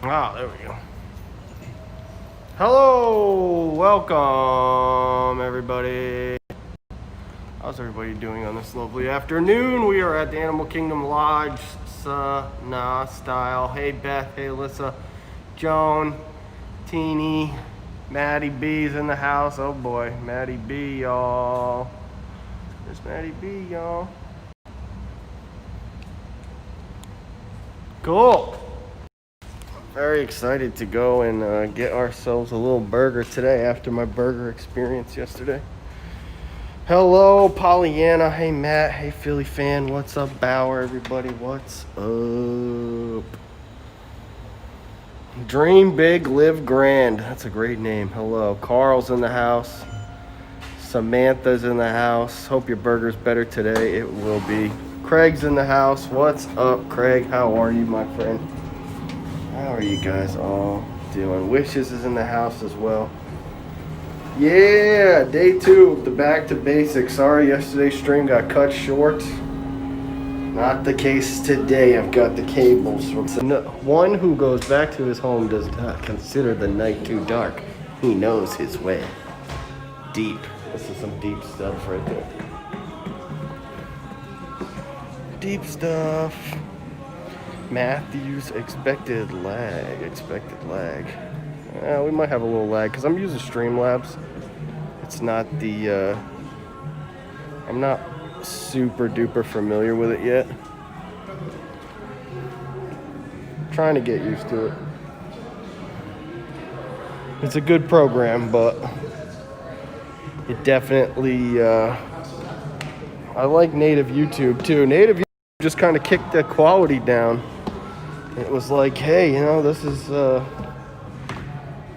Ah, there we go. Hello, welcome everybody. How's everybody doing on this lovely afternoon? We are at the Animal Kingdom Lodge, Sanaa style. Hey Beth, hey Alyssa, Joan, Teeny, Maddie B's in the house. Oh boy, Maddie B, y'all. There's Maddie B, y'all. Cool. Very excited to go and get ourselves a little burger today after my burger experience yesterday. Hello, Pollyanna. Hey, Matt. Hey, Philly fan. What's up, Bauer? Everybody, what's up? Dream big, live grand. That's a great name. Hello. Carl's in the house. Samantha's in the house. Hope your burger's better today. It will be. Craig's in the house. What's up, Craig? How are you, my friend? How are you guys all doing? Wishes is in the house as well. Yeah, day 2 of the back to basics. Sorry, yesterday's stream got cut short. Not the case today. I've got the cables. One who goes back to his home does not consider the night too dark. He knows his way. Deep. This is some deep stuff right there. Deep stuff. Matthew's expected lag. We might have a little lag because I'm using Streamlabs. It's not the, I'm not super duper familiar with it yet. Trying to get used to it. It's a good program, but it definitely, I like native YouTube too. Native YouTube just kind of kicked the quality down. It was like, hey, you know, this is,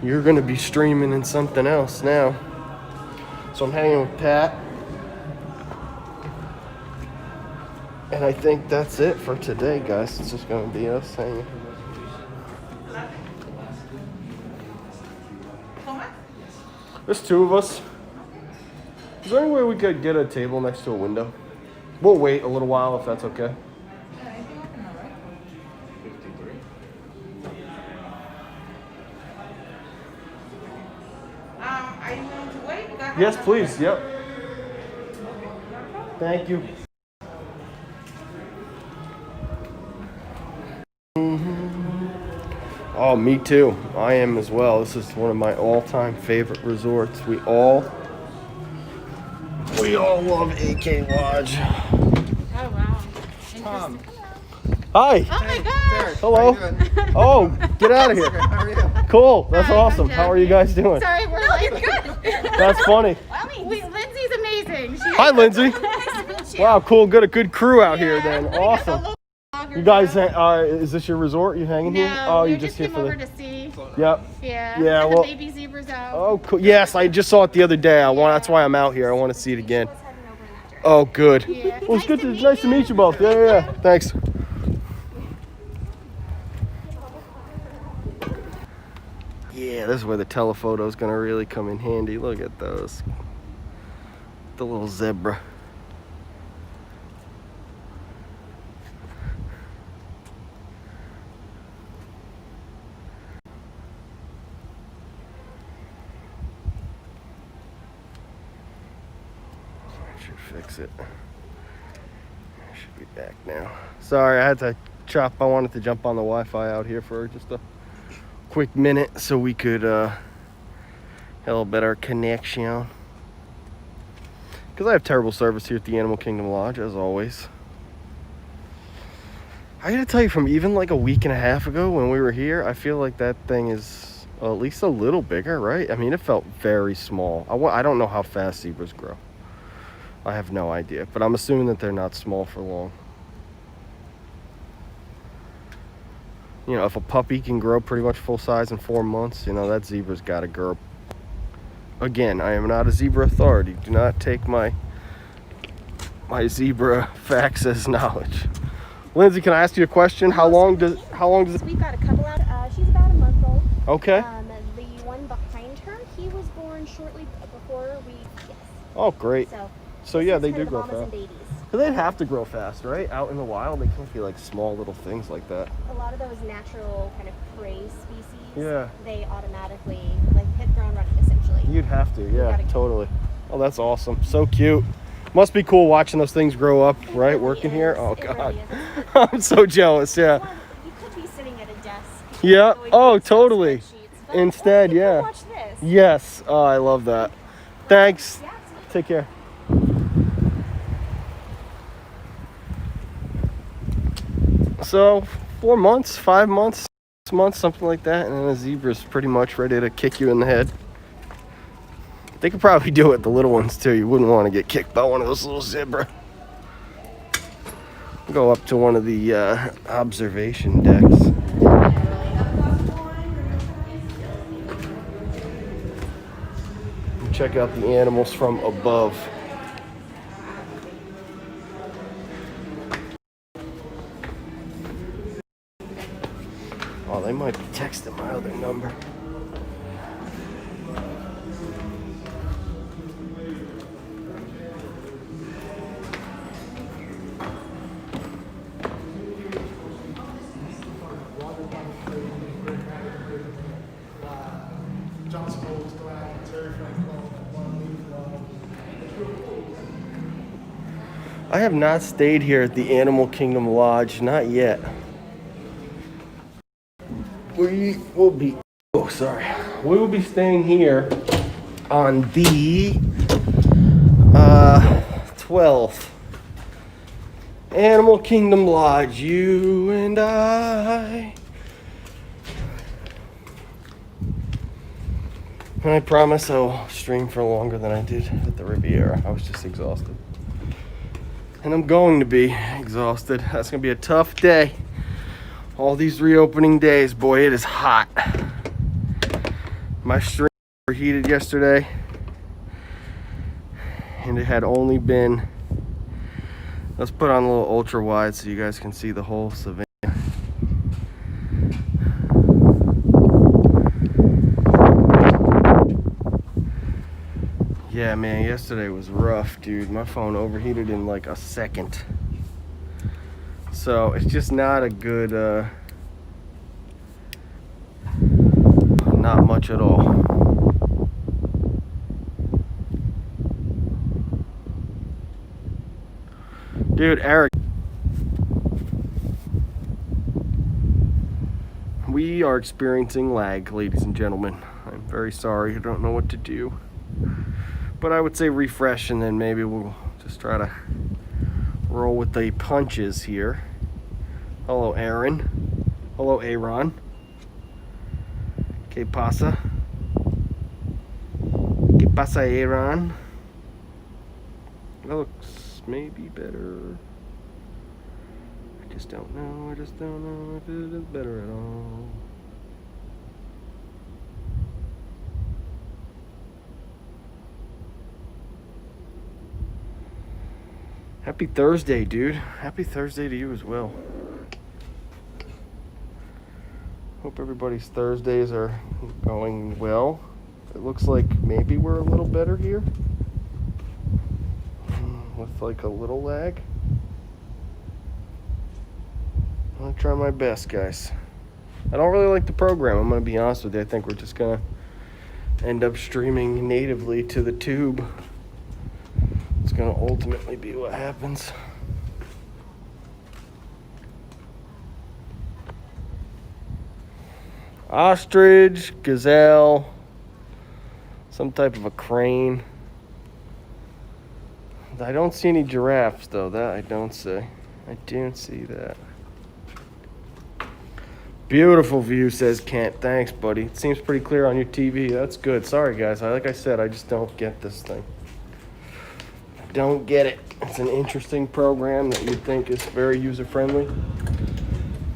you're going to be streaming in something else now. So I'm hanging with Pat. And I think that's it for today, guys. It's just going to be us hanging. There's 2 of us. Is there any way we could get a table next to a window? We'll wait a little while if that's okay. Are you willing to wait? Yes, please. Yep. Thank you. Oh, me too. I am as well. This is one of my all-time favorite resorts. We all love AK Lodge. Oh, wow. Tom. Hi. Oh, my gosh. Hello. Oh, get out of here. How are you? Cool. That's Hi, awesome. I'm How are you guys doing? Sorry, we're like good. That's funny. Lindsay's amazing. Hi, Lindsay. Nice to meet you. Wow, cool. Good. A good crew out here Yeah, then. we got a Awesome. little vlogger You guys, now. is this your resort? You hanging here? No, Oh, we you just here came for over the... to see. Yep. Yeah. Yeah, And well- the baby zebra's out. Oh, cool. Yes, I just saw it the other day. That's why I'm out here. I want to see it again. Oh, good. Yeah. Well, it's good. Nice to meet you both. Yeah. Thanks. Yeah, this is where the telephoto is gonna really come in handy. Look at those. The little zebra. I should fix it. I should be back now. Sorry, I had to chop. I wanted to jump on the Wi-Fi out here for just a quick minute so we could have a better connection. Because I have terrible service here at the Animal Kingdom Lodge, as always. I gotta tell you, from even like a week and a half ago when we were here, I feel like that thing is at least a little bigger, right? I mean, it felt very small. I don't know how fast zebras grow. I have no idea, but I'm assuming that they're not small for long. You know, if a puppy can grow pretty much full size in 4 months, you know, that zebra's got to grow. Again, I am not a zebra authority. Do not take my zebra facts as knowledge. Lindsay, can I ask you a question? How long does it? We've got a couple out. She's about a month old. Okay. The one behind her, he was born shortly before we. Yes. Oh, great. So yeah, they do grow mamas and fast. babies. But they'd have to grow fast, right? Out in the wild, they can't be like small little things like that. A lot of those natural kind of prey Yeah. they automatically like hit ground running essentially. You'd have to, yeah, gotta- totally. Oh, that's awesome. So cute. Must be cool watching those things grow up, right? really Working here. is. Oh, It God. really I'm so jealous, yeah. Well, you could be sitting at a desk. Yeah. going Oh, through Excel totally. spreadsheets, but, Instead, you could yeah. watch this. Yes. Oh, I love that. Thanks. Yeah, absolutely. Take care. So, 4 months, 5 months, 6 months, something like that, and then a zebra's pretty much ready to kick you in the head. They could probably do it, the little ones too. You wouldn't want to get kicked by one of those little zebra. Go up to one of the observation decks. Check out the animals from above. Oh, they might be texting my other number. I have not stayed here at the Animal Kingdom Lodge, not yet. We will be, oh sorry, we will be staying here on the 12th. Animal Kingdom Lodge, you and I. And I promise I'll stream for longer than I did at the Riviera. I was just exhausted. And I'm going to be exhausted. That's going to be a tough day. All these reopening days, boy, it is hot. My stream overheated yesterday. And it had only been, let's put on a little ultra wide so you guys can see the whole savannah. Yeah, man, yesterday was rough, dude. My phone overheated in like a second. So it's just not a good, not much at all. Dude, Eric. We are experiencing lag, ladies and gentlemen. I'm very sorry, I don't know what to do. But I would say refresh and then maybe we'll just try to roll with the punches here. Hello, Aaron. Hello, Aaron. ¿Qué pasa? ¿Qué pasa, Aaron? That looks maybe better. I just don't know. I just don't know if it is better at all. Happy Thursday, dude. Happy Thursday to you as well. Hope everybody's Thursdays are going well. It looks like maybe we're a little better here. With like a little lag. I'm gonna try my best, guys. I don't really like the program, I'm gonna be honest with you. I think we're just gonna end up streaming natively to the tube. It's gonna ultimately be what happens. Ostrich, gazelle, some type of a crane. I don't see any giraffes though, that I don't see. I don't see that. Beautiful view, says Kent. Thanks, buddy. It seems pretty clear on your TV. That's good. Sorry, guys. Like I said, I just don't get this thing. Don't get it. It's an interesting program that you'd think is very user-friendly,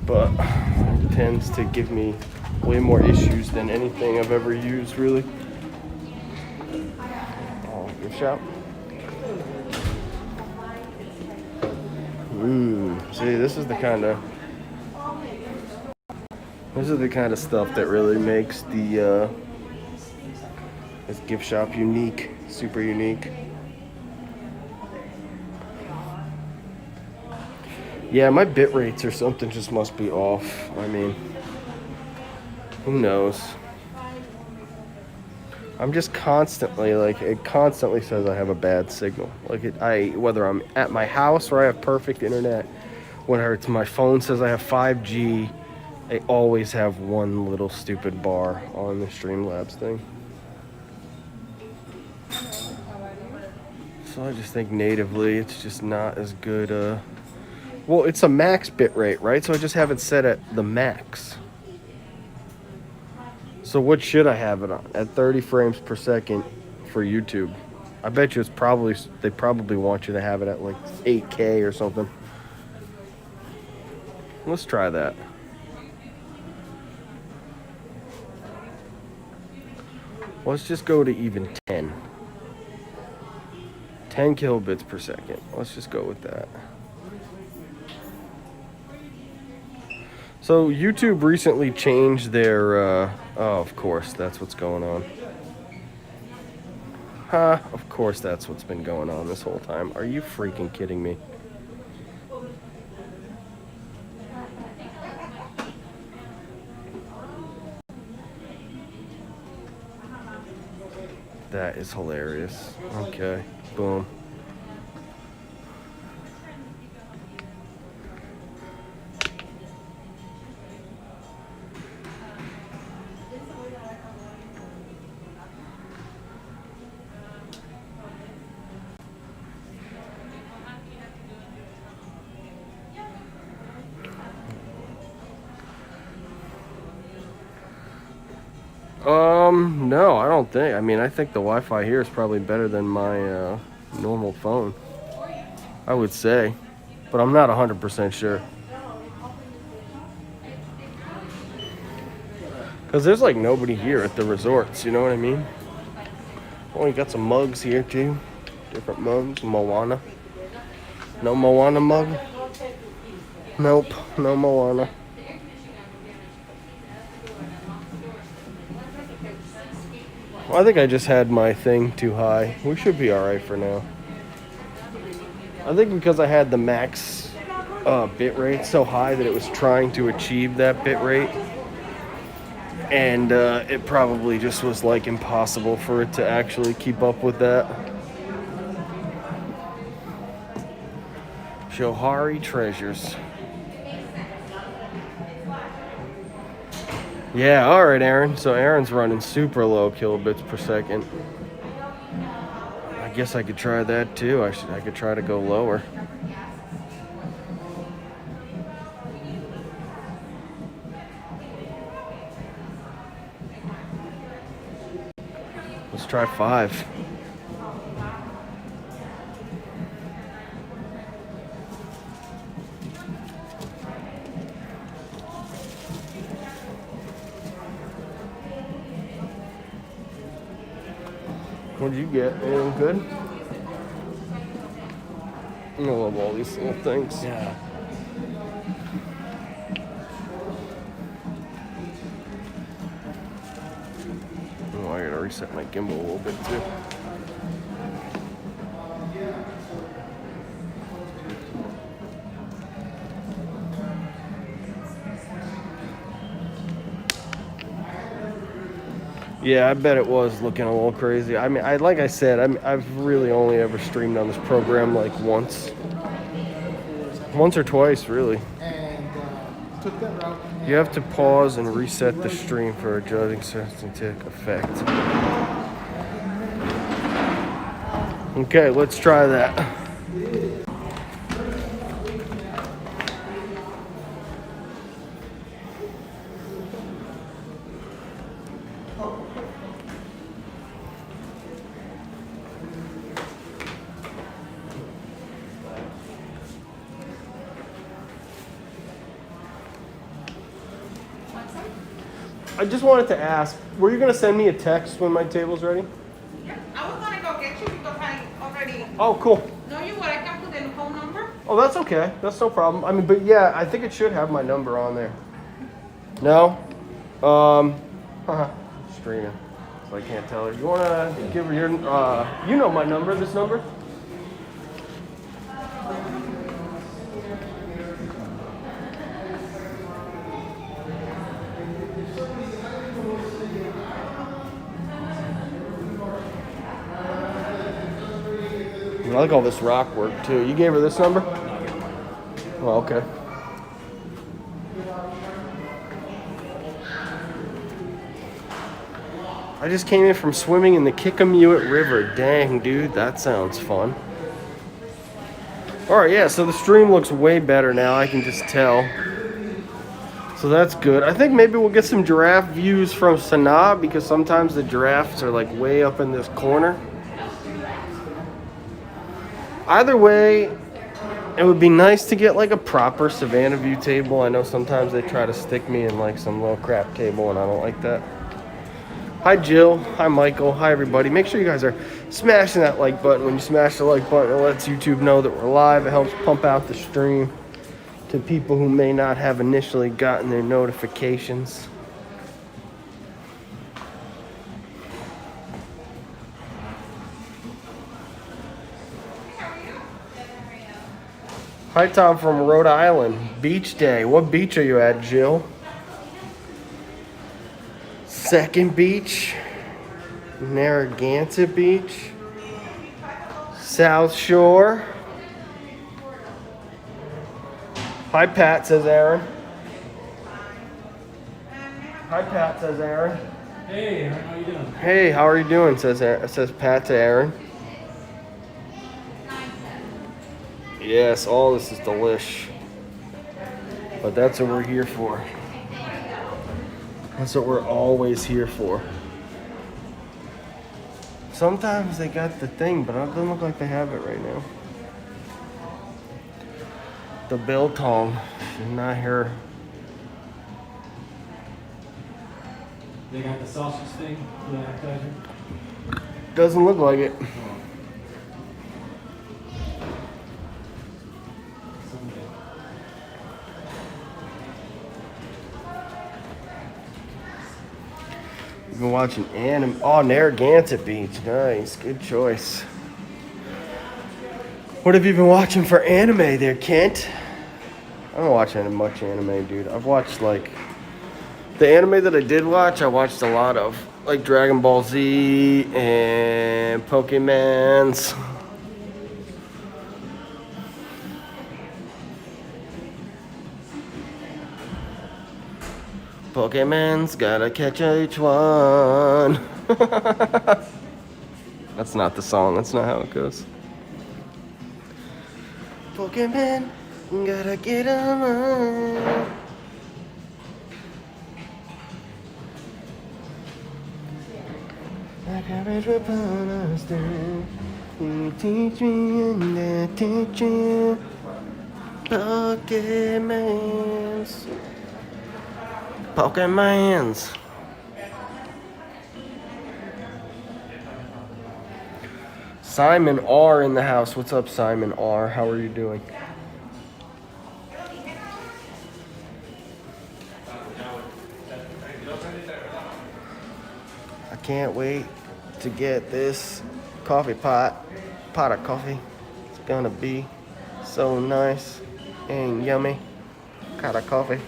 but it tends to give me way more issues than anything I've ever used, really. Oh, gift shop. Ooh, see, this is the kind of stuff that really makes the this gift shop unique, super unique. Yeah, my bit rates or something just must be off. I mean, Who knows? I'm just constantly, like, it constantly says I have a bad signal. Like, whether I'm at my house or I have perfect internet, whether it's my phone says I have 5G, I always have one little stupid bar on the Streamlabs thing. So I just think natively it's just not as good. Well, it's a max bitrate, right? So I just have it set at the max. So what should I have it on? At 30 frames per second for YouTube. I bet you they probably want you to have it at like 8K or something. Let's try that. Let's just go to even 10. 10 kilobits per second. Let's just go with that. So YouTube recently changed their, oh, of course, that's what's going on. Of course that's what's been going on this whole time. Are you freaking kidding me? That is hilarious. Okay, boom. No, I don't think. I mean, I think the Wi-Fi here is probably better than my normal phone. I would say, but I'm not 100% sure. Because there's like nobody here at the resorts, you know what I mean? Oh, you got some mugs here too. Different mugs. Moana. No Moana mug? Nope, no Moana. Well, I think I just had my thing too high. We should be alright for now. I think because I had the max bit rate so high that it was trying to achieve that bit rate. And it probably just was like impossible for it to actually keep up with that. Johari treasures. Yeah, alright, Aaron. So Aaron's running super low kilobits per second. I guess I could try that too. I could try to go lower. Let's try 5. What did you get? Anything good? I love all these little things. Yeah. Oh, I gotta reset my gimbal a little bit too. Yeah, I bet it was looking a little crazy. I mean, like I said, I've really only ever streamed on this program like once or twice, really. Took that route. You have to pause and reset the stream for adjusting synthetic effect. Okay, let's try that. I just wanted to ask, were you going to send me a text when my table's ready? Yeah, I was gonna go get you because I already Oh, cool. know you, but I can put the phone number. Oh, that's okay. That's no problem. I mean, but yeah, I think it should have my number on there. No? Streaming. So I can't tell her. You want to give her your, you know my number, this number? I like all this rock work too. You gave her this number? Oh, okay. I just came in from swimming in the Kickamuit River. Dang, dude, that sounds fun. Alright, yeah, so the stream looks way better now, I can just tell. So that's good. I think maybe we'll get some giraffe views from Sanaa because sometimes the giraffes are like way up in this corner. Either way, it would be nice to get like a proper Savannah view table. I know sometimes they try to stick me in like some little crap table and I don't like that. Hi Jill, hi Michael, hi everybody. Make sure you guys are smashing that like button. When you smash the like button, it lets YouTube know that we're live. It helps pump out the stream to people who may not have initially gotten their notifications. Hi Tom from Rhode Island. Beach day. What beach are you at, Jill? Second Beach, Narragansett Beach, South Shore. Hi Pat, says Aaron. Hi Pat, says Aaron. Hey, how are you doing? Hey, how are you doing? Says Pat to Aaron. Yes, all this is delish. But that's what we're here for. That's what we're always here for. Sometimes they got the thing, but it doesn't look like they have it right now. The biltong, she's not here. They got the sausage thing for the appetizer? Doesn't look like it. Someday. We've been watching anime. Oh, Narragansett Beach. Nice. Good choice. What have you been watching for anime there, Kent? I don't watch much anime, dude. I've watched, like... The anime that I did watch, I watched a lot of. Like Dragon Ball Z and Pokemons. Pokemon's gotta catch each one. That's not the song. That's not how it goes. Pokemon, gotta get 'em on. Like a river upon us through. You teach me and I teach you. Pokemons. Pokemons. Simon R in the house. What's up, Simon R? How are you doing? I can't wait to get this pot of coffee. It's gonna be so nice and yummy. Pot of coffee.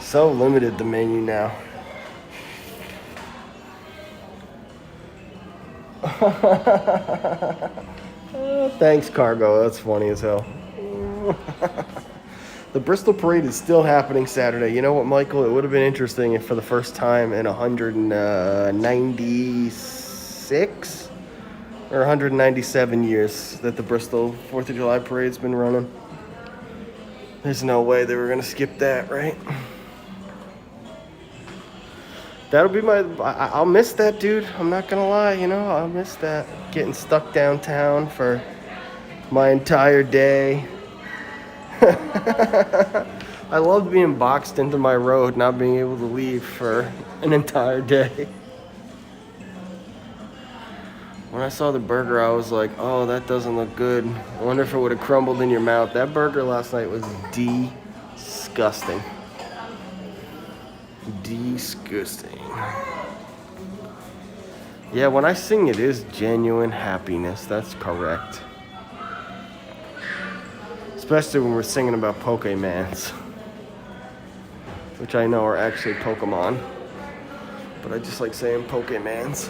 So limited the menu now. Thanks, Cargo. That's funny as hell. The Bristol Parade is still happening Saturday. You know what, Michael? It would have been interesting if for the first time in 196 or 197 years that the Bristol 4th of July Parade's been running. There's no way they were going to skip that, right? That'll be I'll miss that, dude. I'm not gonna lie, you know, I'll miss that. Getting stuck downtown for my entire day. I loved being boxed into my road, not being able to leave for an entire day. When I saw the burger, I was like, oh, that doesn't look good. I wonder if it would have crumbled in your mouth. That burger last night was disgusting. Disgusting. Yeah, when I sing, it is genuine happiness. That's correct. Especially when we're singing about Pokemans, which I know are actually Pokemon. But I just like saying Pokemans.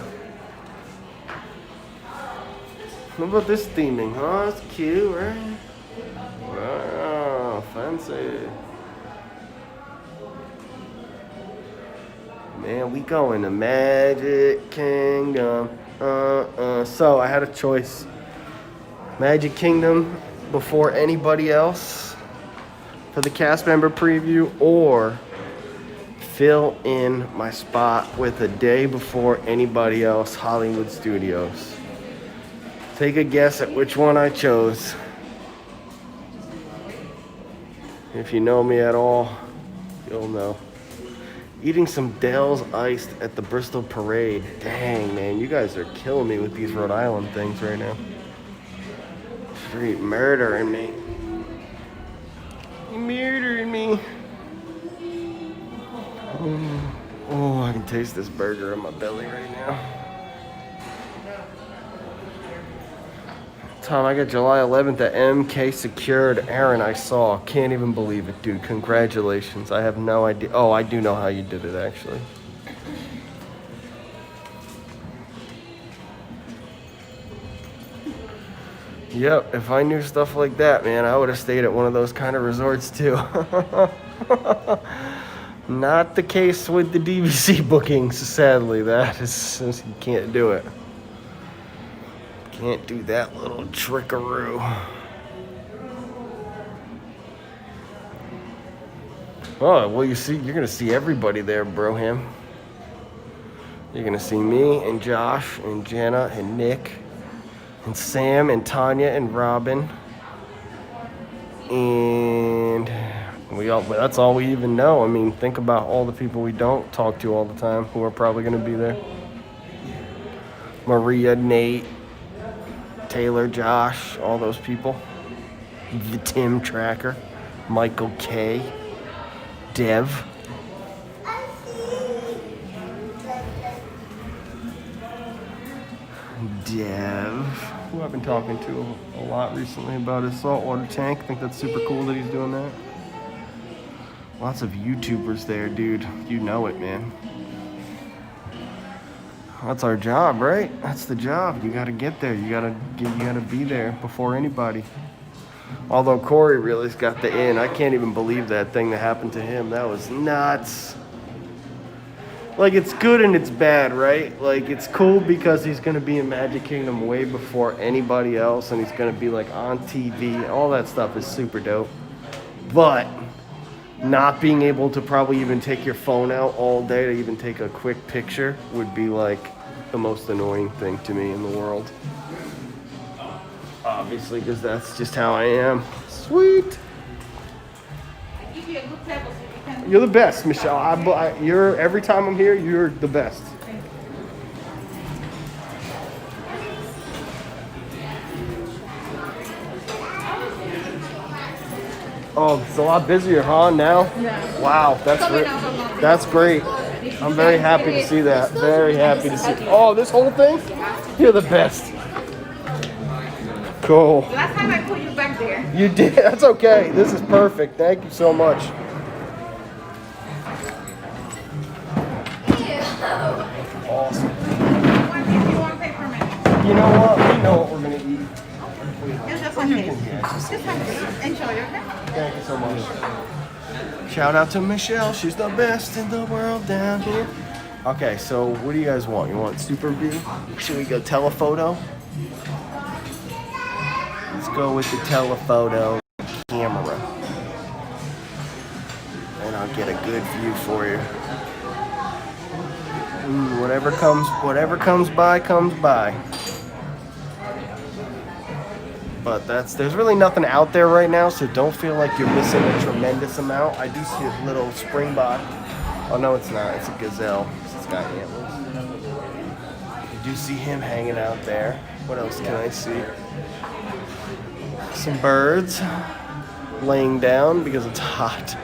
What about this theming? Oh, that's cute, right? Wow, fancy. Man, we going to Magic Kingdom. So I had a choice. Magic Kingdom before anybody else for the cast member preview, or fill in my spot with a day before anybody else, Hollywood Studios. Take a guess at which one I chose. If you know me at all, you'll know. Eating some Dell's Iced at the Bristol Parade. Dang, man, you guys are killing me with these Rhode Island things right now. Straight murdering me. You're murdering me. Oh, I can taste this burger in my belly right now. Tom, I got July 11th at MK Secured. Aaron, I saw. Can't even believe it, dude. Congratulations. I have no idea. Oh, I do know how you did it, actually. Yep, if I knew stuff like that, man, I would have stayed at one of those kind of resorts, too. Not the case with the DVC bookings, sadly. That is, you can't do it. Can't do that little trickaroo. Oh, well, you're gonna see everybody there, Broham. You're gonna see me and Josh and Jenna and Nick and Sam and Tanya and Robin. And that's all we even know. I mean, think about all the people we don't talk to all the time who are probably gonna be there. Maria, Nate, Taylor, Josh, all those people. The Tim Tracker, Michael K, Dev. Who I've been talking to a lot recently about his saltwater tank. I think that's super cool that he's doing that. Lots of YouTubers there, dude. You know it, man. That's our job, right? That's the job. You gotta get there. You gotta be there before anybody. Although Corey really's got the in. I can't even believe that thing that happened to him. That was nuts. Like, it's good and it's bad, right? Like, it's cool because he's gonna be in Magic Kingdom way before anybody else, and he's gonna be like on TV. All that stuff is super dope. But not being able to probably even take your phone out all day to even take a quick picture would be like the most annoying thing to me in the world. Obviously, because that's just how I am. Sweet. I give you a good table so you can. You're the best, Michelle. You're every time I'm here, you're the best. Oh, it's a lot busier, huh, now? Yeah. Wow, that's great. I'm very happy to see that. Very happy to see. Oh, this whole thing? You're the best. Cool. Last time I put you back there. You did. That's okay. This is perfect. Thank you so much. Awesome. You want peppermint? You know what? We know what we're gonna eat. It's just You okay. can, yeah, Just okay. Enjoy, okay? Thank you so much. Shout out to Michelle. She's the best in the world down here. Okay, so what do you guys want? You want super view? Should we go telephoto? Let's go with the telephoto camera. And I'll get a good view for you. Ooh, whatever comes by, comes by. But there's really nothing out there right now, so don't feel like you're missing a tremendous amount. I do see a little springbok. Oh no, it's not. It's a gazelle. It's got antlers. I do see him hanging out there. What else can I see? Some birds laying down because it's hot.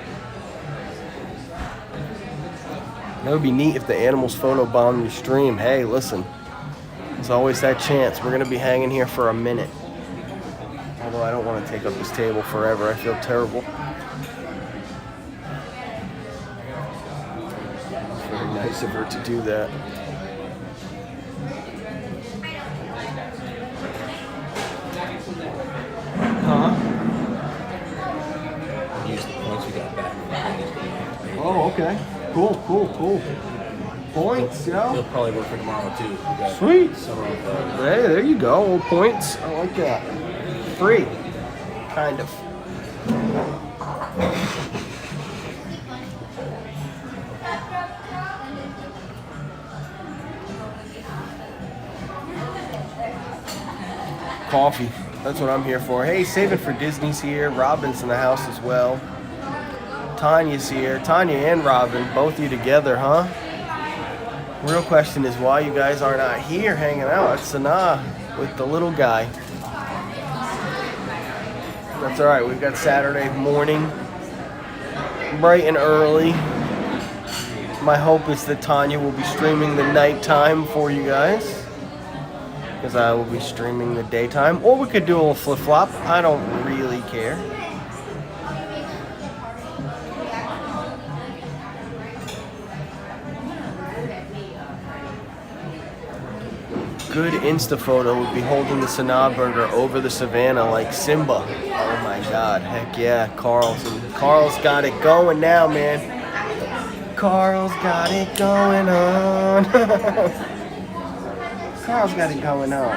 That would be neat if the animals photobombed your stream. Hey, listen, There's always that chance. We're gonna be hanging here for a minute. Although I don't want to take up this table forever. I feel terrible. It's very nice of her to do that. Huh? Use the points we got back. Oh, okay. Cool. Points, It'll yo. probably work for tomorrow too. We got Sweet. some of the- Hey, there you go. Old points. I like that. Free. Kind of. Coffee. That's what I'm here for. Hey, save it for Disney's here. Robin's in the house as well. Tanya's here. Tanya and Robin, both of you together, huh? Real question is why you guys are not here hanging out at Sanaa with the little guy. That's alright, we've got Saturday morning, bright and early. My hope is that Tanya will be streaming the nighttime for you guys, because I will be streaming the daytime. Or we could do a little flip-flop. I don't really care. Good Insta photo would be holding the Sanaa burger over the savannah like Simba. Oh my god, heck yeah, Carl's got it going now, man. Carl's got it going on. Carl's got it going on.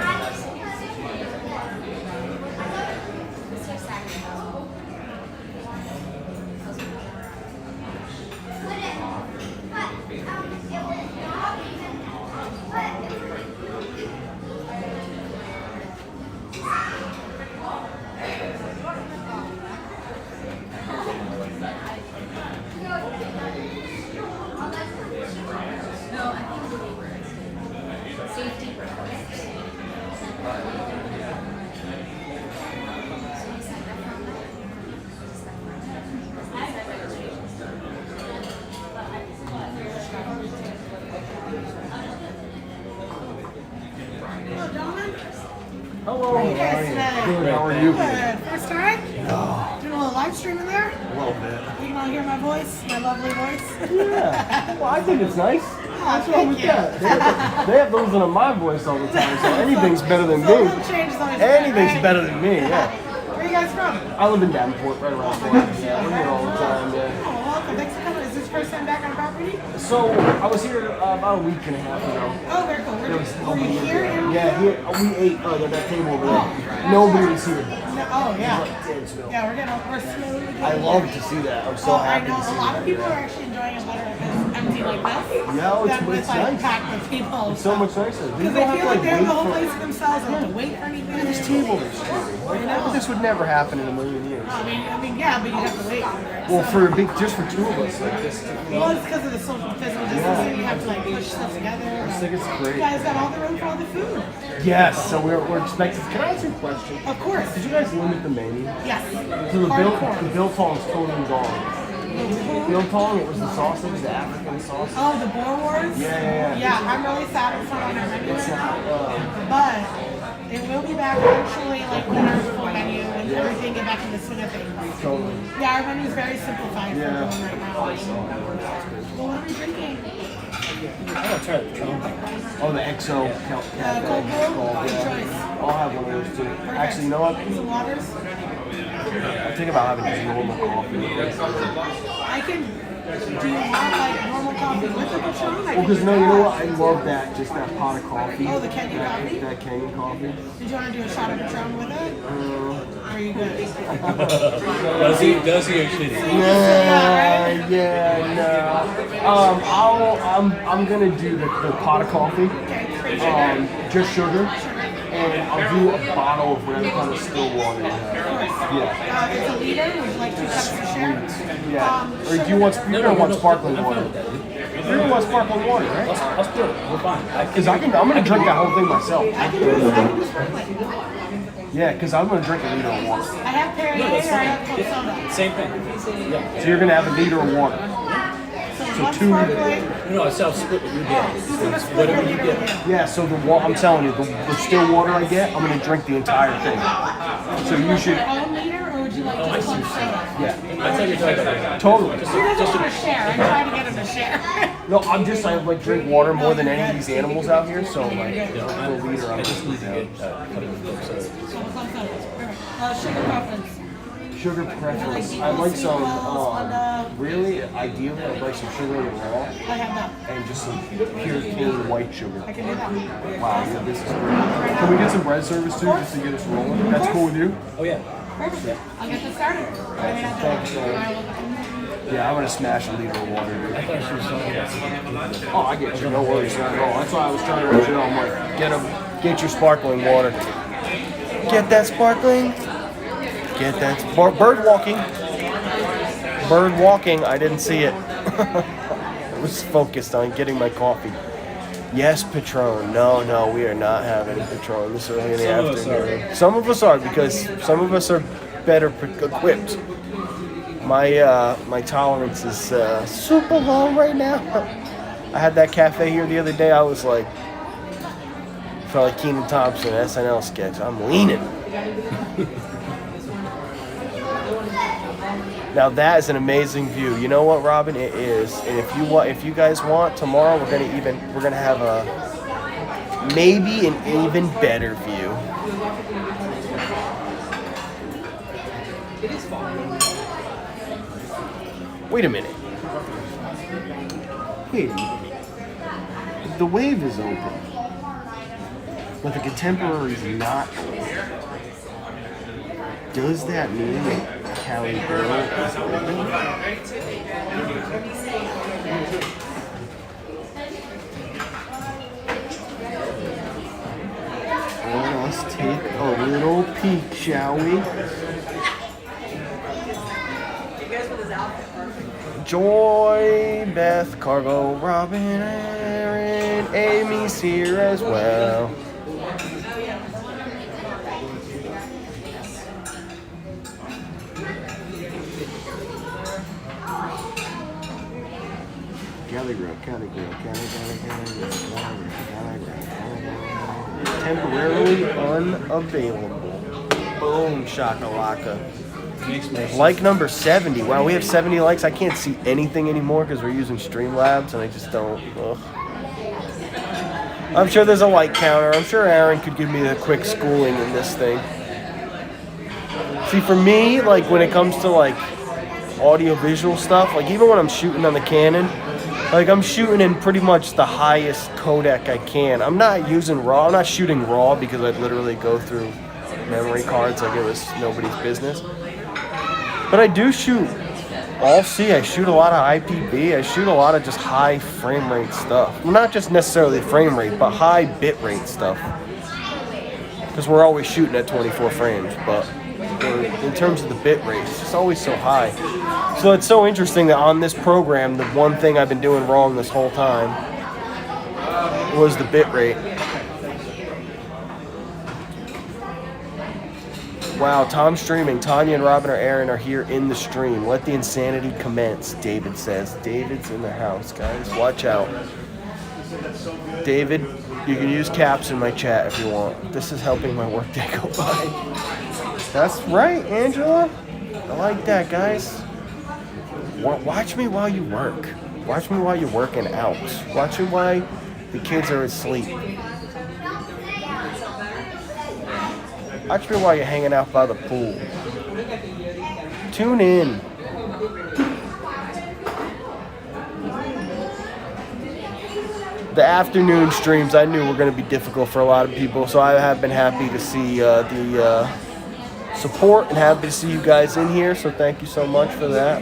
Hello. How you guys today? Good, how are you? Good. First time? Oh, Doing a little live stream in there? a little bit. You want to hear my voice? My lovely voice? Yeah. Well, I think it's nice. What's wrong with thank you. that? They have those in my voice all the time, so anything's better than So a me. little change is always Anything's right? better than me, yeah. Where you guys from? I live in Davenport, right around the corner. Yeah, we're here all the time, yeah. Oh, welcome. Thanks for coming. Is this your first time back on property? So, I was here about a week and a half ago. Oh, very cool. Were you here? Yeah, here, we ate at that table over there. Nobody was here. No, oh, yeah. Dead still. Yeah, we're slowly getting I love to see that. I'm so Oh, I happy know. to see A lot of that. people are actually enjoying it better if it's empty like this. Yeah, than with it's like nice. packed with people. It's so much nicer. Because they feel like they have the whole place to themselves. They don't have to wait for anything. Look at this table they're streaming. Like, this would never happen in a million years. I mean, yeah, but you have to wait. Well, for just for two of us, like this. Well, it's because of the social physical distancing. You have to like push stuff together. I think it's great. You guys got all the room for all the food. Yes, so we're expecting. Can I ask you a question? Of course. Did you guys limit the menu? Yes. So the Hardcore. biltong's totally gone. Biltong, it was the sausage, the African sausage. Oh, the Boer Wars? Yeah. Yeah, I'm really sad it's not on our menu It's right not, now. But it will be back eventually, like when our full menu and everything get back in the swing of things. totally. Yeah, our menu is very simplified for Yeah. everyone right now. Well, what are we drinking? I gotta try the Patron. Oh, the XO Cold brew? Good choice. I'll have one of those too. Actually, you know what? Some waters? I think about having just normal coffee. I can. Do you want like normal coffee with the Patron? Well, because no, you know what? I love that, just that pot of coffee. Oh, the Kenyan coffee? That Kenyan coffee. Did you want to do a shot of Patron with it? Or are you good? Does he or should he? I'm gonna do the pot of coffee. Okay, straight sugar. Just sugar. And I'll do a bottle of whatever kind of still water you have. Yeah. It's a liter. Would you like 2 cups to share? Yeah. Or do you want? You're gonna want sparkling water. You're gonna want sparkling water, right? I'll split it. We're fine. Because I'm gonna drink that whole thing myself. I can do sparkling. Yeah, because I'm gonna drink a liter of water. I have Perrier or I have Coke soda. Same thing. Yeah. So you're gonna have a liter of water. So So one two. sparkling. No, it's self split with your dad. He's gonna split Whatever what you you're get. gonna do. Yeah, so I'm telling you, the still water I get, I'm gonna drink the entire thing. So you should, Your own liter, or would you like just club soda? yeah, I thought you were talking about totally. He doesn't want to share. I'm trying to get him to share. No, I like drink water more than any of these animals out here, so like the liter I I'm just need just to get cut of the soda. Club soda. Perfect. Sugar preference. sugar preference. I'd like some, really, ideally, I'd like some sugar in raw I have that. and just some pure clean white sugar. I can do that. Wow, yeah, this is great. Can we get some bread service too, just to get us rolling? That's cool with you? Oh yeah. Perfect. I'll get this started. Thank you, yeah, I'm gonna smash a liter of water, dude. I thought she was talking about something. Oh, I get you. No worries, not at all. That's why I was trying to let you know. I'm like, get your sparkling water. Get that sparkling. Get that bird walking. Bird walking. I didn't see it. I was focused on getting my coffee. Yes, Patron. No, we are not having Patron this early in the afternoon. Some of us are, because some of us are better equipped. My tolerance is super low right now. I had that cafe here the other day. I was like, felt like Keenan Thompson SNL sketch. I'm leaning. Now that is an amazing view. You know what, Robin? It is. And if you guys want, tomorrow we're gonna have a maybe an even better view. Wait a minute. Wait a minute. The wave is open, but the contemporary is not open. Does that mean that Cali Girl is open? Let us take a little peek, shall we? Joy, Beth, Cargo, Robin, Aaron, Amy's here as well. Cali Grill. Temporarily unavailable. Boom, shakalaka. Like number 70. Wow, we have 70 likes. I can't see anything anymore because we're using Streamlabs and I just don't. Ugh. I'm sure there's a like counter. I'm sure Aaron could give me a quick schooling in this thing. See, for me, like when it comes to like audio-visual stuff, like even when I'm shooting on the Canon, like I'm shooting in pretty much the highest codec I can. I'm not using RAW. I'm not shooting RAW because I'd literally go through memory cards like it was nobody's business. But I do shoot All-C. I shoot a lot of IPB. I shoot a lot of just high frame rate stuff. Well, not just necessarily frame rate, but high bit rate stuff. Because we're always shooting at 24 frames, but in terms of the bit rate, it's just always so high. So it's so interesting that on this program, the one thing I've been doing wrong this whole time was the bit rate. Wow, Tom's streaming. Tanya and Robin or Aaron are here in the stream. Let the insanity commence, David says. David's in the house, guys. Watch out. David, you can use caps in my chat if you want. This is helping my workday go by. That's right, Angela. I like that, guys. Watch me while you work. Watch me while you're working out. Watch me while the kids are asleep. Watch me while you're hanging out by the pool. Tune in. The afternoon streams I knew were going to be difficult for a lot of people, so I have been happy to see the support and happy to see you guys in here, so thank you so much for that.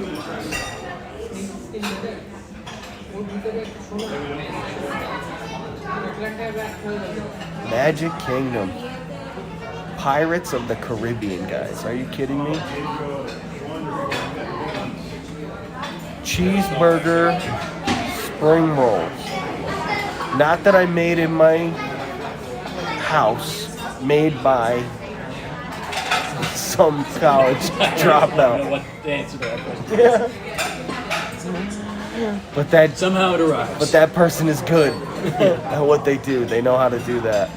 Magic Kingdom. Pirates of the Caribbean, guys. Are you kidding me? Cheeseburger spring rolls. Not that I made in my house, made by some college dropout. What the answer to that question? Yeah. But that Somehow it arrives. But that person is good at what they do. They know how to do that.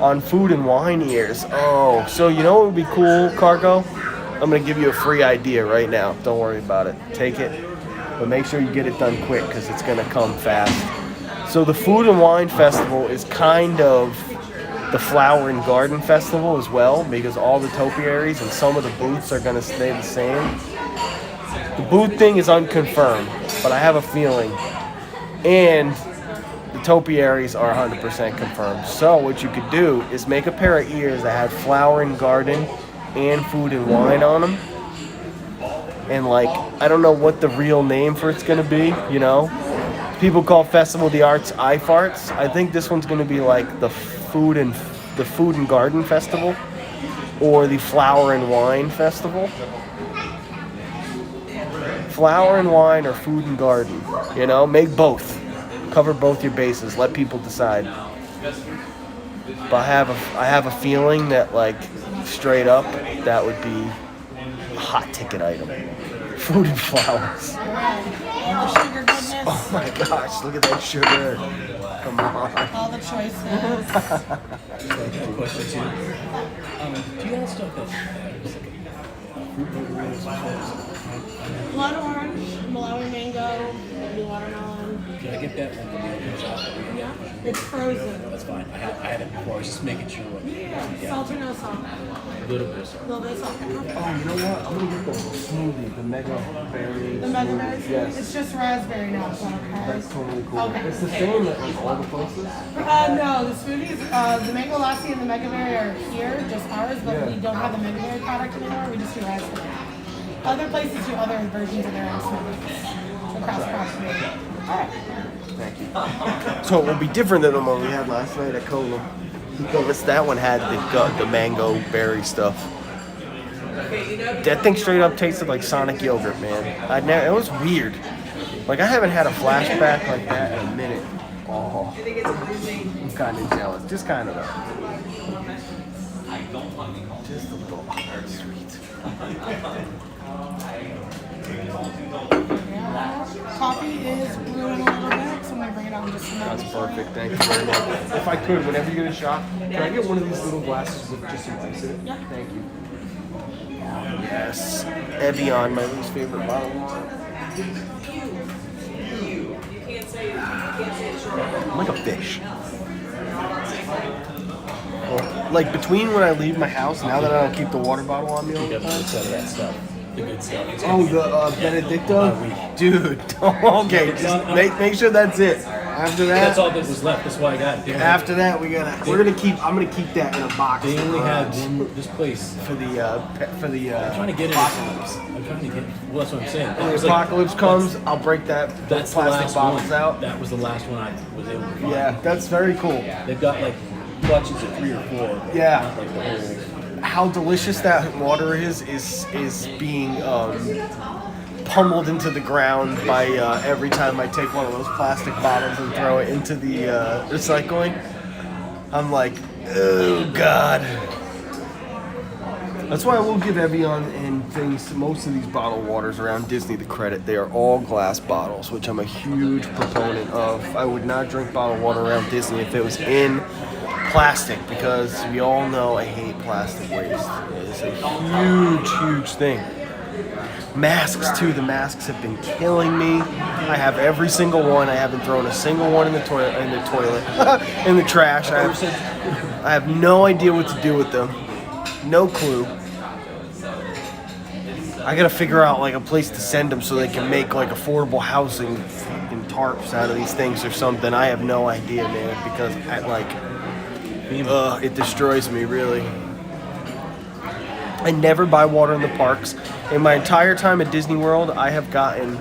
On food and wine ears. Oh, so you know what would be cool, Cargo? I'm going to give you a free idea right now. Don't worry about it. Take it. But make sure you get it done quick because it's going to come fast. So the Food and Wine Festival is kind of the Flower and Garden Festival as well, because all the topiaries and some of the booths are going to stay the same. The booth thing is unconfirmed, but I have a feeling. And the topiaries are 100% confirmed. So what you could do is make a pair of ears that had Flower and Garden and Food and Wine on them. And like, I don't know what the real name for it's going to be, you know? People call Festival of the Arts Eye Farts. I think this one's going to be like the Food and Garden Festival or the Flower and Wine Festival. Flower and Wine or Food and Garden, you know? Make both. Cover both your bases. Let people decide. But I have a feeling that, like, straight up, that would be a hot ticket item. Food and flowers. All the sugar goodness. Oh my gosh, look at that sugar. Come on. All the choices. Question too. Do you have stuff that's Blood orange, Malawi mango, blue watermelon. Can I get that one? Yeah, it's frozen. That's fine. I had it before. I was just making sure. Salt or no salt? A little bit of salt. A little bit of salt. Oh, you know what? I'm gonna get the smoothie, the mega berry. The mega berries? Yes. It's just raspberry now, is that okay? That's totally cool. Okay. It's the same at like all the places. No, the smoothies, the mango lassi and the mega berry are here, just ours, but Yeah. we don't have the mega berry product anymore. We just do raspberry. Other places do other versions of their own smoothies. Across property. Thank you. So it will be different than the one we had last night at Cola. Because that one had the mango berry stuff. That thing straight up tasted like Sonic yogurt, man. It was weird. Like, I haven't had a flashback like that in a minute. Oh, I'm kind of jealous. Just kind of though. Just a little sweet. Coffee is brewing a little bit, so I'm going to bring it on just a minute. That's perfect. Thank you very much. If I could, whenever you get a shot, can I get one of these little glasses with just some ice in it? Yeah. Thank you. Yes. Evian, my least favorite bottle of water. I'm like a fish. Well, like between when I leave my house, now that I don't keep the water bottle on me all the You got time. the good that stuff. The good stuff. It's Oh, the Benedicto? Dude, okay, just make sure that's it. After That's that, all that was left. That's why I got it. after that, I'm gonna keep that in a box. They only had for, one. This place. for the I'm trying to get it. apocalypse. I'm trying to get. Well, that's what I'm saying. When It was the like- apocalypse comes, I'll break that That's the plastic last bottles one. out. That was the last one I was able to find. Yeah, that's very cool. They've got like clutches of 3 or 4. Yeah. Not like the whole. How delicious that water is being pummeled into the ground by every time I take one of those plastic bottles and throw it into the recycling. I'm like, oh God. That's why I will give Evian and things, most of these bottled waters around Disney the credit. They are all glass bottles, which I'm a huge proponent of. I would not drink bottled water around Disney if it was in plastic, because we all know I hate plastic waste. It's a huge, huge thing. Masks too. The masks have been killing me. I have every single one. I haven't thrown a single one in the toilet, in the trash. I have no idea what to do with them. No clue. I gotta figure out like a place to send them so they can make like affordable housing and tarps out of these things or something. I have no idea, man, because it destroys me really. I never buy water in the parks. In my entire time at Disney World, I have gotten,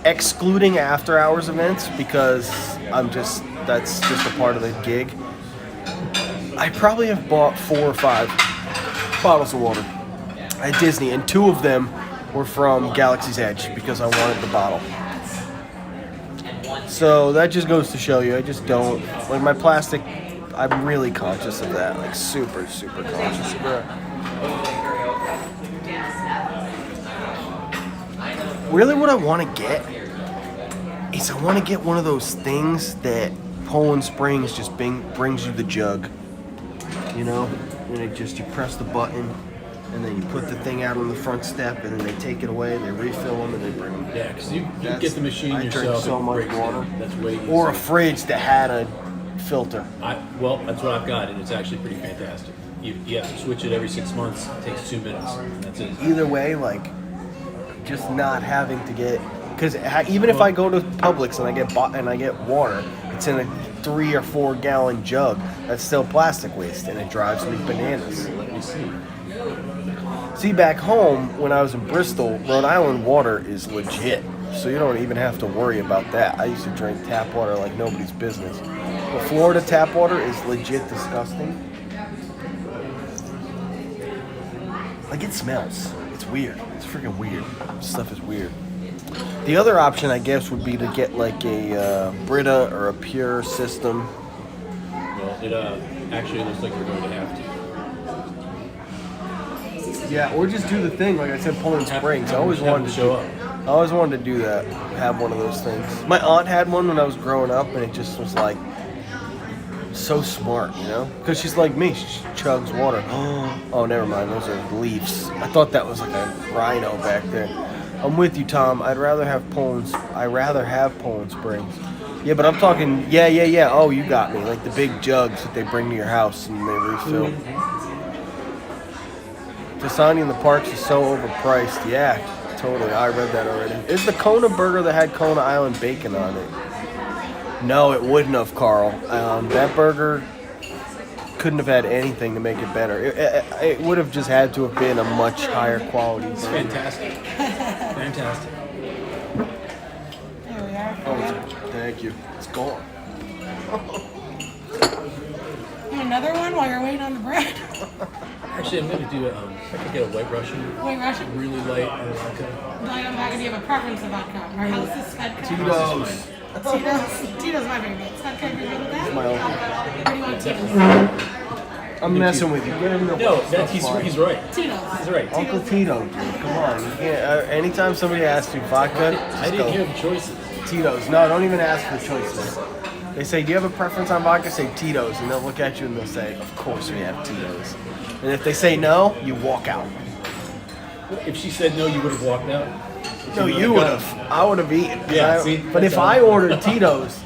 excluding after hours events, because that's just a part of the gig. I probably have bought 4 or 5 bottles of water at Disney, and 2 of them were from Galaxy's Edge because I wanted the bottle. So that just goes to show you, I just don't, like my plastic, I'm really conscious of that, like super, super conscious of that. really what I want to get is I want to get one of those things that Poland Springs just brings you the jug. You know? And it just, you press the button, and then you put the thing out on the front step, and then they take it away, they refill them, and they bring them. Yeah, because you get the machine I yourself. drink so it much breaks water. down. That's way easier. Or a fridge that had a filter. Well, that's what I've got, and it's actually pretty fantastic. You have to switch it every 6 months. It takes 2 minutes. And that's it. Either way, like, just not having to get, because even if I go to Publix and I get water, it's in a 3 or 4 gallon jug. That's still plastic waste, and it drives me bananas. Let me see. See, back home when I was in Bristol, Rhode Island water is legit, so you don't even have to worry about that. I used to drink tap water like nobody's business. But Florida tap water is legit disgusting. Like, it smells. It's weird. It's freaking weird. This stuff is weird. The other option, I guess, would be to get like a Brita or a Pure system. Well, it actually looks like we're going to have to. Yeah, or just do the thing, like I said, Poland Springs. I always wanted to show up. I always wanted to do that, have one of those things. My aunt had one when I was growing up, and it just was like so smart, you know? Because she's like me, she chugs water. Oh, never mind, those are leaves. I thought that was like a rhino back there. I'm with you, Tom. I'd rather have Poland Springs. Yeah, but I'm talking, yeah. Oh, you got me. Like the big jugs that they bring to your house and they refill. Dasani in the parks is so overpriced. Yeah, totally. I read that already. Is the Kona burger that had Kona Island bacon on it? No, it wouldn't have, Carl. That burger couldn't have had anything to make it better. It would have just had to have been a much higher quality burger. It's fantastic. Fantastic. There we are. Thank you. It's gone. You another one while you're waiting on the bread? Actually, I'm going to do I could get a White Russian. White Russian? Really light and vodka. Light on vodka. Do you have a preference of vodka? Our house is vodka. Tito's. Tito's my favorite. Vodka, you good with that? My uncle. What do you want, Tito's? I'm messing with you. Get him the No, he's right. Tito's. He's right. Uncle Tito, dude. Come on. You can't, anytime somebody asks you vodka, I didn't hear the choices. Tito's. No, don't even ask for choices. They say, do you have a preference on vodka? Say Tito's. And they'll look at you and they'll say, of course we have Tito's. And if they say no, you walk out. If she said no, you would have walked out. No, you would have. I would have eaten. Yeah, see? But if I ordered Tito's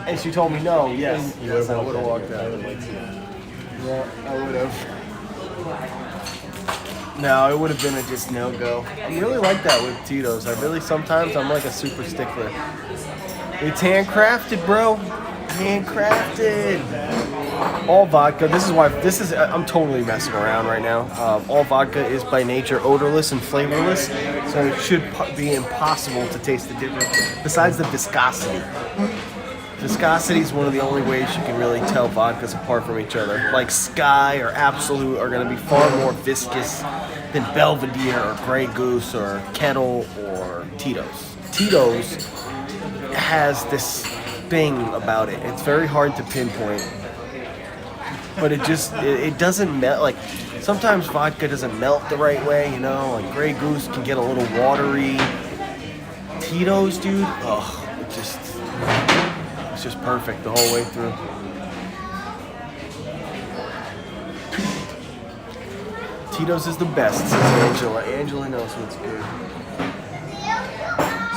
and she told me no, yes, You would I would have walked I out. would like to. Yeah, I would have. No, it would have been a just no-go. I really like that with Tito's. I'm like a super stickler. It's handcrafted, bro. Handcrafted. All vodka. I'm totally messing around right now. All vodka is by nature odorless and flavorless, so it should be impossible to taste the difference. Besides the viscosity. Viscosity is one of the only ways you can really tell vodkas apart from each other. Like Sky or Absolute are going to be far more viscous than Belvedere or Grey Goose or Kettle or Tito's. Tito's has this thing about it. It's very hard to pinpoint. But it doesn't melt. Like, sometimes vodka doesn't melt the right way, you know? Like, Grey Goose can get a little watery. Tito's, dude, it's just perfect the whole way through. Tito's is the best, says Angela. Angela knows what's good.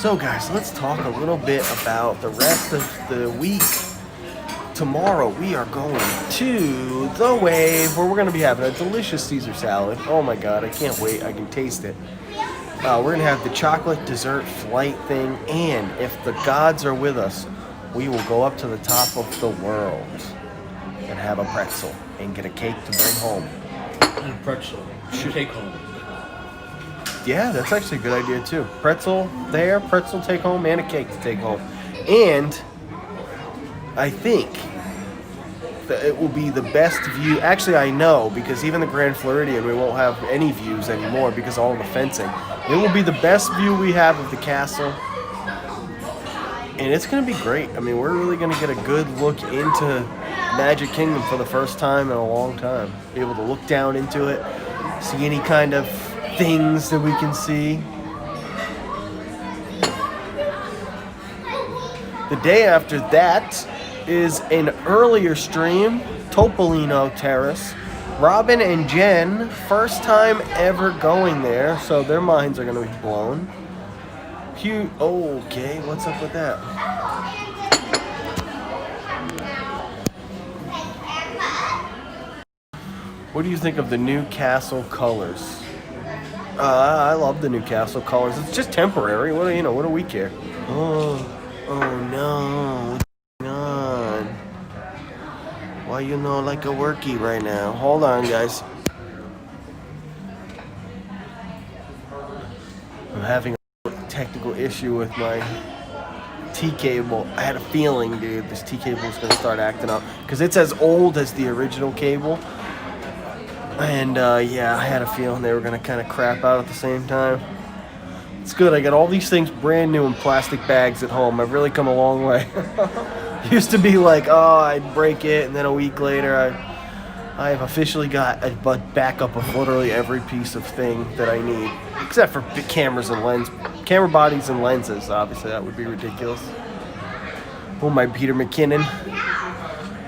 So, guys, let's talk a little bit about the rest of the week. Tomorrow we are going to the Wave, where we're going to be having a delicious Caesar salad. Oh my God, I can't wait. I can taste it. We're going to have the chocolate dessert flight thing, and if the gods are with us, we will go up to the top of the world and have a pretzel and get a cake to bring home. And a pretzel. Take home. Yeah, that's actually a good idea too. Pretzel there, pretzel take home, and a cake to take home. And I think that it will be the best view. Actually, I know, because even the Grand Floridian, we won't have any views anymore because of all the fencing. It will be the best view we have of the castle. And it's going to be great. I mean, we're really going to get a good look into Magic Kingdom for the first time in a long time. Be able to look down into it, see any kind of things that we can see. The day after that is an earlier stream, Topolino Terrace. Robin and Jen, first time ever going there, so their minds are going to be blown. Cute. Oh, okay, what's up with that? What do you think of the new castle colors? I love the new castle colors. It's just temporary. What do we care? Oh no. What's going on? Why you like a workie right now? Hold on, guys. I'm having a technical issue with my T-cable. I had a feeling, dude, this T-cable is going to start acting up. Because it's as old as the original cable. And yeah, I had a feeling they were going to kind of crap out at the same time. It's good. I got all these things brand new in plastic bags at home. I've really come a long way. Used to be like, oh, I'd break it, and then a week later, I have officially got a backup of literally every piece of thing that I need. Except for cameras and camera bodies and lenses. Obviously, that would be ridiculous. Oh, my Peter McKinnon.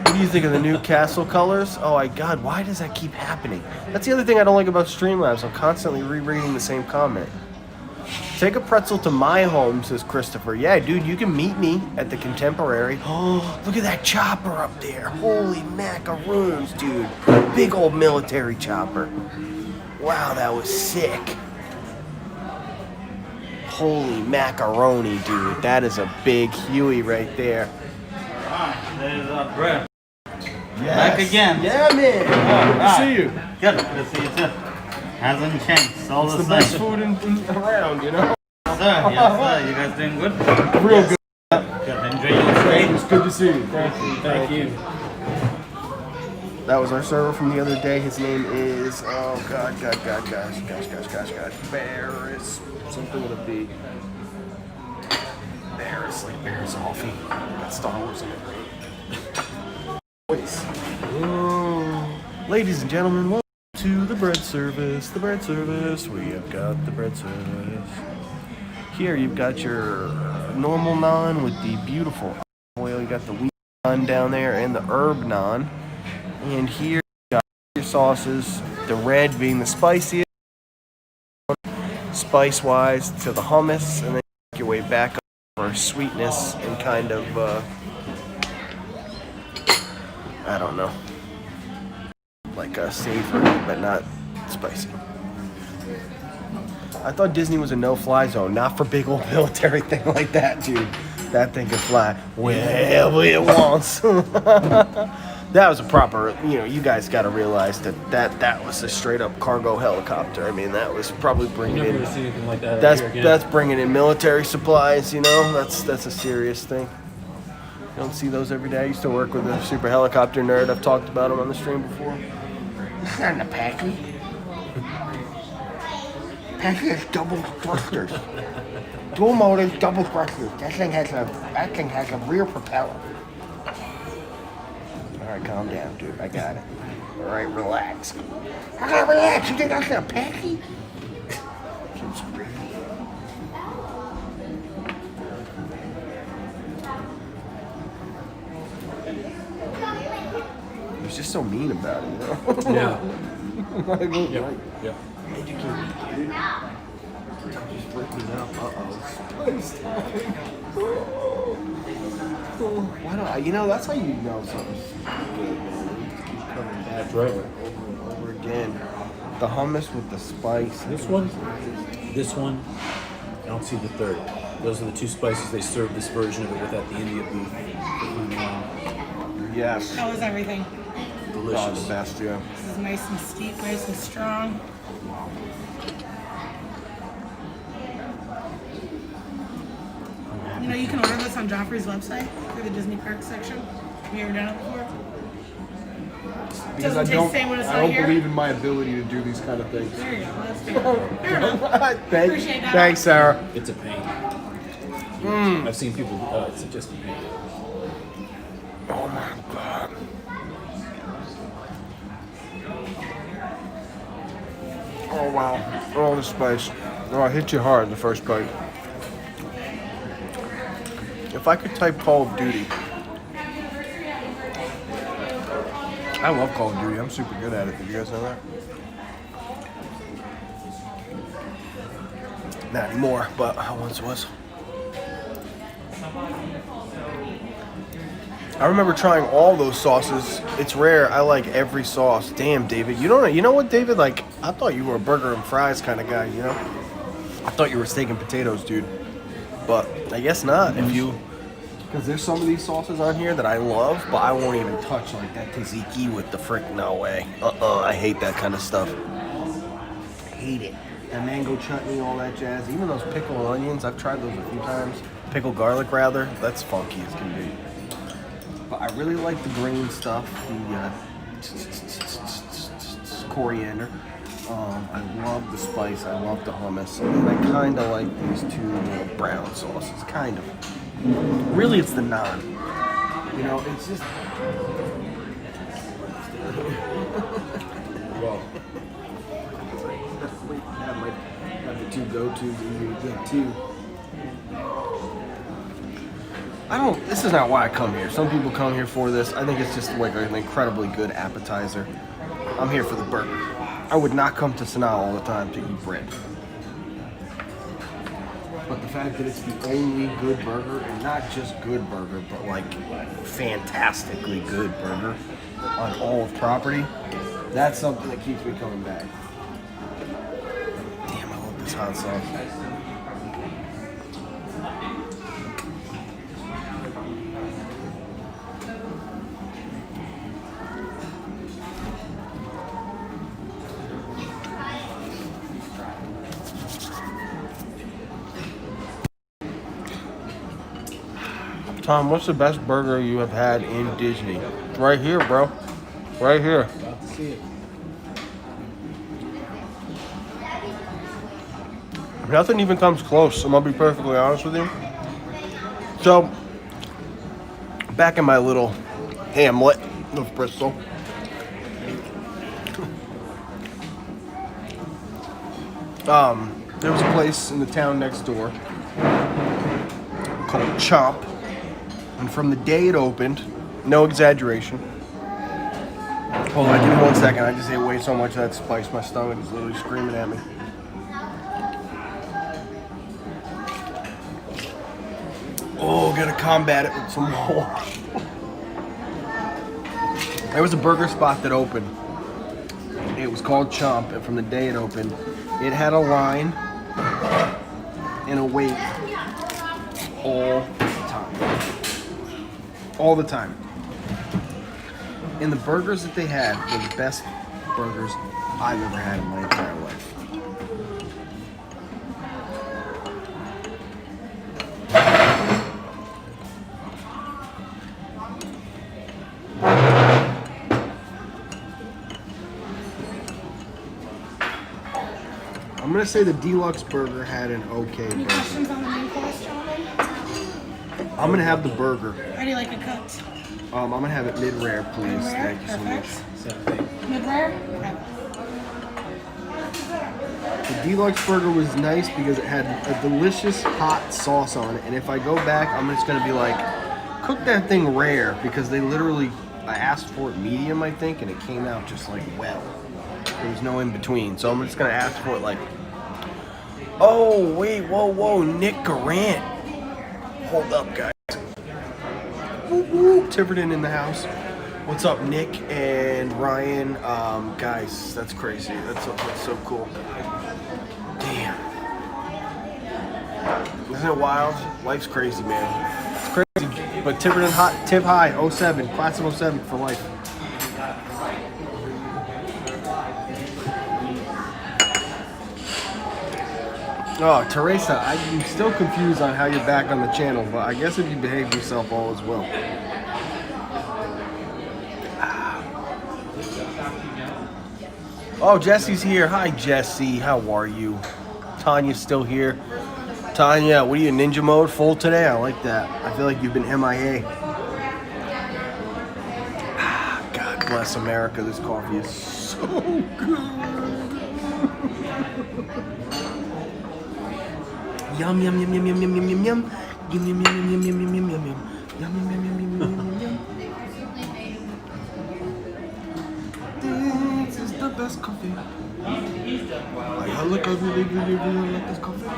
What do you think of the new castle colors? Oh my god, why does that keep happening? That's the other thing I don't like about Streamlabs. I'm constantly rereading the same comment. Take a pretzel to my home, says Christopher. Yeah, dude, you can meet me at the Contemporary. Oh, look at that chopper up there. Holy macaroons, dude. Big old military chopper. Wow, that was sick. Holy macaroni, dude. That is a big Huey right there. There's bread. Yes. Back again. Yeah, man. Good to see you. Good to see you too. Hasn't changed. It's all It's the the same. best food around, you know? Yes, sir. You guys doing good? Real good. Good. Enjoy your stay. It's good to see you. Thank you. That was our server from the other day. His name is, oh gosh. Barris. Something with a B. Barris, like Barris Offie. Got Star Wars in it. Voice. Ladies and gentlemen, welcome to the bread service. The bread service. We have got the bread service. Here you've got your normal naan with the beautiful oil. You got the wheat naan down there and the herb naan. And here you got your sauces. The red being the spiciest, spice-wise to the hummus, and then you make your way back up for sweetness and kind of, I don't know, like a savory, but not spicy. I thought Disney was a no-fly zone, not for big old military thing like that, dude. That thing can fly wherever it wants. That was a proper, you guys got to realize that was a straight-up cargo helicopter. I mean, that was probably bringing in. Never seen anything like that. That's bringing in military supplies. That's a serious thing. You don't see those every day. I used to work with a super helicopter nerd. I've talked about him on the stream before. It's not in a Packy. Packy has double thrusters. Dual motors, double thrusters. That thing has a rear propeller. All right, calm down, dude. I got it. All right, relax. I gotta relax. You think I got a Packy? He was just so mean about it, Yeah. Yeah. Yeah. Educated, dude. Just freaking out. Why don't that's how you know something's good, man. You just keep coming back. That's right. Over and over again. The hummus with the spice. This one, I don't see the third. Those are the two spices they serve this version of it with at the India booth. Yes. How is everything? Oh, Delicious. the best, yeah. This is nice and steep, nice and strong. You can order this on Joffrey's website through the Disney Parks section. Have you ever done it before? Because Doesn't taste the same when it's not here? in my ability to do these kind of things. There you go. That's good. Fair enough. Appreciate that. Thanks, Sarah. It's a pain. I've seen people. It's just a pain. Oh my god. Oh wow. Oh, the spice. Oh, I hit you hard the first bite. If I could type Call of Duty. I love Call of Duty. I'm super good at it. Did you guys know that? Not anymore, but I once was. I remember trying all those sauces. It's rare. I like every sauce. Damn, David. You know what, David? Like, I thought you were a burger and fries kind of guy, you know? I thought you were steak and potatoes, dude. But I guess not. If you... Because there's some of these sauces on here that I love, but I won't even touch, like that tzatziki with the frick. No way. I hate that kind of stuff. I hate it. That mango chutney, all that jazz. Even those pickled onions, I've tried those a few times. Pickled garlic, rather. That's funky as can be. But I really like the green stuff, the coriander. I love the spice, I love the hummus, and I kind of like these two little brown sauces, kind of. Really, it's the naan. You know, it's just... Well, have the two go-tos and you get two. This is not why I come here. Some people come here for this. I think it's just like an incredibly good appetizer. I'm here for the burger. I would not come to Sanaa all the time to eat bread. But the fact that it's the only good burger, and not just good burger, but like fantastically good burger on all of property, that's something that keeps me coming back. Damn, I love this hot sauce. Tom, what's the best burger you have had in Disney? Right here, bro. Right here. About to see it. Nothing even comes close, I'm gonna be perfectly honest with you. So, back in my little hamlet of Bristol, there was a place in the town next door called Chomp. And from the day it opened, no exaggeration. Hold on, give me 1 second. I just ate way so much of that spice. My stomach is literally screaming at me. Oh, gotta combat it with some more. There was a burger spot that opened. It was called Chomp, and from the day it opened, it had a line and a wait all the time. All the time. And the burgers that they had were the best burgers I've ever had in my entire life. I'm gonna say the deluxe burger had an okay Any burger. questions on the main course, gentlemen? I'm gonna have the burger. How do you like it cooked? I'm gonna have it mid-rare, please. Mid-rare? Thank you so much. Perfect. Same thing. Mid-rare? Okay. The deluxe burger was nice because it had a delicious hot sauce on it, and if I go back, I'm just gonna be like, cook that thing rare, because they literally, I asked for it medium, I think, and it came out just like well. There was no in between, so I'm just gonna ask for it like, oh wait, whoa, Nick Garant. Hold up, guys. Woo woo, Tiverton in the house. What's up, Nick and Ryan? Guys, that's crazy. That's so cool. Damn. Isn't it wild? Life's crazy, man. It's crazy. But Tiverton hot, Tiv High, 07, class of 07 for life. Oh, Teresa, I'm still confused on how you're back on the channel, but I guess if you behave yourself, all is well. Oh, Jesse's here. Hi, Jesse. How are you? Tanya's still here. Tanya, what are you, ninja mode full today? I like that. I feel like you've been MIA. God bless America. This coffee is so good. Yum, yum, yum, yum, yum, yum, yum, yum, yum. Yum yum yum yum yum yum yum yum yum yum yum yum yum yum yum yum. This is the best coffee. I look at really like this coffee. I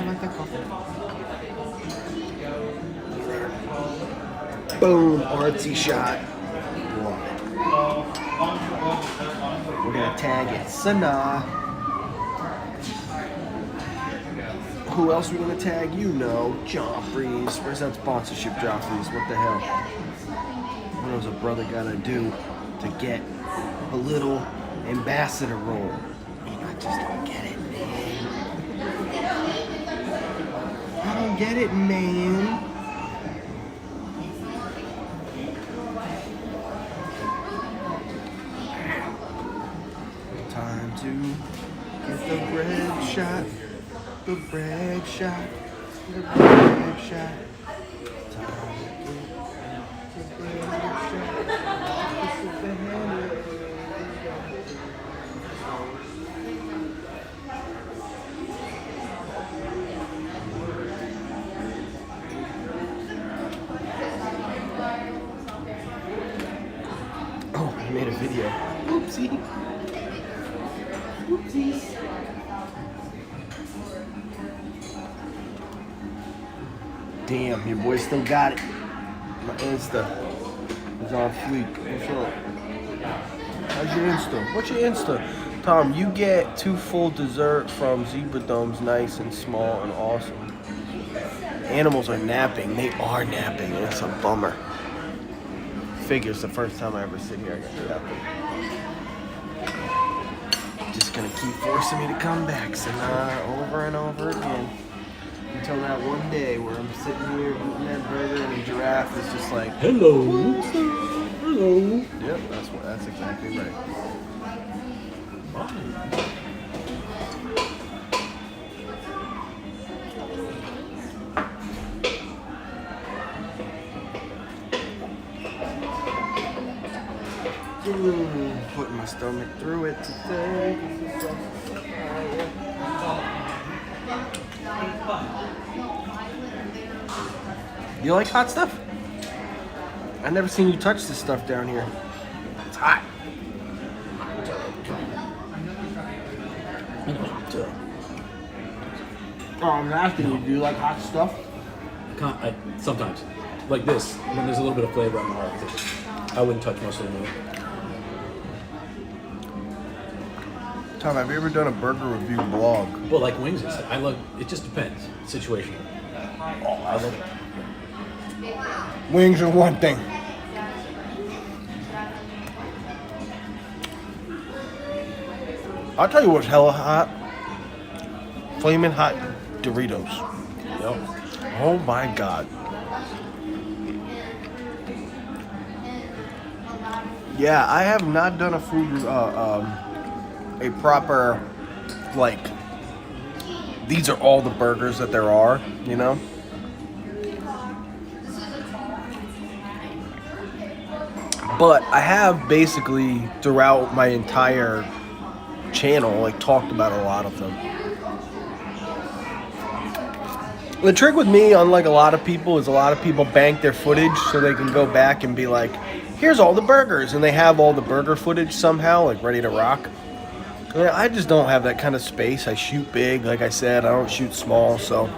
like that coffee. Boom, artsy shot. We're gonna tag it Sanaa. Who else are we gonna tag? You know, Joffrey's. Where's that sponsorship, Joffrey's? What the hell? What does a brother gotta do to get a little ambassador role? I just don't get it, man. I don't get it, man. Time to get the bread shot. The bread shot. The bread shot. Time to get the bread shot. Oh, I made a video. Oopsie. Oopsies. Damn, your boy still got it. My Insta is on fleek. What's up? How's your Insta? What's your Insta? Tom, you get 2 full dessert from Zebra Domes, nice and small and awesome. Animals are napping. They are napping. It's a bummer. Figures the first time I ever sit here, I got napping. Just gonna keep forcing me to come back, Sanaa, over and over again. Until that one day where I'm sitting here eating that burger and a giraffe is just like, Hello. Hello. yep, that's exactly right. Putting my stomach through it today. You like hot stuff? I've never seen you touch this stuff down here. It's hot. Oh, I'm asking you, do you like hot stuff? Sometimes. Like this, when there's a little bit of flavor, I'm alright with it. I wouldn't touch most of the meat. Tom, have you ever done a burger review blog? Well, like wings and stuff. It just depends. Situational. Oh, I love it. Wings are one thing. I'll tell you what's hella hot. Flaming hot Doritos. Yep. Oh my God. Yeah, I have not done a food, a proper, like, these are all the burgers that there are, you know? But I have basically, throughout my entire channel, like, talked about a lot of them. The trick with me, unlike a lot of people, is a lot of people bank their footage so they can go back and be like, here's all the burgers, and they have all the burger footage somehow, like, ready to rock. I just don't have that kind of space. I shoot big, like I said. I don't shoot small, so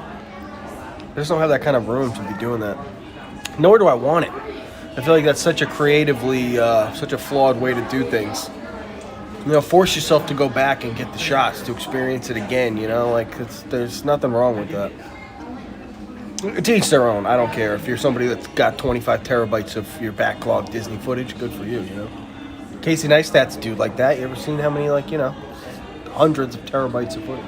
I just don't have that kind of room to be doing that. Nor do I want it. I feel like that's such a creatively, such a flawed way to do things. You know, force yourself to go back and get the shots, to experience it again, you know? Like, there's nothing wrong with that. To each their own. I don't care. If you're somebody that's got 25 terabytes of your backlog Disney footage, good for you, you know? Casey Neistat's a dude like that. You ever seen how many, like, you know, hundreds of terabytes of footage?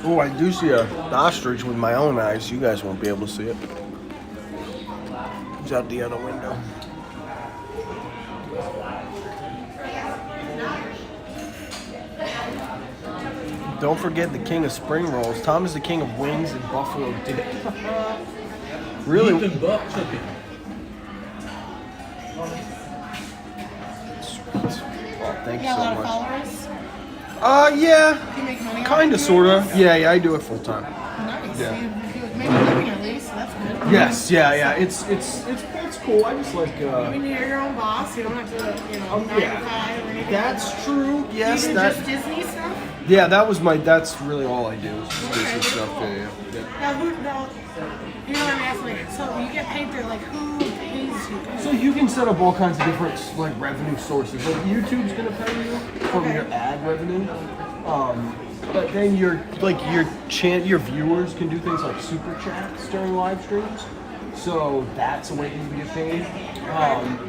Oh, I do see an ostrich with my own eyes. You guys won't be able to see it. It's out the other window. Don't forget the king of spring rolls. Tom is the king of wings and buffalo dip. Really? Beef and buck chicken. Sweet. Oh, thank You you got a so lot of much. followers? Yeah, Do you make money? kind of, sort of. Yeah, I do it full time. Nice. Yeah. You make a living at least. So that's good. Yes, yeah. It's cool. I just like. I mean, you're your own boss. You don't have to, 9 to 5 or anything. That's true. Yes, you do that. just Disney stuff. Yeah, that's really all I do. Is just Disney stuff. Yeah. Now, you know what I'm asking? Like, so you get paid through, like, who pays you? So you can set up all kinds of different like revenue sources. Like YouTube's gonna pay you from Okay. your ad revenue. But then your viewers can do things like super chats during live streams. So that's a way you can get paid.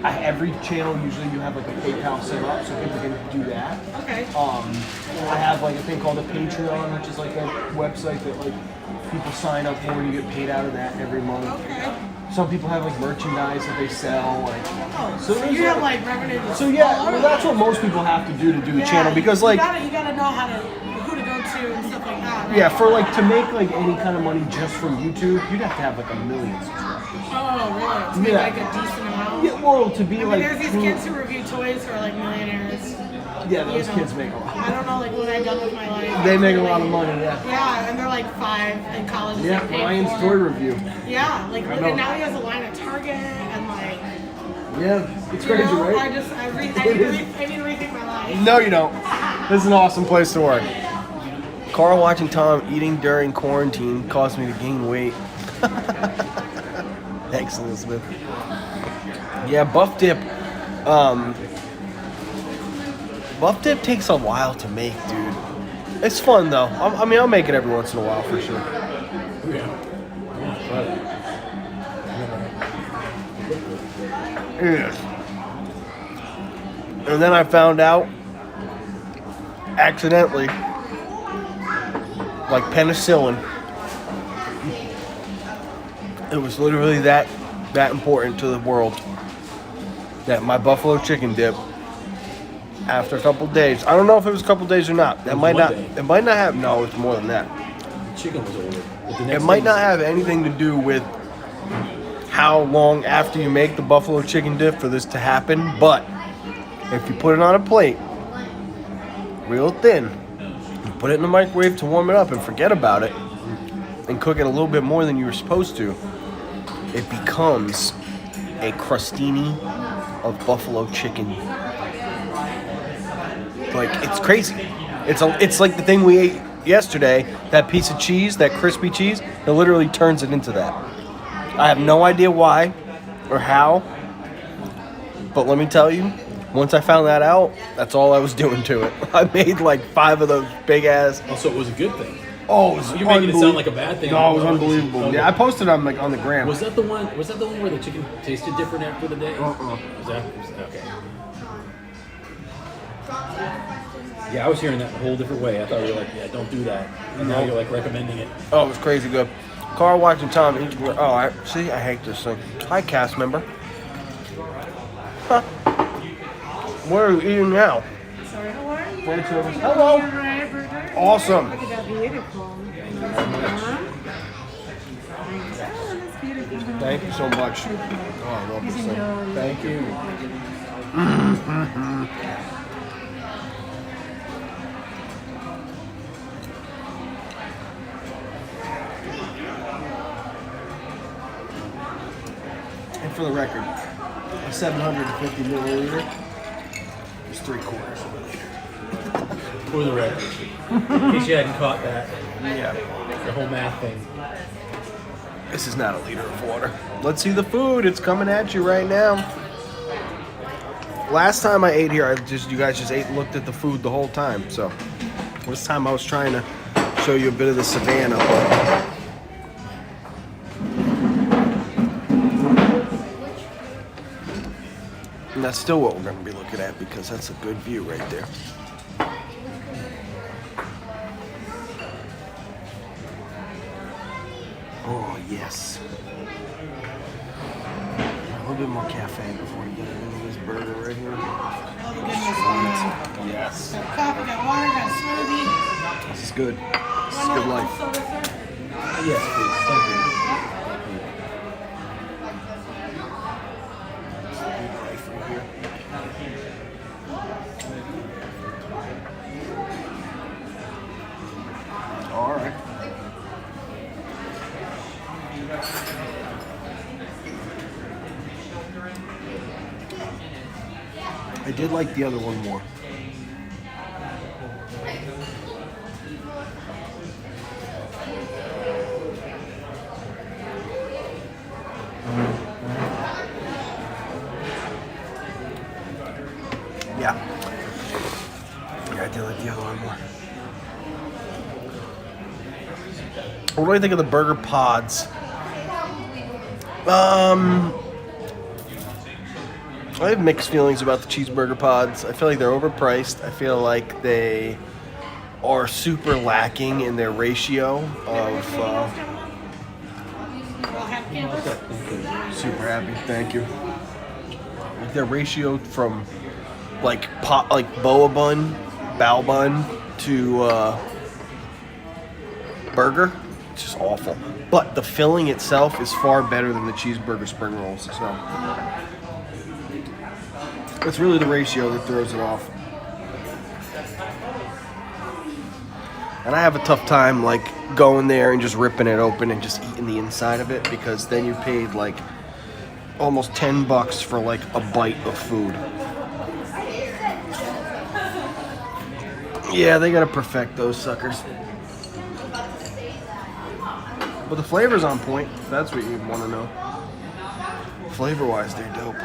Every channel usually you have like a PayPal set up, so people can do that. Okay. I have like a thing called a Patreon, which is like a website that like people sign up for and you get paid out of that every month. Okay. Some people have like merchandise that they sell, like So there's you have, like, revenue. so yeah, well, that's what most people have to do the channel because like you gotta know who to go to and stuff like that. Right? yeah, for like to make like any kind of money just from YouTube, you'd have to have like 1 million subscribers. Oh, really? To make, Yeah. like, a decent amount? Yeah, well, to be I mean, like there's these kids who review toys who are, like, millionaires. yeah, those you know. kids make a lot. I don't know, like, what I've done with my life. They make a lot of money, yeah. Yeah, and they're, like, 5 in college. Yeah, they paid Ryan's for. toy review. Yeah, like, I know. and now he has a line at Target, and, like, Yeah, it's you crazy, know, right? I need to rethink my life. No, you don't. This is an awesome place to work. Carl watching Tom eating during quarantine caused me to gain weight. Thanks, Elizabeth. Yeah, Buff Dip. Buff Dip takes a while to make, dude. It's fun though. I mean, I'll make it every once in a while for sure. Yes. And then I found out, accidentally, like penicillin. It was literally that important to the world that my buffalo chicken dip, after a couple days, I don't know if it was a couple days or not. That might not. It might not have. No, it's more than that. The chicken was older. But the It next might day not have anything to do with how long after you make the buffalo chicken dip for this to happen, but if you put it on a plate, real thin, you put it in the microwave to warm it up and forget about it, and cook it a little bit more than you were supposed to, it becomes a crostini of buffalo chicken. Like, it's crazy. It's like the thing we ate yesterday, that piece of cheese, that crispy cheese, it literally turns it into that. I have no idea why or how, but let me tell you, once I found that out, that's all I was doing to it. I made like 5 of those big ass. Also, it was a good thing. Oh, it was You're making it sound like a bad thing. No, it was unbelievable. Okay. Yeah, I posted on like on the gram. Was that the one where the chicken tasted different after the day? Uh-uh. Okay. Yeah, I was hearing that a whole different way. I thought you were like, yeah, don't do that. And now you're like recommending it. Oh, it was crazy good. Carl watching Tom eat. Oh, I hate this thing. Hi, cast member. Huh. What are you eating now? Sorry, how are you? Hello. Burger. Awesome. Look at that beautiful. That's beautiful. Thank you so much. Oh, I love this thing. Thank you. And for the record, a 750 milliliter is 3/4 of a liter. For the record. In case you hadn't caught that. Yeah. The whole math thing. This is not a liter of water. Let's see the food. It's coming at you right now. Last time I ate here, you guys just ate and looked at the food the whole time. So this time I was trying to show you a bit of the savannah. And that's still what we're going to be looking at because that's a good view right there. Oh, yes. A little bit more cafe before you get into this burger right here. Oh, goodness. Yes. Got coffee, got water, got smoothie. This is good. This is good life. Soda, sir? Yes, please. Thank you. I did like the other one more. Yeah, I did like the other one more. What do I think of the burger pods? I have mixed feelings about the cheeseburger pods. I feel like they're overpriced. I feel like they are super lacking in their ratio of. We'll have campers. Super happy, thank you. Like their ratio from like boa bun, bao bun to burger, it's just awful. But the filling itself is far better than the cheeseburger spring rolls. So it's really the ratio that throws it off. And I have a tough time like going there and just ripping it open and just eating the inside of it, because then you paid like almost $10 for like a bite of food. Yeah, they gotta perfect those suckers. But the flavor's on point, if that's what you want to know. Flavor-wise, they're dope.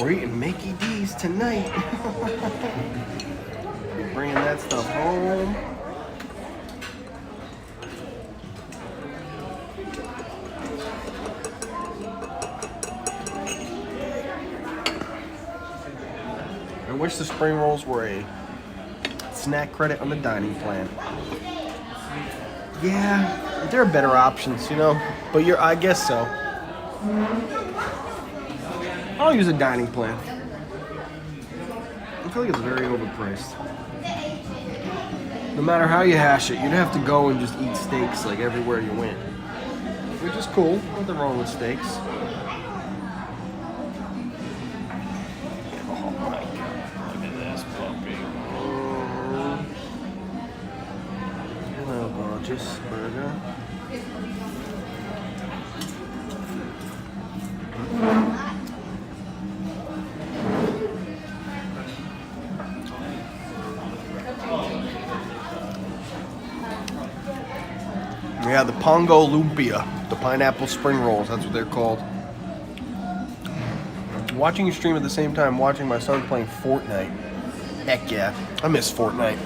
We're eating Mickey D's tonight. We're bringing that stuff home. I wish the spring rolls were a snack credit on the dining plan. Yeah, there are better options, you know, but I guess so. I'll use a dining plan. I feel like it's very overpriced. No matter how you hash it, you'd have to go and just eat steaks like everywhere you went. Which is cool, nothing wrong with steaks. Oh my god, look at this puppy. Hello, gorgeous burger. Yeah, the Pongo Lumpia, the pineapple spring rolls, that's what they're called. Watching you stream at the same time, watching my son playing Fortnite. Heck yeah, I miss Fortnite.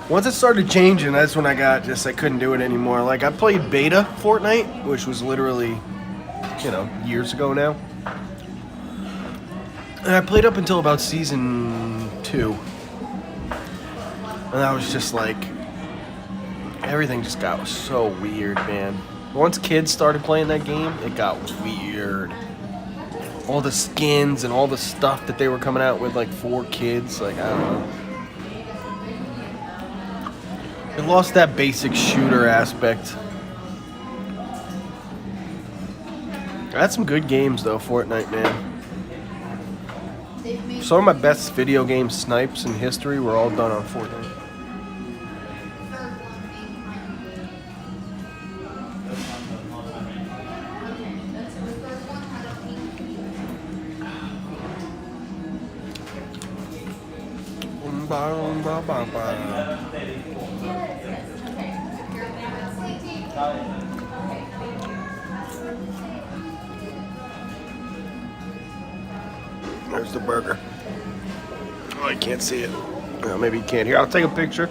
Once it started changing, that's when I couldn't do it anymore. Like, I played beta Fortnite, which was literally, years ago now. And I played up until about season 2. And I was just like, everything just got so weird, man. Once kids started playing that game, it got weird. All the skins and all the stuff that they were coming out with, like, for kids, like, I don't know. It lost that basic shooter aspect. I had some good games, though, Fortnite, man. Some of my best video game snipes in history were all done on Fortnite. There's the burger. Oh, I can't see it. Maybe you can't hear. I'll take a picture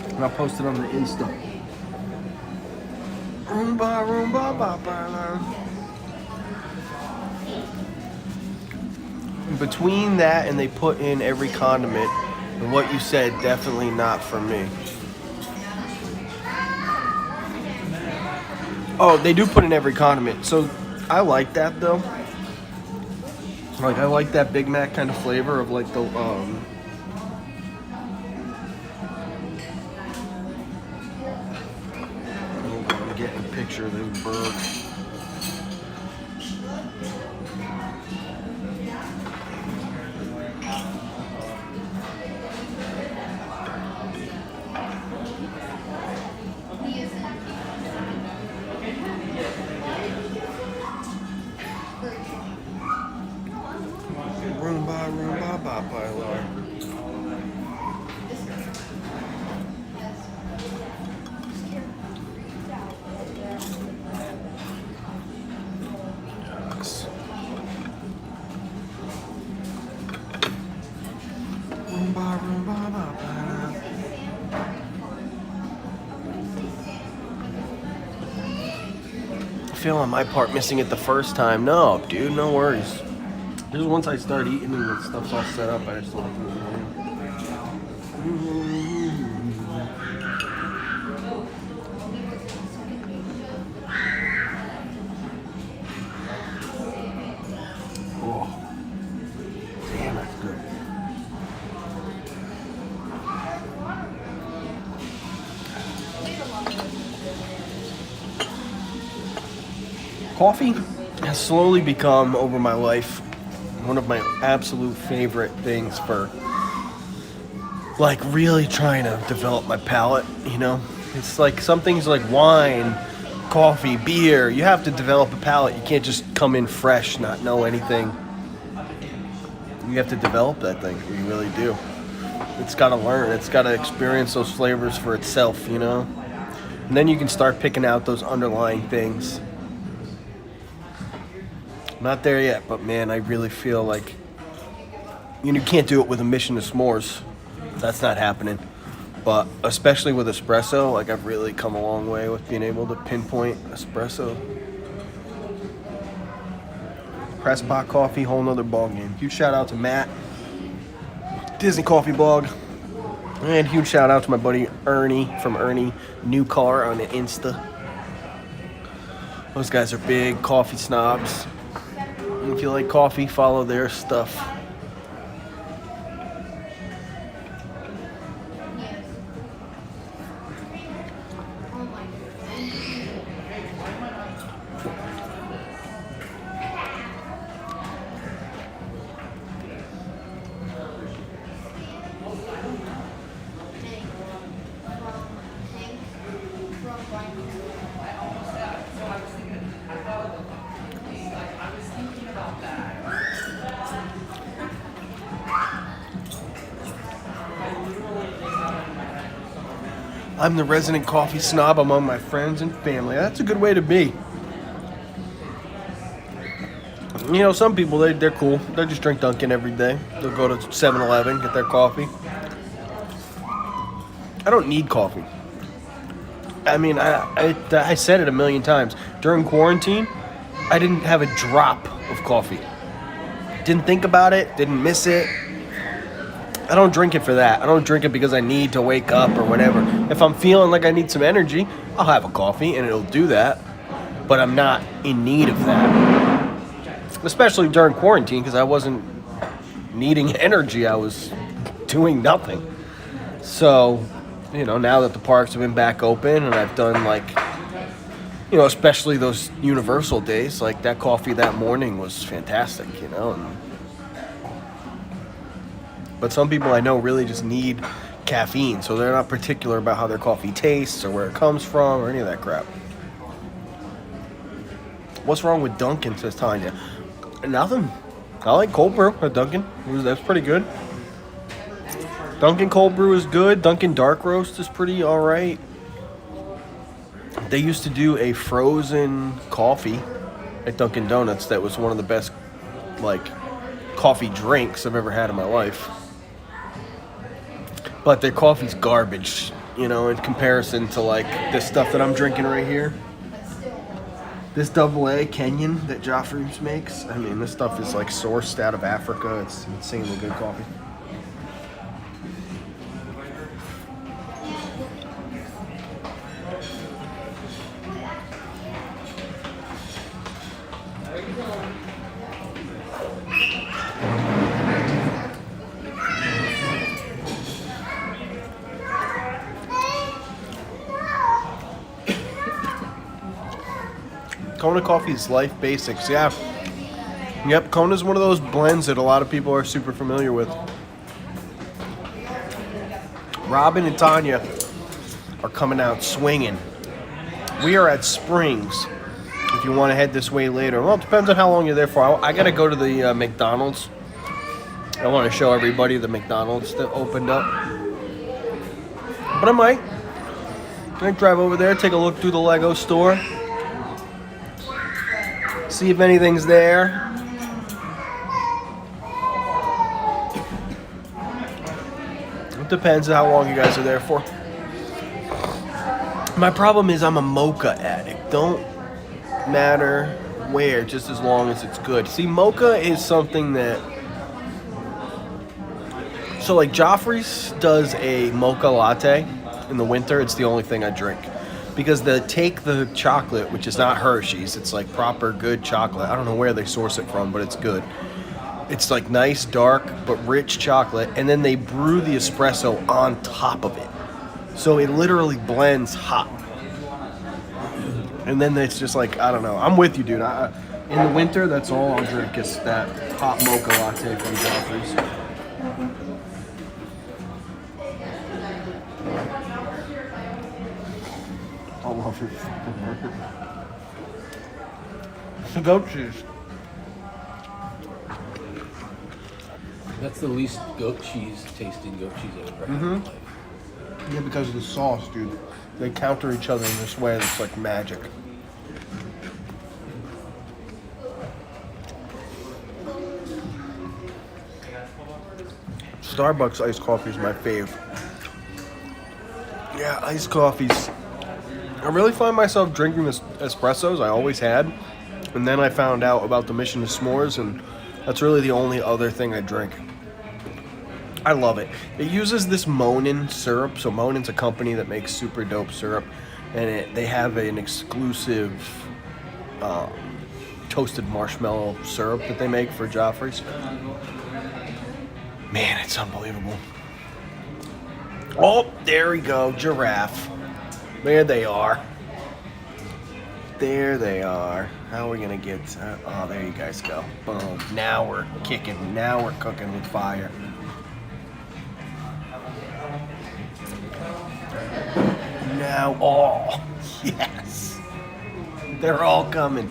and I'll post it on the Insta. Between that and they put in every condiment, and what you said, definitely not for me. Oh, they do put in every condiment. So I like that though. Like, I like that Big Mac kind of flavor of like the I'm getting a picture of this burger. feel on my part missing it the first time. No, dude, no worries. Just once I start eating and the stuff's all set up, I just don't like moving around. Oh, damn, that's good. Coffee has slowly become, over my life, one of my absolute favorite things for, like, really trying to develop my palate, you know? It's like some things like wine, coffee, beer, you have to develop a palate. You can't just come in fresh, not know anything. You have to develop that thing. You really do. It's got to learn. It's got to experience those flavors for itself, you know? And then you can start picking out those underlying things. Not there yet, but man, I really feel like you can't do it with a mission of s'mores. That's not happening. But especially with espresso, like I've really come a long way with being able to pinpoint espresso. Press pot coffee, whole nother ballgame. Huge shout out to Matt, Disney Coffee Blog, and huge shout out to my buddy Ernie from Ernie New Car on the Insta. Those guys are big coffee snobs. If you like coffee, follow their stuff. I'm the resident coffee snob among my friends and family. That's a good way to be. You know, some people, they're cool. They just drink Dunkin' every day. They'll go to 7-Eleven, get their coffee. I don't need coffee. I mean, I said it a million times. During quarantine, I didn't have a drop of coffee. Didn't think about it, didn't miss it. I don't drink it for that. I don't drink it because I need to wake up or whatever. If I'm feeling like I need some energy, I'll have a coffee and it'll do that. But I'm not in need of that. Especially during quarantine because I wasn't needing energy. I was doing nothing. So, you know, now that the parks have been back open and I've done like, you know, especially those Universal days, like that coffee that morning was fantastic, you know. But some people I know really just need caffeine, so they're not particular about how their coffee tastes or where it comes from or any of that crap. What's wrong with Dunkin', says Tanya? Nothing. I like cold brew at Dunkin'. That's pretty good. Dunkin' cold brew is good. Dunkin' dark roast is pretty all right. They used to do a frozen coffee at Dunkin' Donuts that was one of the best, like, coffee drinks I've ever had in my life. But their coffee's garbage, you know, in comparison to, like, this stuff that I'm drinking right here. This AA Kenyan that Joffrey's makes, I mean, this stuff is, like, sourced out of Africa. It's insanely good coffee. Kona Coffee is Life Basics, yeah. Yep, Kona's one of those blends that a lot of people are super familiar with. Robin and Tanya are coming out swinging. We are at Springs. If you want to head this way later. Well, it depends on how long you're there for. I got to go to the McDonald's. I want to show everybody the McDonald's that opened up. But I might drive over there, take a look through the Lego store. See if anything's there. It depends on how long you guys are there for. My problem is I'm a mocha addict. matter where, just as long as it's good. See, mocha is something that... So, like, Joffrey's does a mocha latte in the winter. It's the only thing I drink. Because they take the chocolate, which is not Hershey's. It's, like, proper good chocolate. I don't know where they source it from, but it's good. It's, like, nice, dark, but rich chocolate. And then they brew the espresso on top of it. So it literally blends hot. And then it's just like, I don't know. I'm with you, dude. In the winter, that's all I'll drink is that hot mocha latte from Joffrey's. I love it. The goat cheese. That's the least goat cheese tasting goat cheese I've ever had in my life. Yeah, because of the sauce, dude. They counter each other in this way that's like magic. Starbucks iced coffee is my fave. Yeah, iced coffees. I really find myself drinking this espressos. I always had. And then I found out about the Mission to S'mores, and that's really the only other thing I drink. I love it. It uses this Monin syrup. So Monin's a company that makes super dope syrup. And they have an exclusive toasted marshmallow syrup that they make for Joffrey's. Man, it's unbelievable. Oh, there we go. Giraffe. There they are. There they are. How are we going to get... oh, there you guys go. Boom. Now we're kicking. Now we're cooking with fire. Now, oh, yes. They're all coming.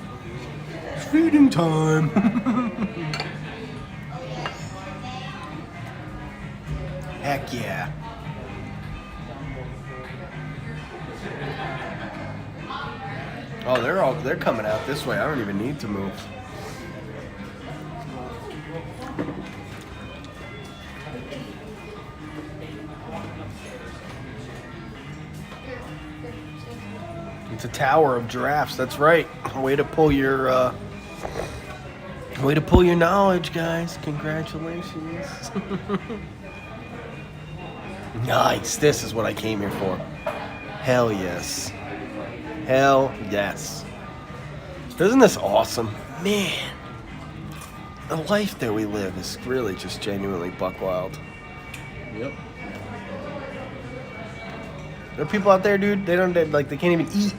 It's feeding time. Heck yeah. Oh, they're coming out this way. I don't even need to move. It's a tower of giraffes. That's right. Way to pull your knowledge, guys. Congratulations. Nice. This is what I came here for. Hell yes. Hell yes. Isn't this awesome? Man. The life that we live is really just genuinely buck wild. Yep. There are people out there, dude, they can't even eat.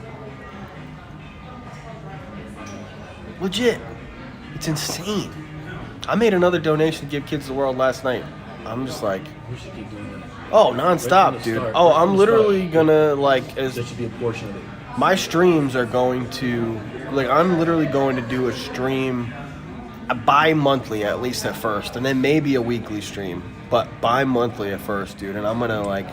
Legit. It's insane. I made another donation to Give Kids the World last night. I'm just like, We should keep doing that. oh, nonstop, dude. Oh, I'm literally gonna, like, That should be a portion of it. my streams are going to, like, I'm literally going to do a stream bi-monthly, at least at first, and then maybe a weekly stream, but bi-monthly at first, dude. And I'm gonna, like,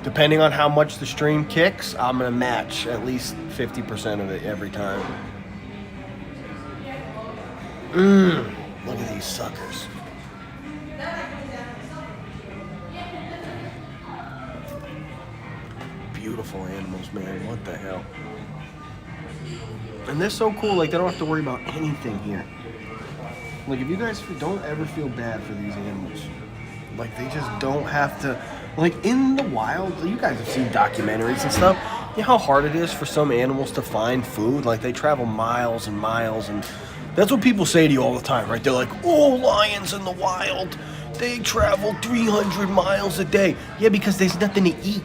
depending on how much the stream kicks, I'm gonna match at least 50% of it every time. Look at these suckers. Beautiful animals, man. What the hell? And they're so cool, like, they don't have to worry about anything here. Like, if you guys don't ever feel bad for these animals. Like, they just don't have to... Like, in the wild, you guys have seen documentaries and stuff. You know how hard it is for some animals to find food? Like, they travel miles and miles, and that's what people say to you all the time, right? They're like, oh, lions in the wild, they travel 300 miles a day. Yeah, because there's nothing to eat.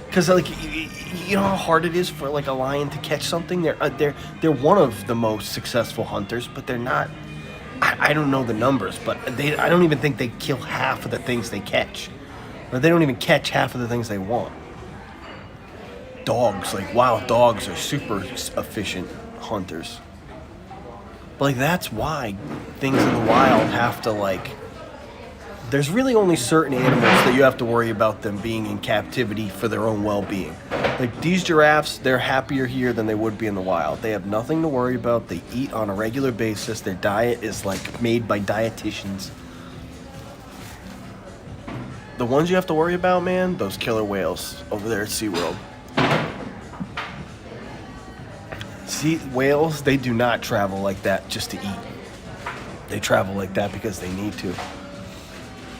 Because, like, you know how hard it is for, like, a lion to catch something? They're one of the most successful hunters, but they're not... I don't know the numbers, but I don't even think they kill half of the things they catch. Or they don't even catch half of the things they want. Dogs, like, wild dogs are super efficient hunters. But, like, that's why things in the wild have to, like... There's really only certain animals that you have to worry about them being in captivity for their own well-being. Like, these giraffes, they're happier here than they would be in the wild. They have nothing to worry about. They eat on a regular basis. Their diet is, like, made by dietitians. The ones you have to worry about, man, those killer whales over there at SeaWorld. whales, they do not travel like that just to eat. They travel like that because they need to.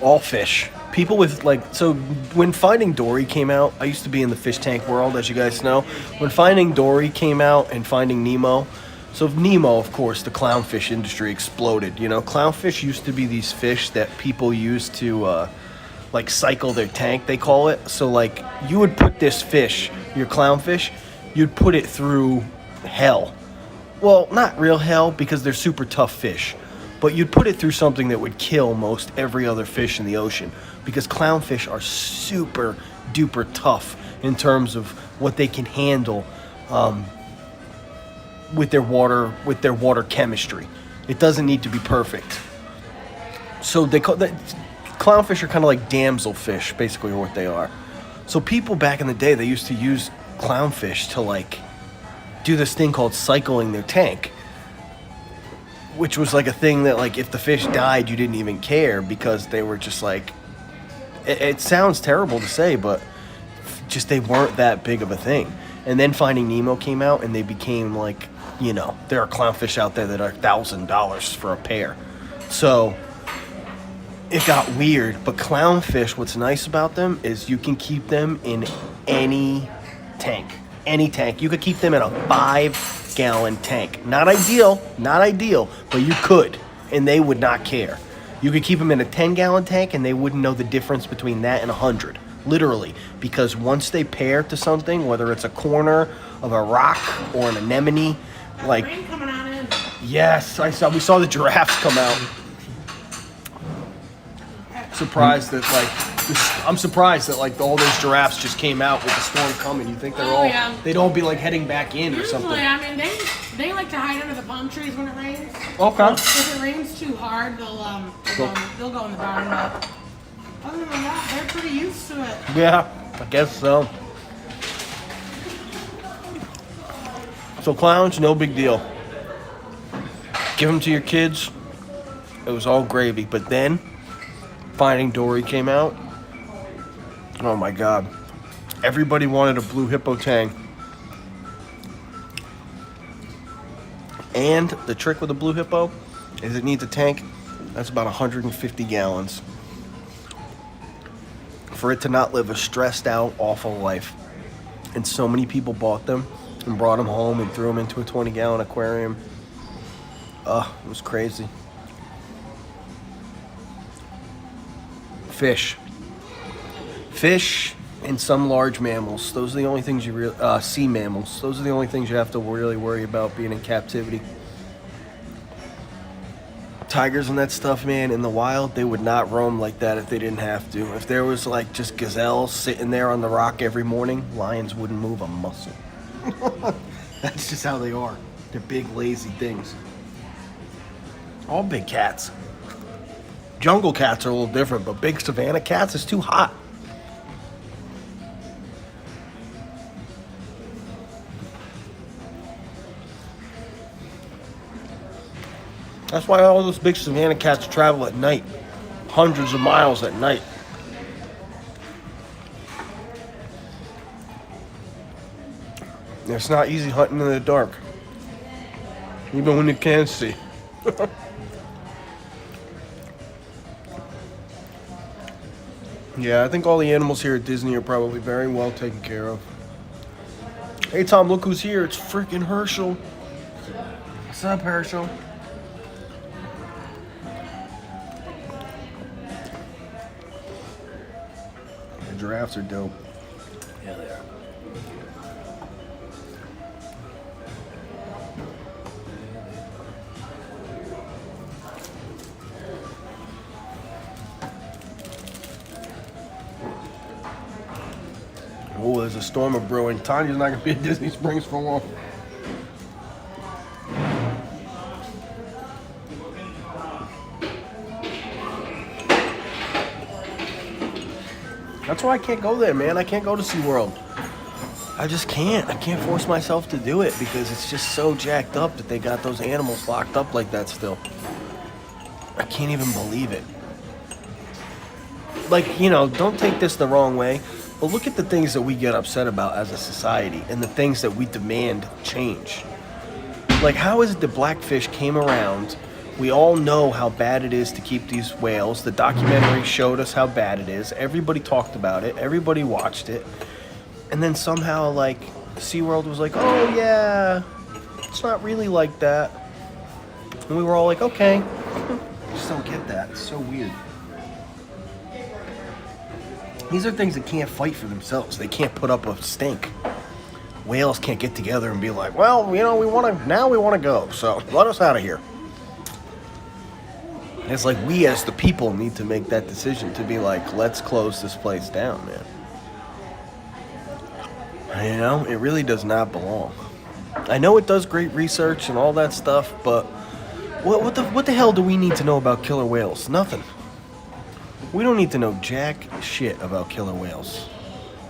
All fish. People with so when Finding Dory came out, I used to be in the fish tank world, as you guys know. When Finding Dory came out and Finding Nemo, so Nemo, of course, the clownfish industry exploded. You know, clownfish used to be these fish that people used to like cycle their tank, they call it. So like you would put this fish, your clownfish, you'd put it through hell. Well, not real hell because they're super tough fish. But you'd put it through something that would kill most every other fish in the ocean, because clownfish are super duper tough in terms of what they can handle with their water chemistry. It doesn't need to be perfect. So they call that clownfish are kind of like damselfish, basically, what they are. So people back in the day, they used to use clownfish to like do this thing called cycling their tank, which was like a thing that like if the fish died, you didn't even care, because they were just like, it sounds terrible to say, but just they weren't that big of a thing. And then Finding Nemo came out and they became like, you know, there are clownfish out there that are $1,000 for a pair. So it got weird. But clownfish, what's nice about them is you can keep them in any tank. Any tank. You could keep them in a 5-gallon tank. Not ideal, but you could, and they would not care. You could keep them in a 10-gallon tank, and they wouldn't know the difference between that and 100, literally, because once they pair to something, whether it's a corner of a rock or an anemone, like, Rain coming on in. yes, we saw the giraffes come out. I'm surprised that like all those giraffes just came out with the storm coming. You think they'd all be like heading back in or something. Usually, I mean, they like to hide under the palm trees when it rains. Okay. If it rains too hard, they'll go in the barn. But other than that, they're pretty used to it. Yeah, I guess so. So clowns, no big deal. Give them to your kids. It was all gravy. But then Finding Dory came out. Oh my God. Everybody wanted a blue hippo tank. And the trick with a blue hippo is it needs a tank that's about 150 gallons for it to not live a stressed out, awful life. And so many people bought them and brought them home and threw them into a 20-gallon aquarium. It was crazy. Fish and some large mammals. Those are the only things sea mammals. Those are the only things you have to really worry about being in captivity. Tigers and that stuff, man, in the wild, they would not roam like that if they didn't have to. If there was like just gazelles sitting there on the rock every morning, lions wouldn't move a muscle. That's just how they are. They're big, lazy things. All big cats. Jungle cats are a little different, but big savanna cats is too hot. That's why all those big savanna cats travel at night. Hundreds of miles at night. It's not easy hunting in the dark. Even when you can see. Yeah, I think all the animals here at Disney are probably very well taken care of. Hey Tom, look who's here. It's freaking Herschel. What's up, Herschel? The giraffes are dope. Yeah, they are. Oh, there's a storm of brewing. Tanya's not going to be at Disney Springs for long. That's why I can't go there, man. I can't go to SeaWorld. I just can't. I can't force myself to do it because it's just so jacked up that they got those animals locked up like that still. I can't even believe it. Like, you know, don't take this the wrong way, but look at the things that we get upset about as a society and the things that we demand change. Like, how is it the blackfish came around? We all know how bad it is to keep these whales. The documentary showed us how bad it is. Everybody talked about it. Everybody watched it. And then somehow, like, SeaWorld was like, oh, yeah, it's not really like that. And we were all like, okay. I just don't get that. It's so weird. These are things that can't fight for themselves. They can't put up a stink. Whales can't get together and be like, well, you know, we want to go, so let us out of here. And it's like we as the people need to make that decision to be like, let's close this place down, man. You know, it really does not belong. I know it does great research and all that stuff, but what the hell do we need to know about killer whales? Nothing. We don't need to know jack shit about killer whales.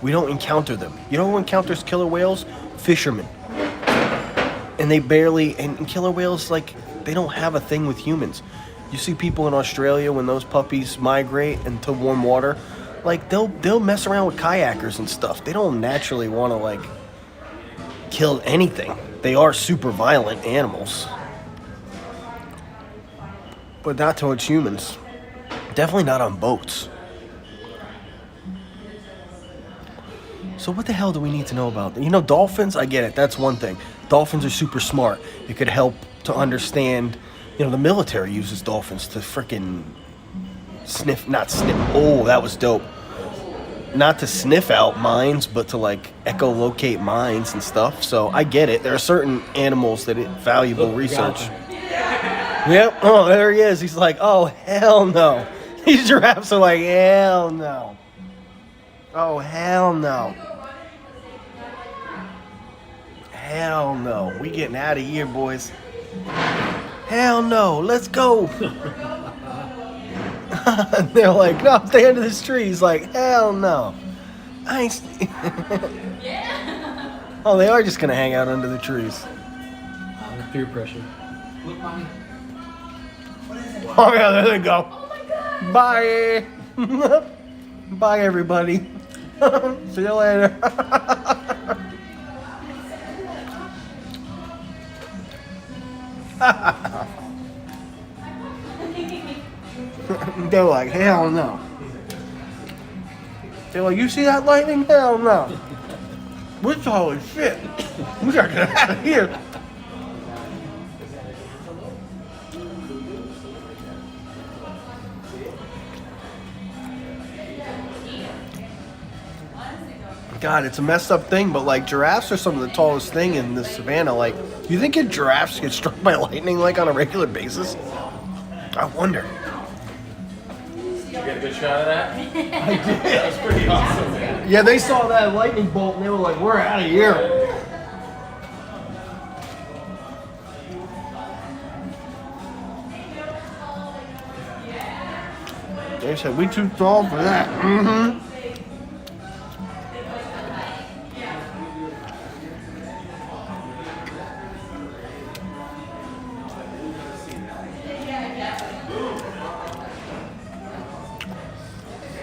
We don't encounter them. You know who encounters killer whales? Fishermen. And they barely... And killer whales, like, they don't have a thing with humans. You see people in Australia when those puppies migrate into warm water, like, they'll mess around with kayakers and stuff. They don't naturally want to, like, kill anything. They are super violent animals. But not towards humans. Definitely not on boats. So what the hell do we need to know about them? You know, dolphins, I get it. That's one thing. Dolphins are super smart. It could help to understand, you know, the military uses dolphins to frickin' oh, that was dope. Not to sniff out mines, but to, like, echolocate mines and stuff. So I get it. There are certain animals that it's valuable research. Yep. Oh, there he is. He's like, oh, hell no. These giraffes are like, hell no. Oh, hell no. Hell no. We getting out of here, boys. Hell no. Let's go. And they're like, no, stay under this tree. He's like, hell no. I ain't... Oh, they are just going to hang out under the trees. Peer pressure. Oh, yeah, there they go. Bye. Bye, everybody. See you later. They're like, hell no. They're like, you see that lightning? Hell no. We're tall as shit. We gotta get out of here. God, it's a messed up thing, but like giraffes are some of the tallest thing in the savannah. Like, you think giraffes get struck by lightning like on a regular basis? I wonder. Did you get a good shot of that? I did. That was pretty awesome, man. Yeah, they saw that lightning bolt and they were like, we're out of here. They said, we too tall for that. Mm-hmm.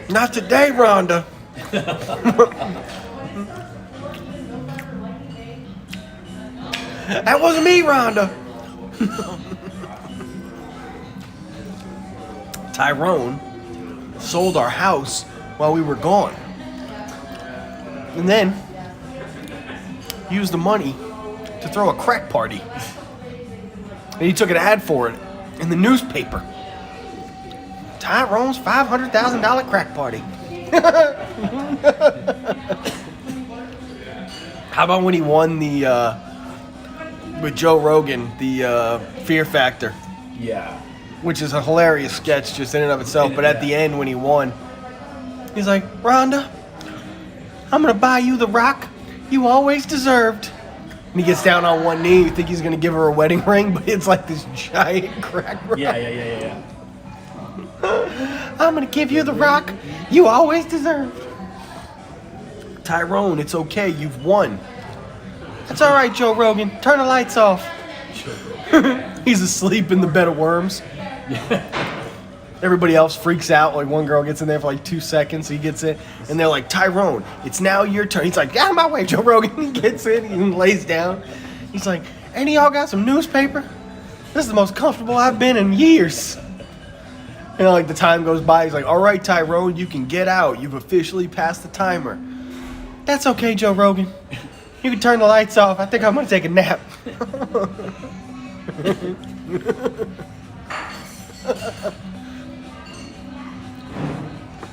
Not today, Rhonda. That wasn't me, Rhonda. Tyrone sold our house while we were gone. And then used the money to throw a crack party. And he took an ad for it in the newspaper. Tyrone's $500,000 crack party. How about when he won the with Joe Rogan, the Fear Factor? Yeah. Which is a hilarious sketch just in and of itself. But at the end when he won, he's like, Rhonda, I'm gonna buy you the rock you always deserved. And he gets down on one knee. You think he's gonna give her a wedding ring, but it's like this giant crack rock. Yeah. I'm gonna give you the rock you always deserved. Tyrone, it's okay, you've won. That's alright, Joe Rogan. Turn the lights off. He's asleep in the bed of worms. Everybody else freaks out. Like, one girl gets in there for like 2 seconds. He gets in, and they're like, Tyrone, it's now your turn. He's like, get out of my way, Joe Rogan. He gets in, he lays down. He's like, Any of y'all got some newspaper? This is the most comfortable I've been in years. You know, like the time goes by, he's like, all right, Tyrone, you can get out. You've officially passed the timer. That's okay, Joe Rogan. You can turn the lights off. I think I'm gonna take a nap.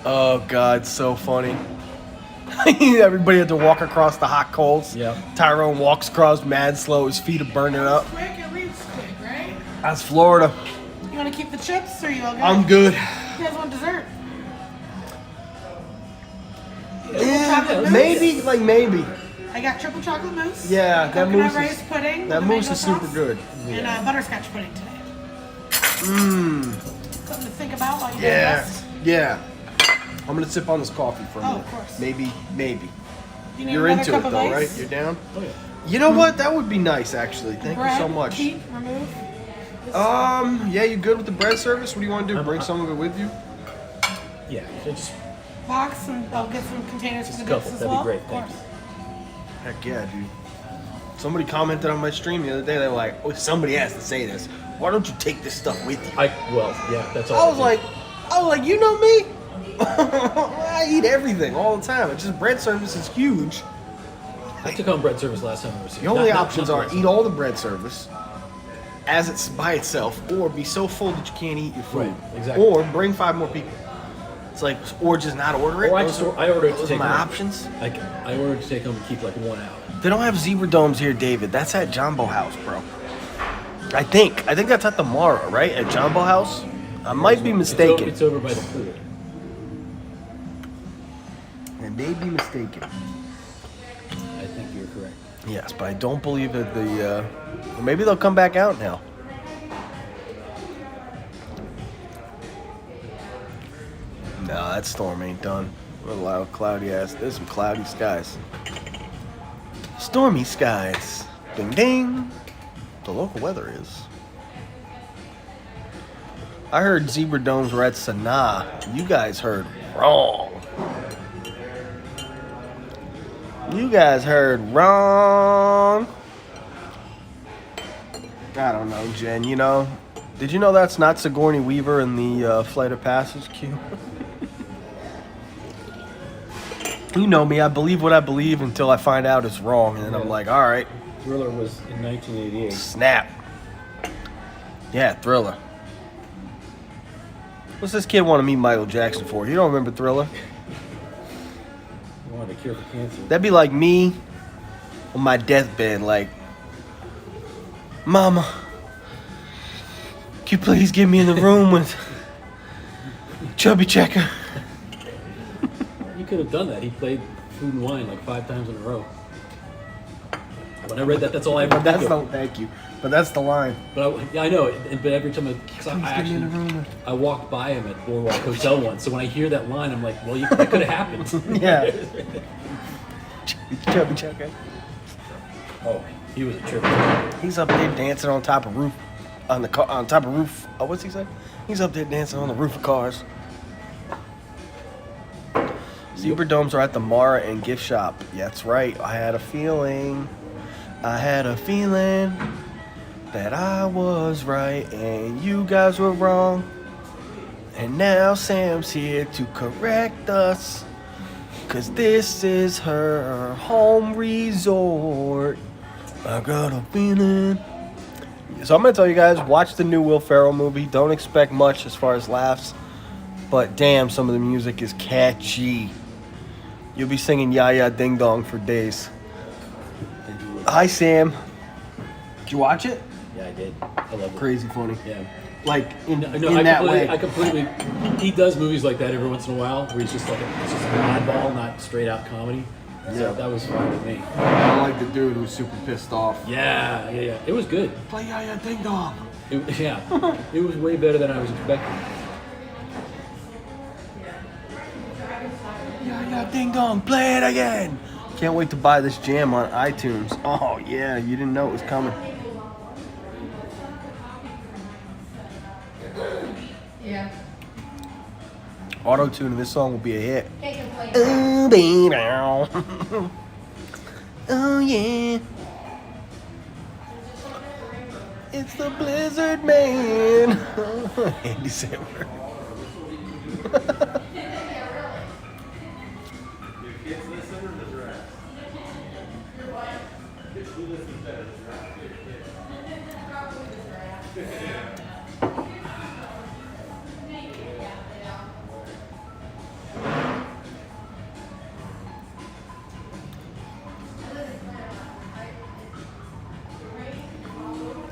Oh God, so funny. Everybody had to walk across the hot coals. Yeah. Tyrone walks across mad slow, his feet are burning up. Quick, it reads quick, right? That's Florida. You want to keep the chips, or you all good? I'm good. You guys want dessert? Yeah, maybe, maybe. I got triple chocolate mousse. Yeah, that coconut mousse rice is pudding. that with mousse mango is super sauce, good. And butterscotch pudding today. Mmm. Something to think about while you Yeah. rest. Yeah. I'm gonna sip on this coffee for a minute. of course. Maybe. You need You're another into cup it of though, ice? right? You're down? Oh yeah. You know what? That would be nice actually. Thank you Bread, so much. heat, remove. Yeah, you good with the bread service? What do you want to do? Bring some of it with you? Yeah. Just Box, and I'll get some containers for a the couple. dips as That'd well. be great. Of Thank course. you. Heck yeah, dude. Somebody commented on my stream the other day. They were like, "Oh, somebody has to say this. Why don't you take this stuff with you?" That's all. I was like, you know me? I eat everything all the time. It's just bread service is huge. I took home bread service last time I was here. The only Not options last are time. eat all the bread service as it's by itself, or be so full that you can't eat your food. Right, exactly. Or bring 5 more people. It's like, or just not order it. Or I ordered it to those are take my home. options. I ordered to take home and keep like 1 hour. They don't have zebra domes here, David. That's at Jumbo House, bro. I think that's at the Mara, right? At Jumbo House. I might be mistaken. It's over by the pool. I may be mistaken. I think you're correct. Yes, but I don't believe that the. Maybe they'll come back out now. No, that storm ain't done. What a loud, cloudy ass. There's some cloudy skies. Stormy skies. Ding ding. The local weather is. I heard zebra domes were at Sanaa. You guys heard wrong. You guys heard wrong. I don't know, Jen. You know, did you know that's not Sigourney Weaver in the Flight of Passage queue? You know me. I believe what I believe until I find out it's wrong, and then I'm like, all right, Thriller was in 1988. snap. Yeah, Thriller. What's this kid want to meet Michael Jackson for? You don't remember Thriller? I wanted a cure for cancer. That'd be like me on my deathbed, like, Mama, can you please get me in the room with Chubby Checker? You could have done that. He played Food and Wine like 5 times in a row. When I read that, that's all I ever But that's think of. no thank you. But that's the line. But I know it. But every time I walked by him at Boardwalk Hotel once. So when I hear that line, I'm like, well, that could have happened. Yeah. Chubby Checker. Oh, he was a trip. He's up there dancing on top of roof, on top of roof. Oh, what's he say? He's up there dancing on the roof of cars. Zebra domes are at the Mara and gift shop. Yeah, that's right. I had a feeling that I was right and you guys were wrong. And now Sam's here to correct us, 'cause this is her home resort. I got a feeling. So I'm gonna tell you guys, watch the new Will Ferrell movie. Don't expect much as far as laughs, but damn, some of the music is catchy. You'll be singing Ya Ya Ding Dong for days. Hi, Sam. Did you watch it? Yeah, I did. I love it. Crazy funny. Yeah. Like in I that way. completely. He does movies like that every once in a while, where he's just like it's just an oddball, not straight out comedy. So Yeah. that was fine with me. I like the dude who's super pissed off. Yeah. It was good. Play Ya Ya Ding Dong. It was way better than I was expecting. Ya Ya Ding Dong, play it again. Can't wait to buy this jam on iTunes. Oh yeah, you didn't know it was coming. Yeah. Auto-tune in this song will be a hit. Oh, baby. Oh, yeah. It's the Blizzard Man. Andy Samberg.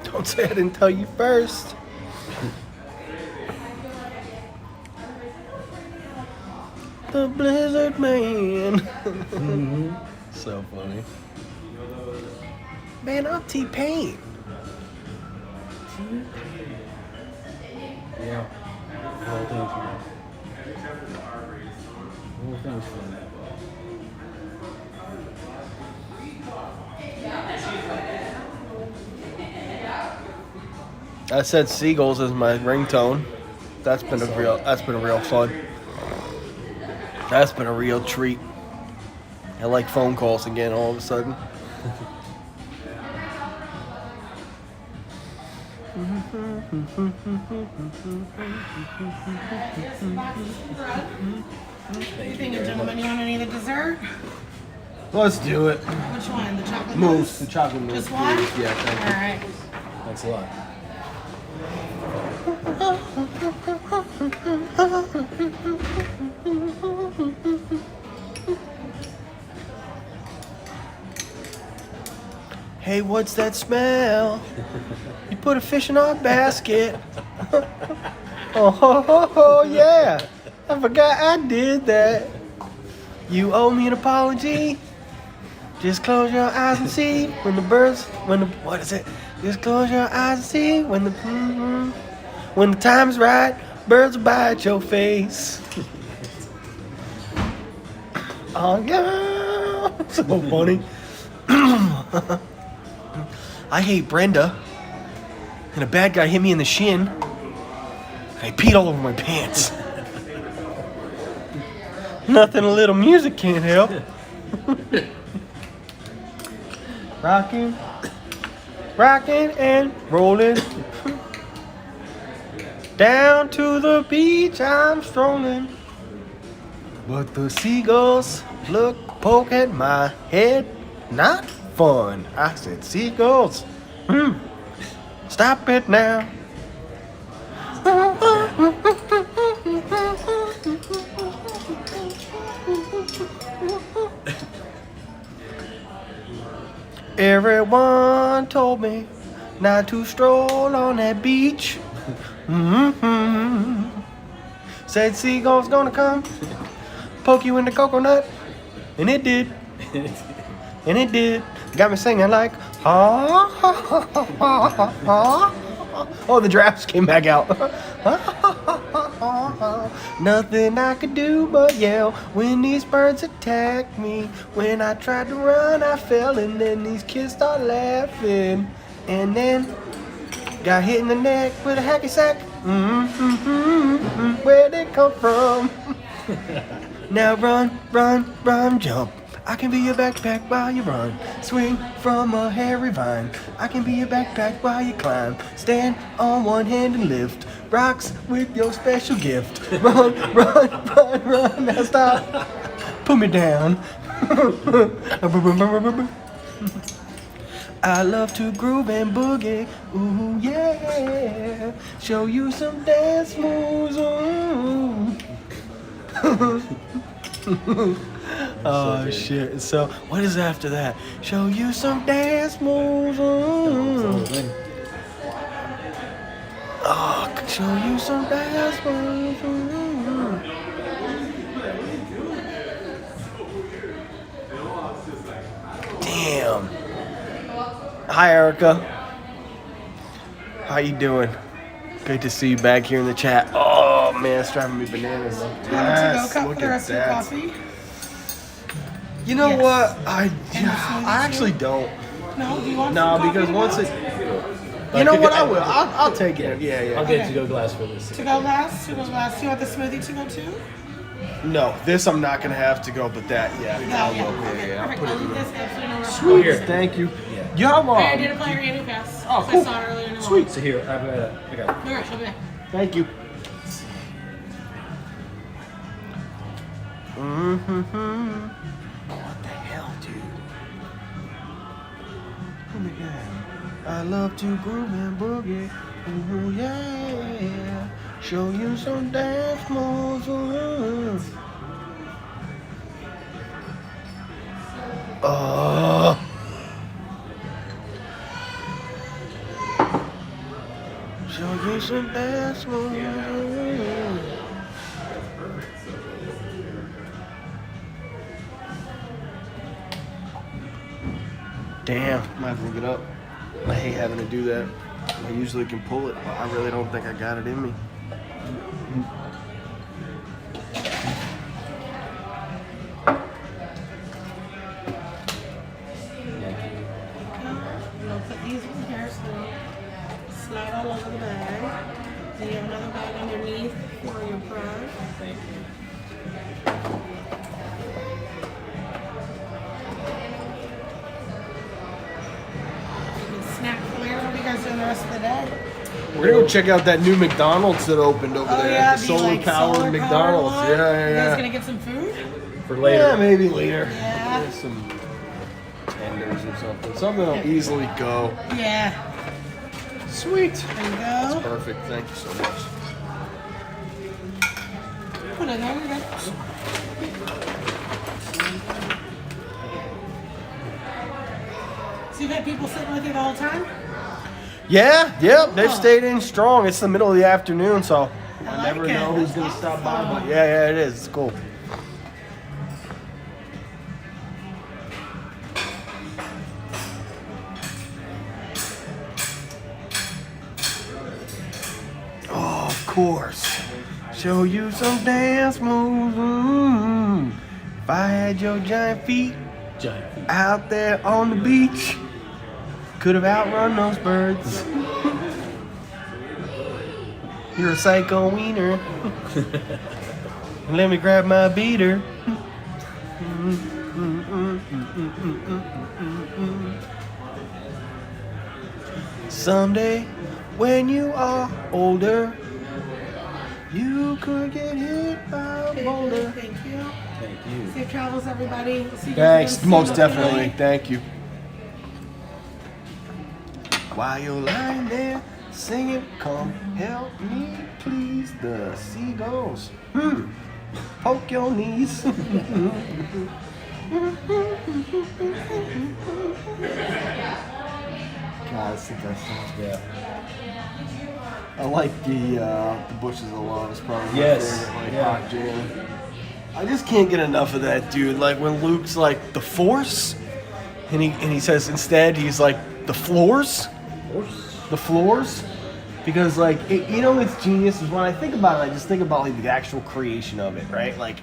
Don't say I didn't tell you first. The Blizzard Man. So funny. Man, I'm T-Pain. Yeah. The whole thing's fun. The whole thing's fun. I said seagulls as my ringtone. That's been a real fun. That's been a real treat. I like phone calls again all of a sudden. Anything, gentlemen, you want any of the dessert? Let's do it. Which one? The chocolate Mousse, the chocolate mousse. Just one? please. Yeah, thank you. All right. Thanks a lot. Hey, what's that smell? You put a fish in our basket. Oh, yeah. I forgot I did that. You owe me an apology. Just close your eyes and see when the birds, what is it? Just close your eyes and see when the time's right, birds will bite your face. Oh, yeah. So funny. I hate Brenda, and a bad guy hit me in the shin, and I peed all over my pants. Nothing a little music can't help. Rocking, rocking and rolling. Down to the beach I'm strolling. But the seagulls poke at my head. Not fun. I said, seagulls, stop it now. Everyone told me not to stroll on that beach. Said seagulls gonna come, poke you in the coconut, and it did. And it did. Got me singing like, ha, ha, ha, ha, ha, ha. Oh, the drafts came back out. Nothing I could do but yell when these birds attacked me. When I tried to run, I fell, and then these kids start laughing. And then got hit in the neck with a hacky sack. Where'd it come from? Now run, run, run, jump. I can be your backpack while you run. Swing from a hairy vine. I can be your backpack while you climb. Stand on one hand and lift rocks with your special gift. Run, run, run, run. Now stop. Put me down. I love to groove and boogie. Ooh, yeah. Show you some dance moves. Ooh. Oh shit. So what is after that? Show you some dance moves. Oh, show you some dance moves. Damn. Hi Erica. How you doing? Great to see you back here in the chat. Oh man, it's driving me bananas. Yes, To go look for the at rest of your that. coffee? You know Yes. what? I smoothie actually don't. No, do you want No, some coffee because to once go? it. You know what? I will. I'll take it. Yeah, I'll yeah. get a to-go glass for this. To go last? To go last. Do you want the smoothie to go too? No, this I'm not gonna have to go, but that, yeah. I'll go. Okay, I'll perfect. put I'll it in leave there. this absolutely no rush. Oh, here. Thank you. Yeah. You have I did apply your annual pass. Oh, So cool. I saw it earlier in the Sweet. So here, I got it. All right, she'll be back. Thank you. Mm-hmm. What the hell, dude? Oh my God. I love to groove and boogie. Ooh, yeah. Show you some dance moves. Show you some dance moves. Damn, I might have to look it up. I hate having to do that. I usually can pull it, but I really don't think I got it in me. We'll put these in here, so slide all over the bag. Then you have another bag underneath for your brush. Thank you. You can snack from there. What are you guys doing the rest of the day? We're gonna go check out that new McDonald's that opened over there. yeah, The the, solar like, powered solar-powered McDonald's. one? Yeah, You yeah, guys yeah. gonna get some food? For later. Yeah, maybe later. Yeah. There's some tenders or something. Something that'll easily go. Yeah. Sweet. There you go. Perfect. Thank you so much. Put it there. You're good. So you've had people sitting with you the whole time? Yeah, yep. They've Oh. stayed in strong. It's the middle of the afternoon, so I I like never it. know who's gonna That's stop by. awesome. But yeah, it is. It's cool. Oh, of course. Show you some dance moves. Mm. If I had your giant feet Giant feet. out there on the beach, could have outrun those birds. You're a psycho wiener. Let me grab my beater. Someday, when you are older, you could get hit by a boulder. Thank you. Thank you. Safe travels, everybody. We'll see you Thanks, again soon. most definitely. Thank you. While you're lying there singing, come help me, please. The seagulls. Poke your knees. God, that's the best song. Yeah. I like the Bushes of Love. It's probably my Yes, favorite, like, yeah. rock jam. I just can't get enough of that, dude. Like when Luke's like the Force, and he says instead he's like the floors, the floors, because like it's genius. Is when I think about it, I just think about like the actual creation of it, right? Like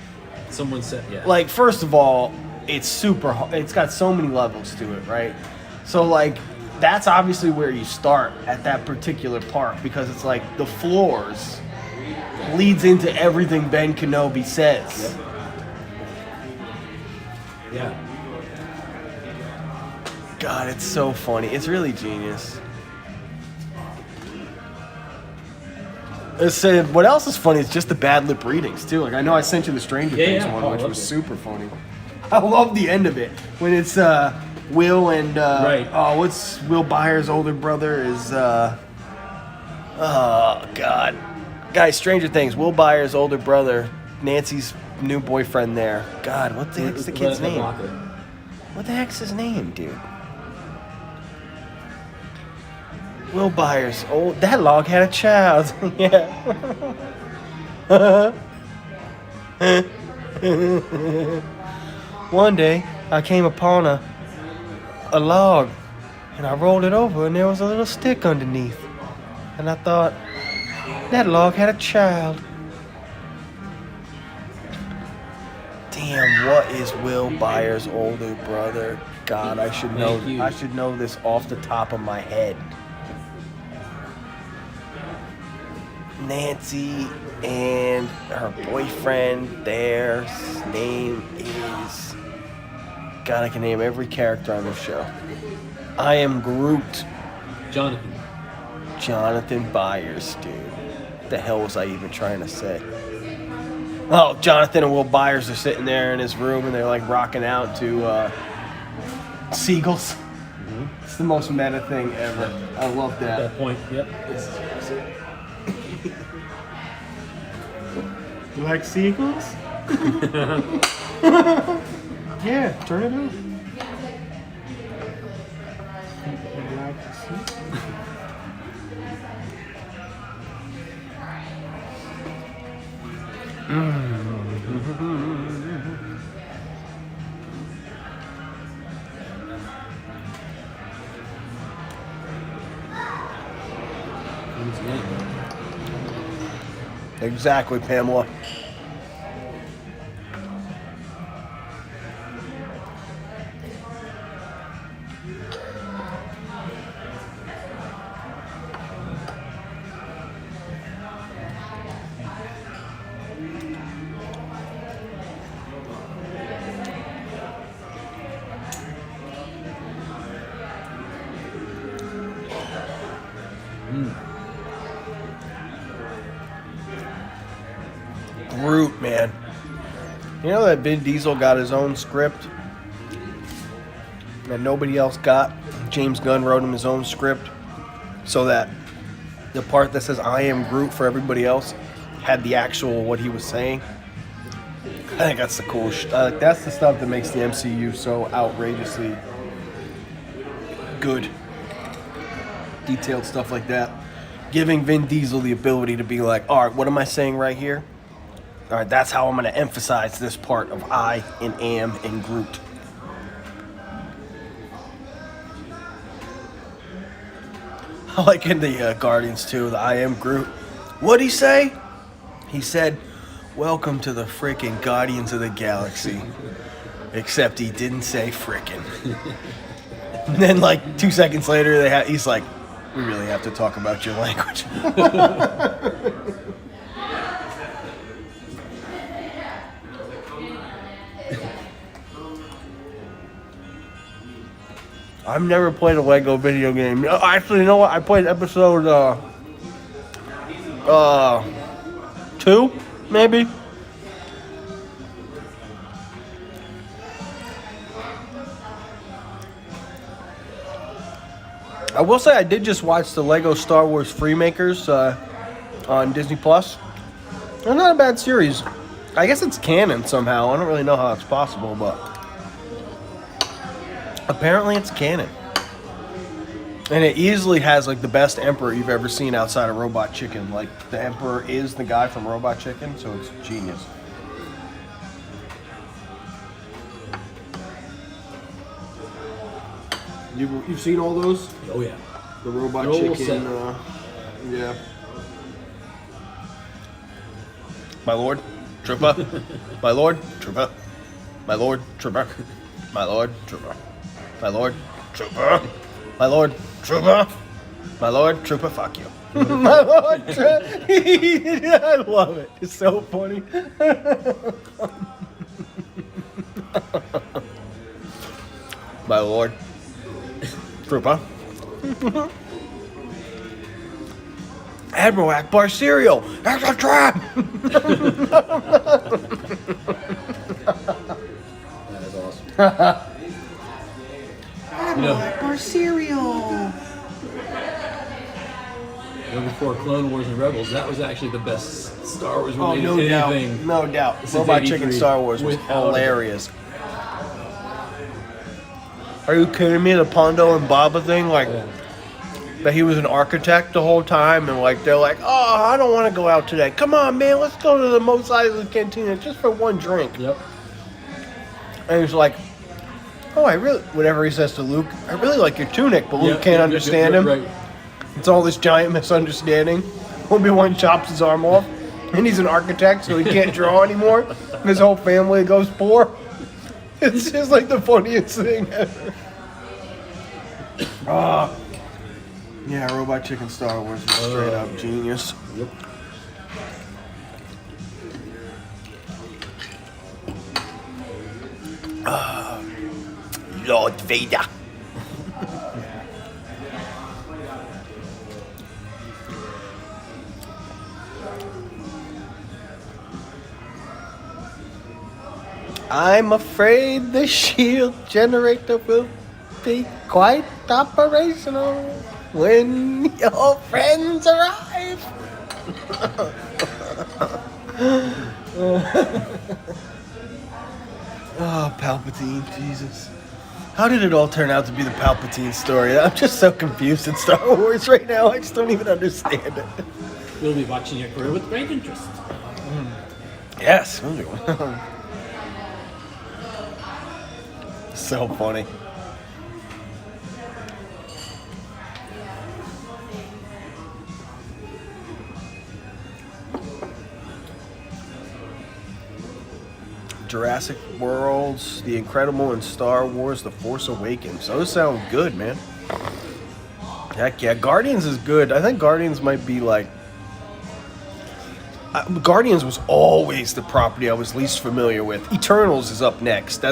Someone said, yeah. like first of all, it's super. It's got so many levels to it, right? So like that's obviously where you start at that particular part because it's like the floors leads into everything Ben Kenobi says. Yeah. God, it's so funny. It's really genius. What else is funny is just the bad lip readings too. Like I know I sent you the Stranger Yeah, Things yeah. one, Oh, I which loved was it. super funny. I love the end of it when it's Will and Right. oh, what's Will Byers' older brother is oh God, guys, Stranger Things. Will Byers' older brother, Nancy's new boyfriend there. God, what the heck's the kid's name? What the heck's his name, dude? Will Byers. Oh, that log had a child. Yeah. One day, I came upon a log, and I rolled it over, and there was a little stick underneath. And I thought, that log had a child. Damn, what is Will Byers' older brother? God, I should know. Thank you. I should know this off the top of my head. Nancy and her boyfriend, their name is God, I can name every character on this show. I am Groot. Jonathan Byers, dude. What the hell was I even trying to say? Oh, Jonathan and Will Byers are sitting there in his room and they're like rocking out to Seagulls. It's the most meta thing ever. I love At that. that point, yep. You like seagulls? Yeah, turn it on. Exactly, Pamela. Groot, man. You know that Vin Diesel got his own script that nobody else got? James Gunn wrote him his own script so that the part that says I am Groot for everybody else had the actual what he was saying. I think that's the cool that's the stuff that makes the MCU so outrageously good. Detailed stuff like that. Giving Vin Diesel the ability to be like, all right, what am I saying right here? All right, that's how I'm going to emphasize this part of I and am and Groot. I like in the Guardians too, the I am Groot. What'd he say? He said, welcome to the frickin' Guardians of the Galaxy. Except he didn't say frickin'. And then like 2 seconds later, he's like, we really have to talk about your language. I've never played a Lego video game. Actually, you know what? I played episode 2, maybe. I will say I did just watch the Lego Star Wars Freemakers on Disney Plus. They're not a bad series. I guess it's canon somehow. I don't really know how it's possible, but apparently it's canon. And it easily has like the best Emperor you've ever seen outside of Robot Chicken. Like the Emperor is the guy from Robot Chicken, so it's genius. You've seen all those? Oh yeah. The Robot They're all Chicken, yeah. My lord, trooper. My lord, trooper. My lord, trooper. My lord, trooper. My lord, trooper. My lord, trooper. My lord, trooper, fuck you. My lord, I love it. It's so funny. My lord, trooper. Admiral Akbar cereal. That's a trap. That is awesome. Admiral Akbar cereal. Before Clone Wars and Rebels, that was actually the best Star Wars Oh, related no anything. doubt. No doubt. since Robot 83. Chicken Star Wars was Without hilarious. Are you kidding me? The Pondo and Baba thing? Like, Yeah. that he was an architect the whole time, and like they're like, oh, I don't want to go out today. Come on, man, let's go to the Mos Eisley Cantina just for one drink. Yep. And he's like, oh, I really, whatever he says to Luke, I really like your tunic, but Luke can't understand him. Right. It's all this giant misunderstanding. Obi-Wan chops his arm off, and he's an architect, so he can't draw anymore. And his whole family goes poor. It's just like the funniest thing ever. Yeah, Robot Chicken Star Wars was straight up genius. Yep. Lord Vader. I'm afraid the shield generator will be quite operational when your friends arrive. Oh, Palpatine, Jesus. How did it all turn out to be the Palpatine story? I'm just so confused in Star Wars right now. I just don't even understand it. We'll be watching your career with great interest. Yes. So funny. Jurassic Worlds, The Incredible, and Star Wars, The Force Awakens. Those sound good, man. Heck yeah. Guardians is good. I think Guardians might be like... Guardians was always the property I was least familiar with. Eternals is up next.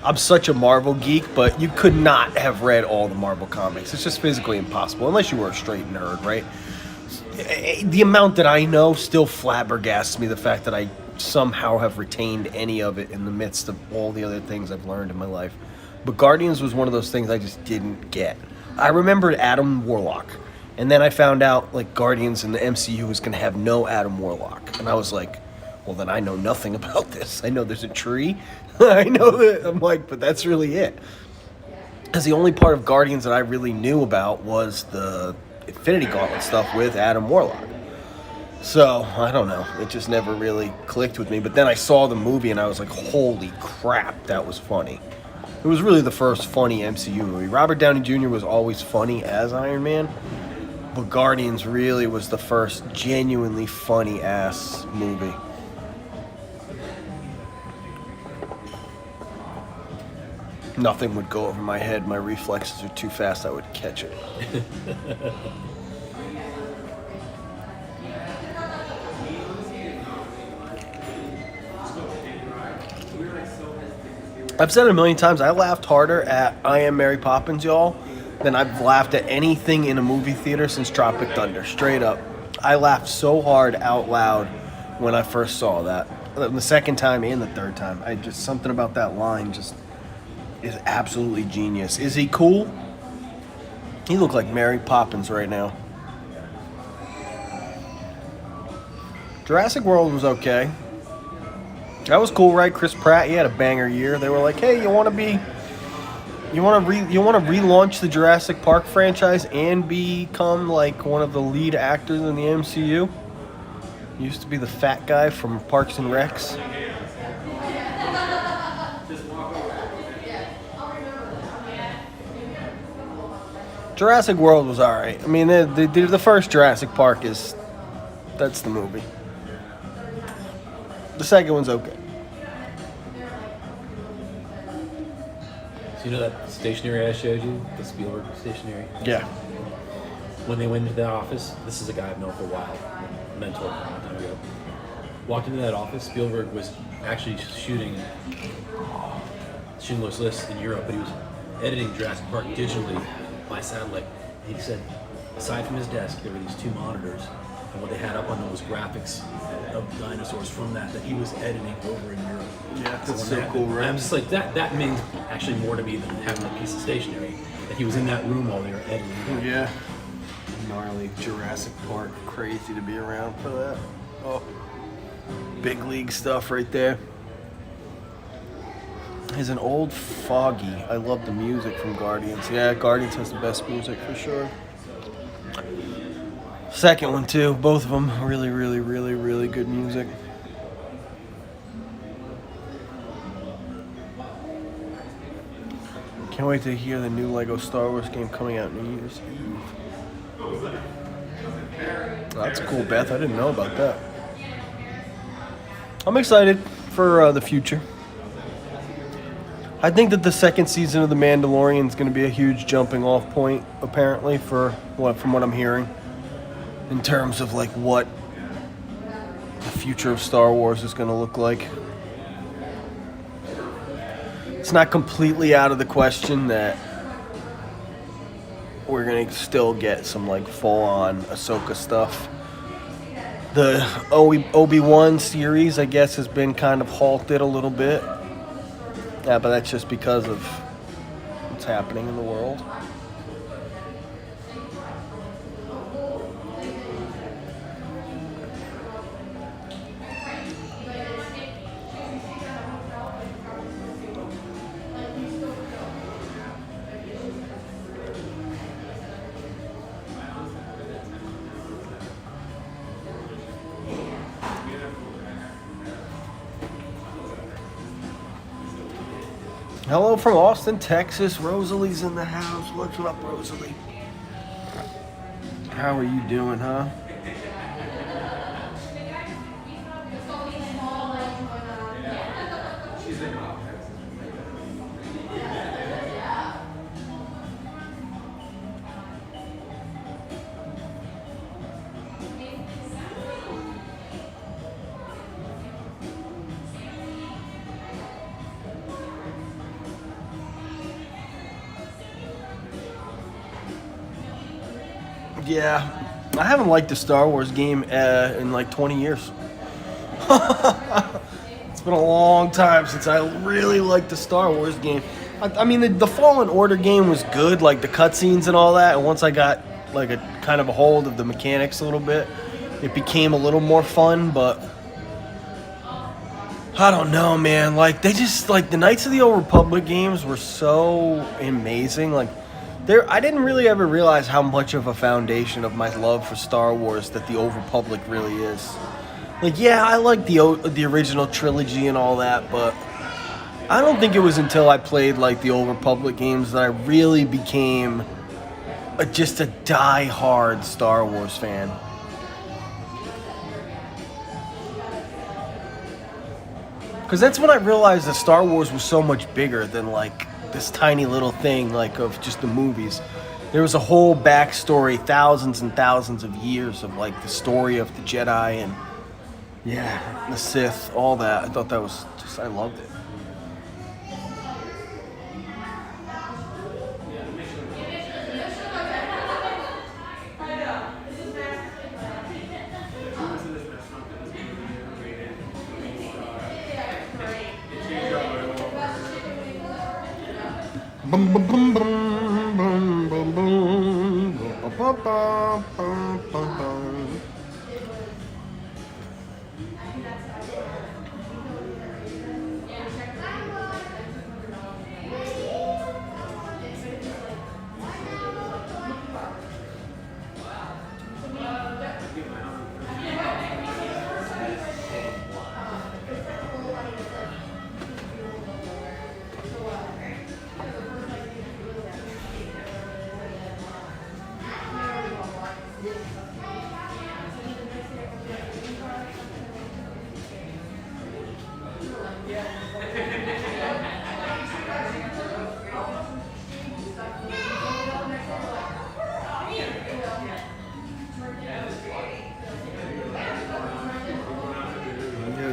I'm such a Marvel geek, but you could not have read all the Marvel comics. It's just physically impossible, unless you were a straight nerd, right? The amount that I know still flabbergasts me, the fact that I somehow have retained any of it in the midst of all the other things I've learned in my life. But Guardians was one of those things I just didn't get. I remembered Adam Warlock, and then I found out like Guardians in the MCU was going to have no Adam Warlock, and I was like, well, then I know nothing about this. I know there's a tree. I know that. I'm like, but that's really it. Because the only part of Guardians that I really knew about was the Infinity Gauntlet stuff with Adam Warlock. So, I don't know. It just never really clicked with me. But then I saw the movie and I was like, holy crap, that was funny. It was really the first funny MCU movie. Robert Downey Jr. was always funny as Iron Man. But Guardians really was the first genuinely funny-ass movie. Nothing would go over my head. My reflexes are too fast. I would catch it. I've said it a million times, I laughed harder at I Am Mary Poppins, y'all, than I've laughed at anything in a movie theater since Tropic Thunder. Straight up. I laughed so hard out loud when I first saw that. The second time and the third time. Something about that line just is absolutely genius. Is he cool? He looked like Mary Poppins right now. Jurassic World was okay. That was cool, right? Chris Pratt, he had a banger year. They were like, "Hey, you want to relaunch the Jurassic Park franchise and become like one of the lead actors in the MCU?" Used to be the fat guy from Parks and Recs. Jurassic World was alright. I mean, the first Jurassic Park that's the movie. The second one's okay. So you know that stationery I showed you? The Spielberg stationery? Yeah. When they went into that office, this is a guy I've known for a while, mentor a long time ago. Walked into that office, Spielberg was actually shooting Schindler's List in Europe, but he was editing Jurassic Park digitally by satellite. He said, aside from his desk, there were these two monitors, and what they had up on them was graphics of dinosaurs from that he was editing over in Europe. Yeah, that's when so that cool, happened, right? I'm just like, that means actually more to me than having a piece of stationery, that he was in that room while they were editing. Yeah. Gnarly Jurassic Park. Crazy to be around for that. Oh. Big league stuff right there. Is an old Foggy. I love the music from Guardians. Yeah, Guardians has the best music for sure. Second one too. Both of them really, really, really, really good music. Can't wait to hear the new Lego Star Wars game coming out New Year's Eve. Oh, that's cool, Beth. I didn't know about that. I'm excited for the future. I think that the second season of The Mandalorian is going to be a huge jumping off point, apparently, from what I'm hearing, in terms of like what the future of Star Wars is going to look like. it's not completely out of the question that we're gonna still get some like full-on Ahsoka stuff. The Obi-Wan series, I guess, has been kind of halted a little bit. Yeah, but that's just because of what's happening in the world. Hello from Austin, Texas. Rosalie's in the house. What's up, Rosalie? How are you doing, huh? Yeah, I haven't liked the Star Wars game in like 20 years. It's been a long time since I really liked the Star Wars game. I mean, the Fallen Order game was good, like the cutscenes and all that. And once I got like a kind of a hold of the mechanics a little bit, it became a little more fun. But I don't know, man. Like they just like the Knights of the Old Republic games were so amazing. Like I didn't really ever realize how much of a foundation of my love for Star Wars that the Old Republic really is. Like, yeah, I like the original trilogy and all that, but I don't think it was until I played like the Old Republic games that I really became just a die-hard Star Wars fan. Because that's when I realized that Star Wars was so much bigger than like this tiny little thing like of just the movies. There was a whole backstory, thousands and thousands of years of like the story of the Jedi and yeah, the Sith, all that. I thought that was just, I loved it. Boom, boom, boom, boom, boom, boom, boom, boom, boom, boom, boom.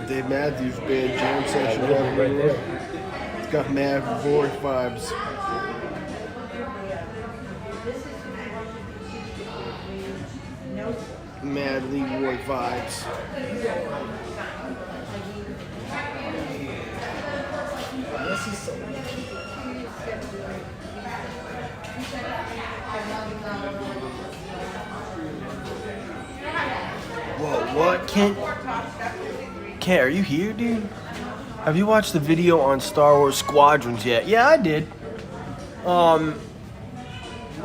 Dave Matthews Band jam session happening right. It's got Mad Void vibes. Mad Leroy vibes. Whoa, what? Kent, are you here, dude? Have you watched the video on Star Wars Squadrons yet? Yeah, I did.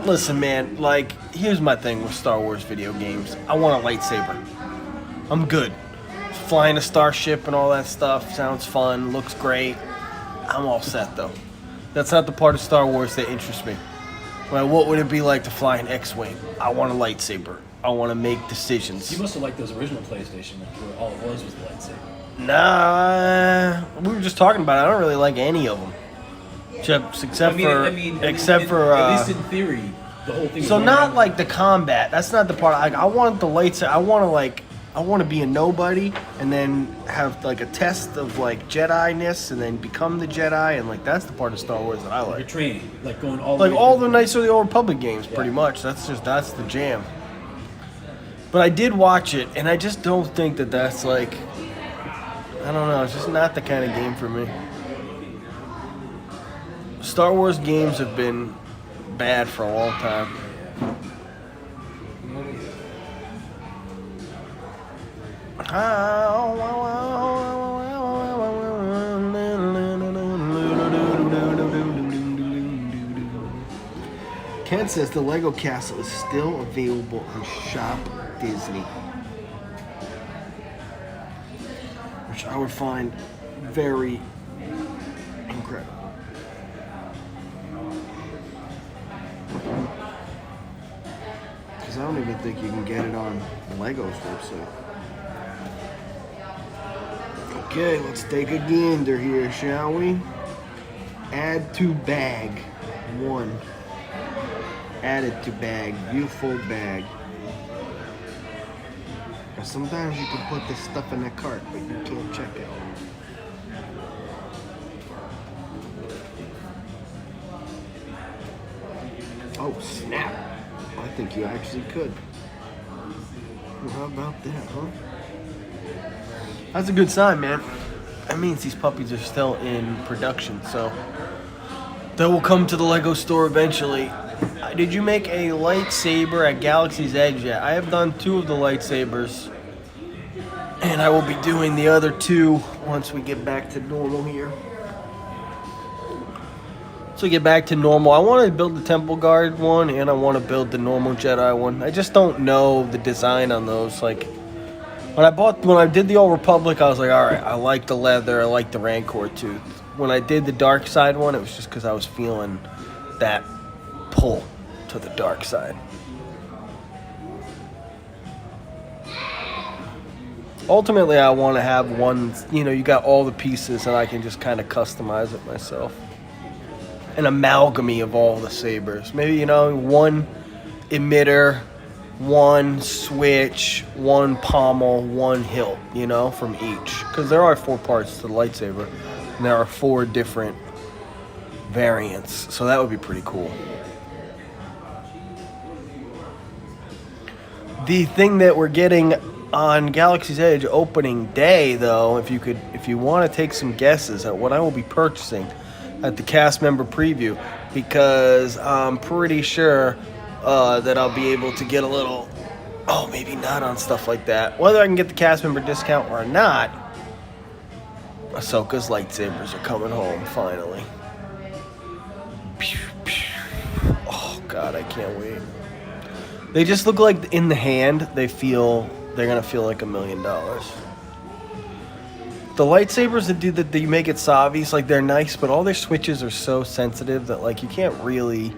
Listen, man, like, here's my thing with Star Wars video games. I want a lightsaber. I'm good. Flying a starship and all that stuff sounds fun, looks great. I'm all set, though. That's not the part of Star Wars that interests me. Well, what would it be like to fly an X-Wing? I want a lightsaber. I want to make decisions. You must have liked those original PlayStation where all it was the lightsaber. Nah, we were just talking about it. I don't really like any of them. Except for at least in theory, the whole thing. So not like the combat. That's not the part. I want the lightsaber. I want to like I want to be a nobody and then have like a test of like Jedi-ness and then become the Jedi, and like that's the part of Star Wars that I You're like. training, like going all the Like way all through. the Knights of the Old Republic games, pretty much. That's the jam. But I did watch it, and I just don't think that that's like, I don't know, it's just not the kind of game for me. Star Wars games have been bad for a long time. Ken says the Lego Castle is still available on Shop Disney, which I would find very incredible. Because I don't even think you can get it on Lego's website. Okay, let's take a gander here, shall we? Add to bag. 1. Added to bag. View full bag. Now, sometimes you can put this stuff in a cart, but you can't check it. Oh, snap. I think you actually could. Well, how about that, huh? That's a good sign, man. That means these puppies are still in production, so they will come to the Lego store eventually. Did you make a lightsaber at Galaxy's Edge yet? I have done 2 of the lightsabers, and I will be doing the other 2 once we get back to normal here. So get back to normal. I want to build the Temple Guard one, and I want to build the normal Jedi one. I just don't know the design on those. Like when I did the Old Republic, I was like, all right, I like the leather, I like the Rancor tooth. When I did the dark side one, it was just because I was feeling that pull to the dark side. Ultimately, I want to have one, you got all the pieces and I can just kind of customize it myself. An amalgamy of all the sabers. Maybe, 1 emitter, 1 switch, 1 pommel, 1 hilt, from each. Because there are 4 parts to the lightsaber, and there are 4 different variants. So that would be pretty cool. The thing that we're getting on Galaxy's Edge opening day, though, if you want to take some guesses at what I will be purchasing at the cast member preview, because I'm pretty sure that I'll be able to get a little, maybe not on stuff like that. Whether I can get the cast member discount or not, Ahsoka's lightsabers are coming home finally. Oh God, I can't wait. They just look like in the hand, they're gonna feel like $1 million. The lightsabers that you make at Savi's, like they're nice, but all their switches are so sensitive that like you can't really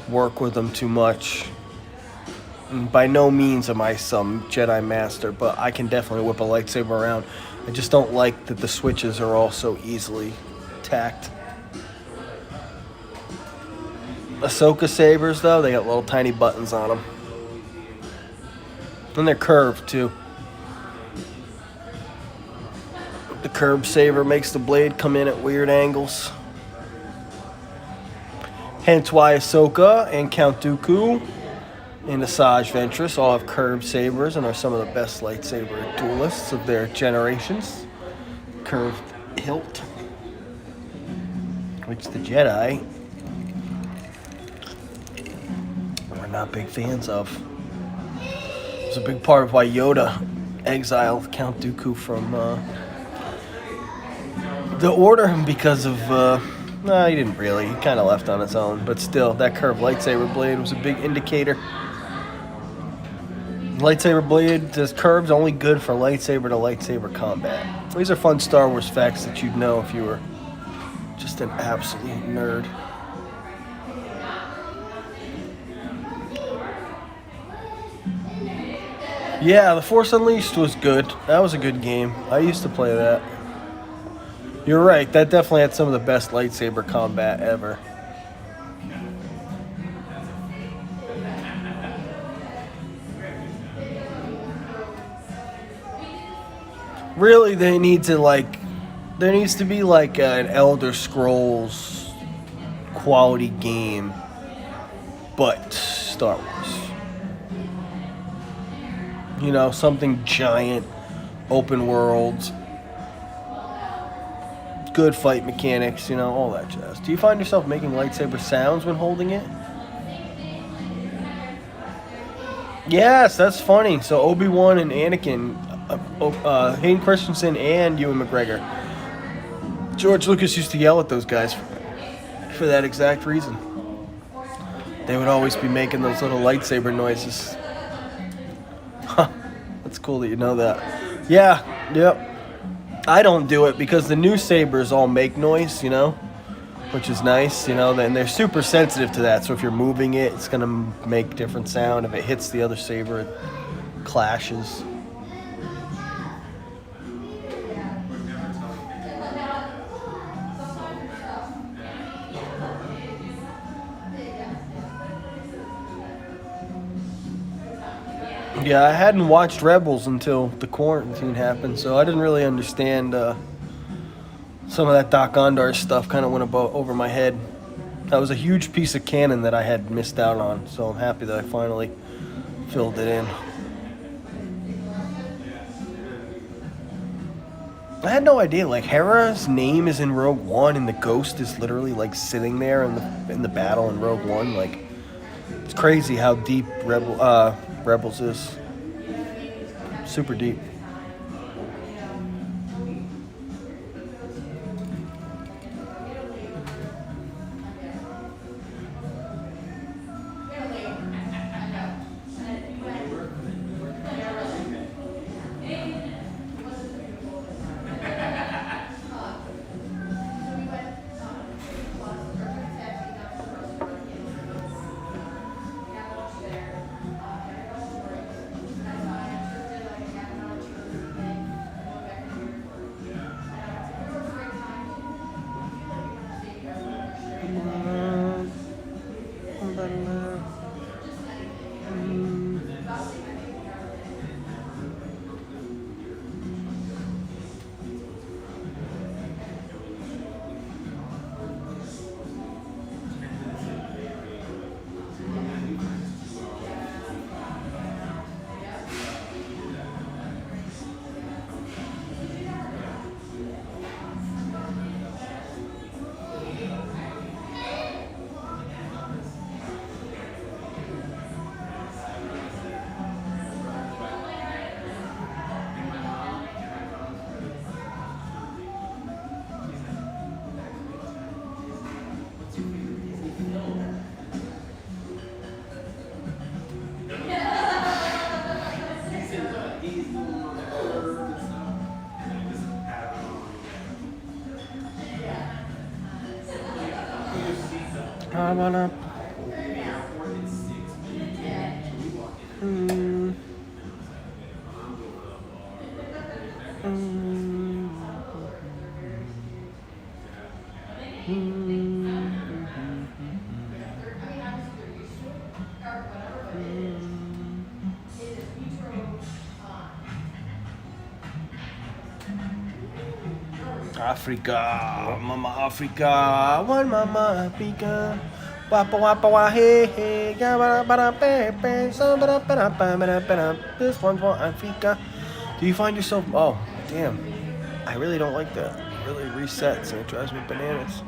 work with them too much. And by no means am I some Jedi master, but I can definitely whip a lightsaber around. I just don't like that the switches are all so easily tacked. Ahsoka sabers, though, they got little tiny buttons on them. And they're curved, too. The curved saber makes the blade come in at weird angles. Hence why Ahsoka and Count Dooku and Asajj Ventress all have curved sabers and are some of the best lightsaber duelists of their generations. Curved hilt, which the Jedi were not big fans of. It was a big part of why Yoda exiled Count Dooku from the Order, because of, no, he didn't really. He kind of left on his own. But still, that curved lightsaber blade was a big indicator. Lightsaber blade, this curve's only good for lightsaber to lightsaber combat. These are fun Star Wars facts that you'd know if you were just an absolute nerd. Yeah, The Force Unleashed was good. That was a good game. I used to play that. You're right, that definitely had some of the best lightsaber combat ever. Really, they need to like. There needs to be like an Elder Scrolls quality game, but Star Wars. You know, something giant, open world, good fight mechanics, you know, all that jazz. Do you find yourself making lightsaber sounds when holding it? Yes, that's funny. So Obi-Wan and Anakin, Hayden Christensen and Ewan McGregor. George Lucas used to yell at those guys for that exact reason. They would always be making those little lightsaber noises. Huh. That's cool that you know that. Yeah, yep. I don't do it because the new sabers all make noise, you know, which is nice, you know, and they're super sensitive to that. So if you're moving it, it's going to make different sound. If it hits the other saber, it clashes. Yeah, I hadn't watched Rebels until the quarantine happened, so I didn't really understand some of that Doc Ondar stuff. Kind of went over my head. That was a huge piece of canon that I had missed out on, so I'm happy that I finally filled it in. I had no idea. Like Hera's name is in Rogue One, and the ghost is literally like sitting there in the battle in Rogue One. Like it's crazy how deep Rebels is. Super deep. Africa, Mama Africa, one Mama Africa. Wapa wapa wa hey hey, gabba bada pepe, so bada bada bada bada. This one's for Africa. Do you find yourself? Oh, damn! I really don't like that. It really resets and it drives me bananas.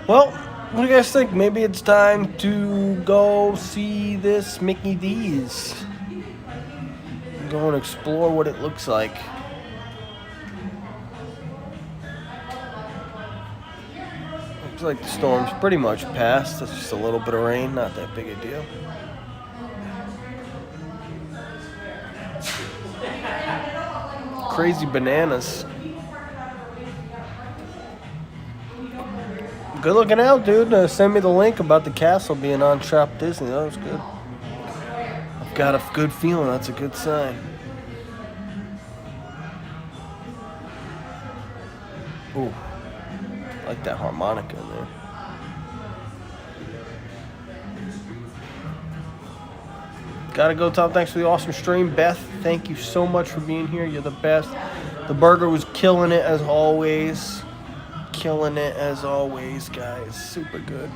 Well, what do you guys think? Maybe it's time to go see this Mickey D's. Go and explore what it looks like. Looks like the storm's pretty much passed. That's just a little bit of rain, not that big a deal. Crazy bananas. Good looking out, dude. Send me the link about the castle being on Shop Disney. That was good. I've got a good feeling. That's a good sign. Ooh. I like that harmonica in there. Gotta go, Tom. Thanks for the awesome stream. Beth, thank you so much for being here. You're the best. The burger was killing it as always. Killing it as always, guys. Super good.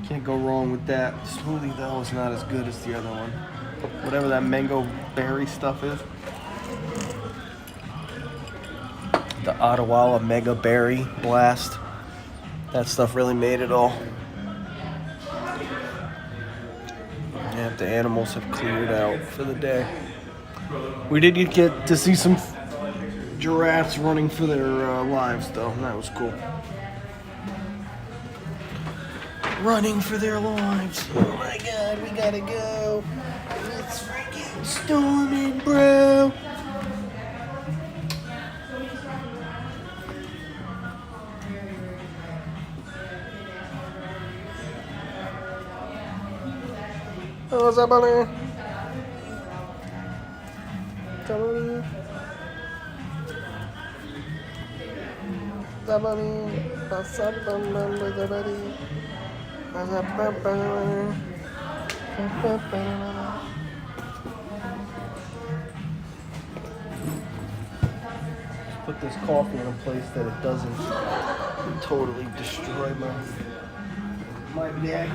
Can't go wrong with that. The smoothie, though, is not as good as the other one. Whatever that mango berry stuff is. The Ottawa Mega Berry Blast. That stuff really made it all. Yeah, the animals have cleared out for the day. We did get to see some giraffes running for their lives, though. And that was cool. Running for their lives. Oh my god, we gotta go. It's freaking storming, bro. Oh, what's up, buddy? Somebody. What's up, somebody? Put this coffee in a place that it doesn't totally destroy my back.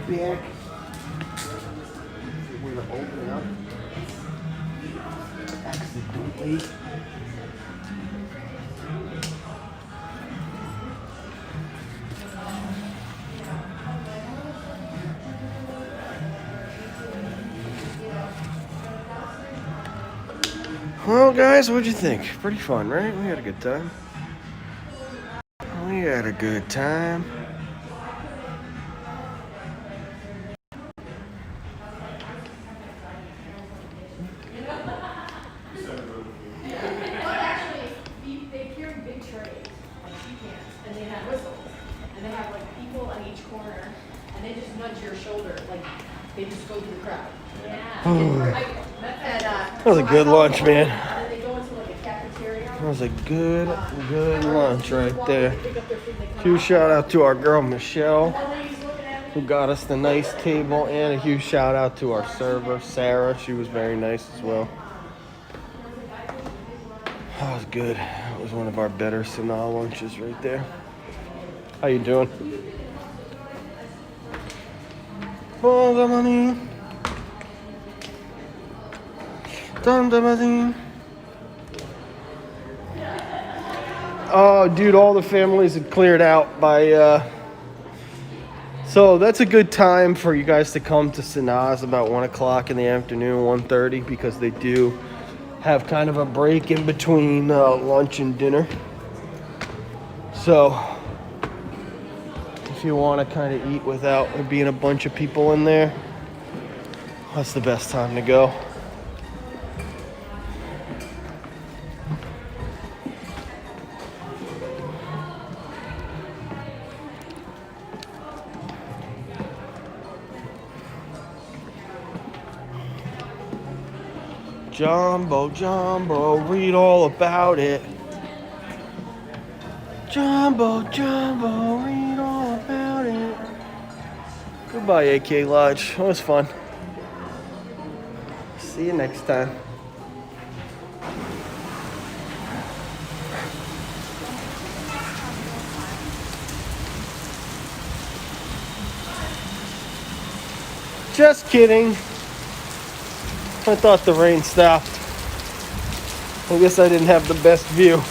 We're gonna open it up accidentally. Well, guys, what'd you think? Pretty fun, right? We had a good time. We had a good time. They carry big trays, like pecans, and they have whistles, and they have like people on each corner, and they just nudge your shoulder, like they just go through the crowd. Yeah. That was a good lunch, man. And they go into like a cafeteria. That was a good lunch right there. Huge shout out to our girl Michelle, who got us the nice table, and a huge shout out to our server Sarah. She was very nice as well. That was good. That was one of our better Sanaa lunches right there. How you doing? For the money. Oh, dude, all the families had cleared out by, so that's a good time for you guys to come to Sanaa. It's about 1 o'clock in the afternoon, 1:30, because they do have kind of a break in between lunch and dinner. So if you want to kind of eat without there being a bunch of people in there, that's the best time to go. Jumbo, read all about it. Jumbo, read all about it. Goodbye, AK Lodge. It was fun. See you next time. Just kidding. I thought the rain stopped. I guess I didn't have the best view.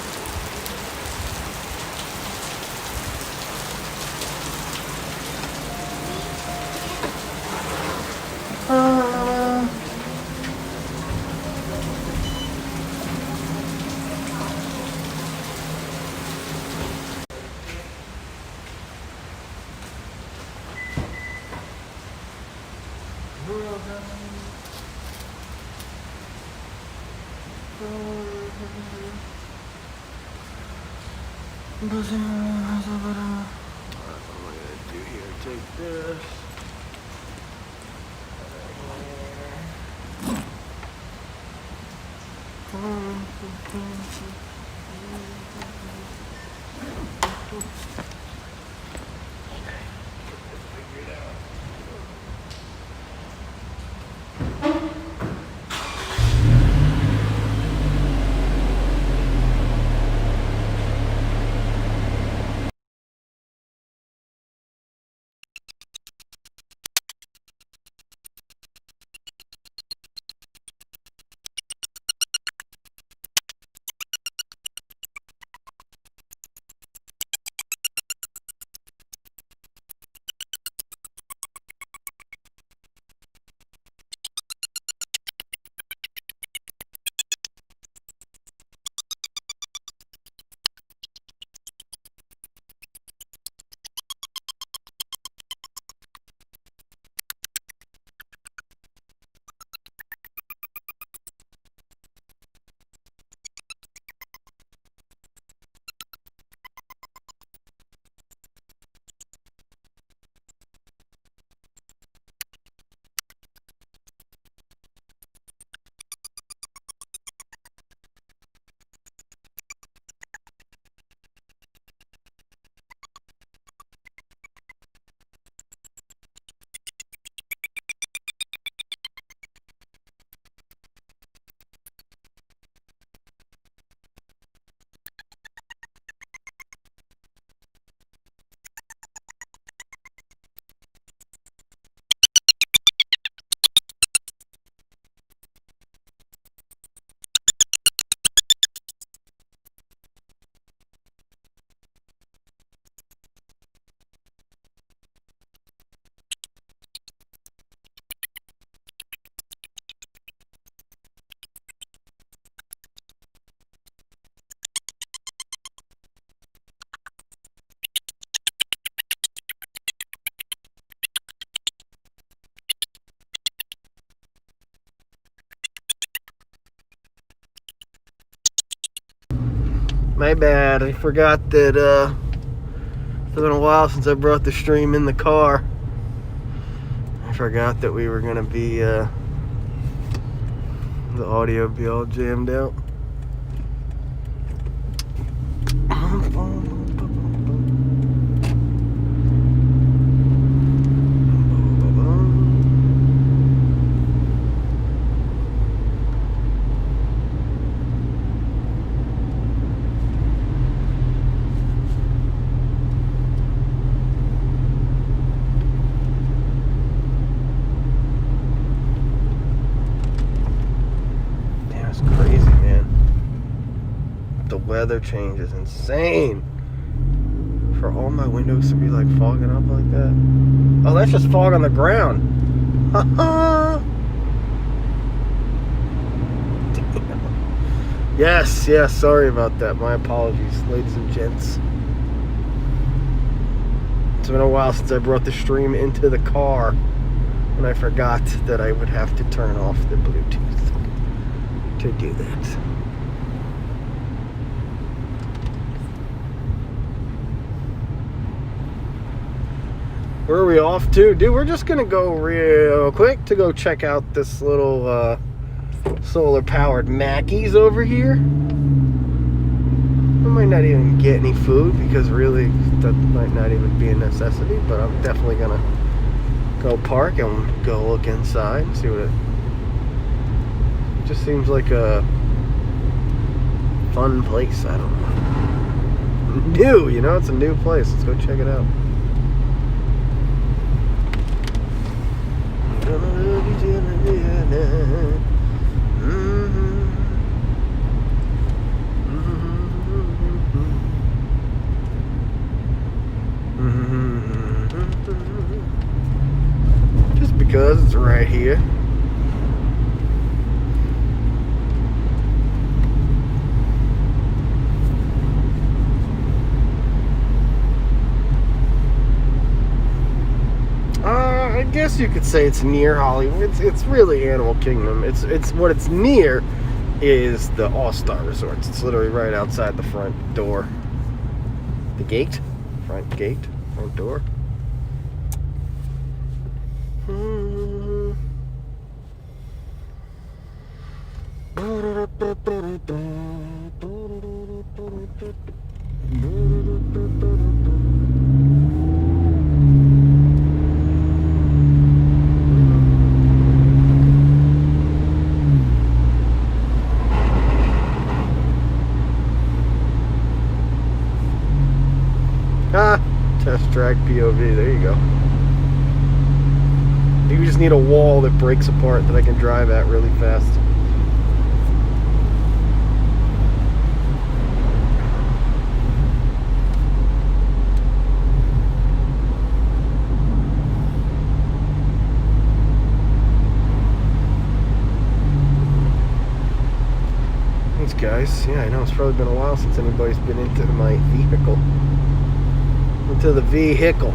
What am I gonna do here? Take this. My bad. I forgot that it's been a while since I brought the stream in the car. I forgot that we were gonna be the audio be all jammed out. Weather change is insane. For all my windows to be like fogging up like that. Oh, that's just fog on the ground. Yes, sorry about that. My apologies, ladies and gents. It's been a while since I brought the stream into the car, and I forgot that I would have to turn off the Bluetooth to do that. Where are we off to? Dude, we're just gonna go real quick to go check out this little solar powered Mackey's over here. I might not even get any food because really that might not even be a necessity, but I'm definitely gonna go park and go look inside and see what it just seems like a fun place. I don't know. New, you know, it's a new place. Let's go check it out. Just because it's right here. I guess you could say it's near Hollywood. It's really Animal Kingdom. It's what it's near is the All-Star Resorts. It's literally right outside the front door. The gate? Front gate? Front door? Test track POV, there you go. You just need a wall that breaks apart that I can drive at really fast. Thanks guys. Yeah, I know it's probably been a while since anybody's been into my vehicle. Into the vehicle.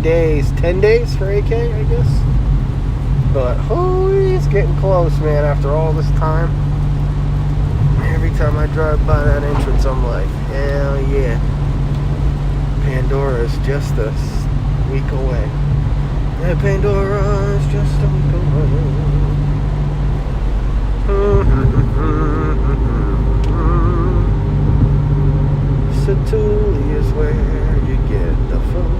Days, 10 days for AK, I guess. But holy, it's getting close, man. After all this time, every time I drive by that entrance, I'm like, hell yeah. Pandora is just a week away. Yeah, Pandora is just a week away. Satuli is where you get the food.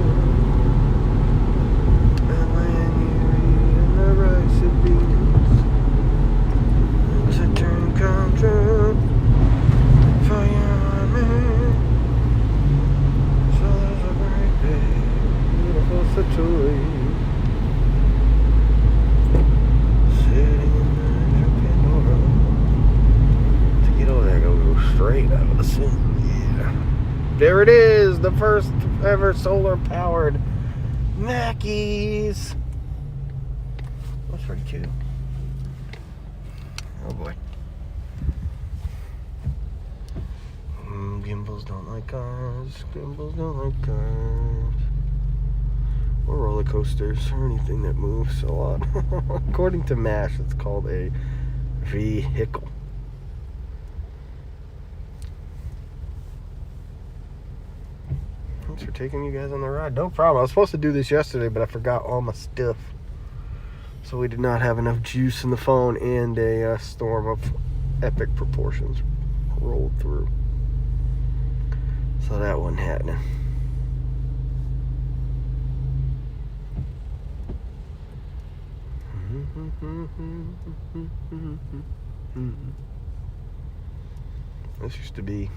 There it is, the first ever solar powered Mackey's. That's pretty cute. Oh boy. Some gimbals don't like cars. Gimbals don't like cars. Or roller coasters or anything that moves a lot. According to MASH, it's called a vehicle. Thanks for taking you guys on the ride. No problem. I was supposed to do this yesterday, but I forgot all my stuff. So we did not have enough juice in the phone, and a storm of epic proportions rolled through. So that wasn't happening. This used to be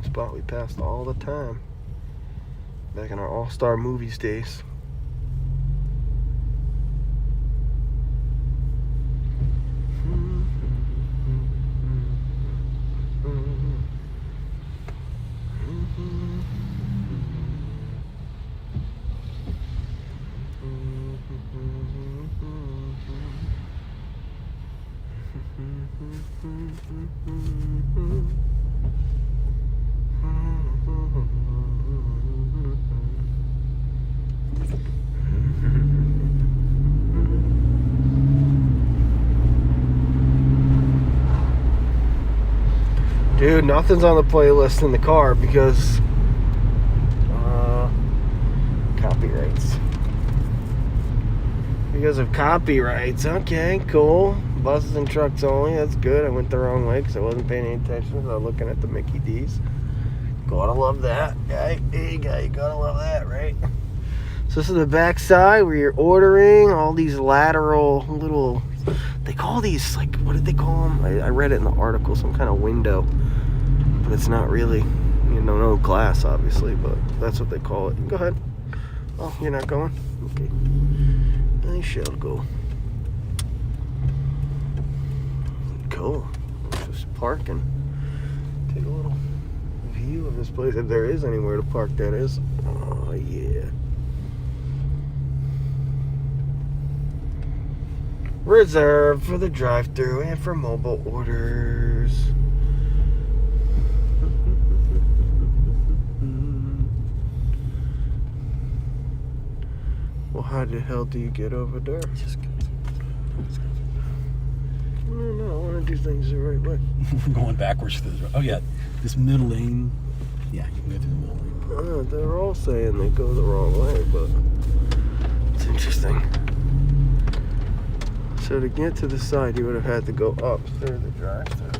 a spot we passed all the time back in our all-star movies days. Dude, nothing's on the playlist in the car because copyrights. Because of copyrights. Okay, cool. Buses and trucks only. That's good. I went the wrong way because I wasn't paying any attention. I was looking at the Mickey D's. Gotta love that. Hey, you gotta love that, right? So this is the back side where you're ordering all these lateral little, they call these, like, what did they call them? I read it in the article, some kind of window. But it's not really, no glass, obviously, but that's what they call it. Go ahead. Oh, you're not going? Okay. I shall go. Cool. Let's just park and take a little view of this place. If there is anywhere to park, that is. Oh, yeah. Reserved for the drive-thru and for mobile orders. Well, how the hell do you get over there? Just go. No, I want to do things the right way. We're going backwards through the. Oh yeah, this middle lane. Yeah, you can go through the middle lane. They're all saying they go the wrong way, but it's interesting. So to get to the side, you would have had to go up through the drive-thru.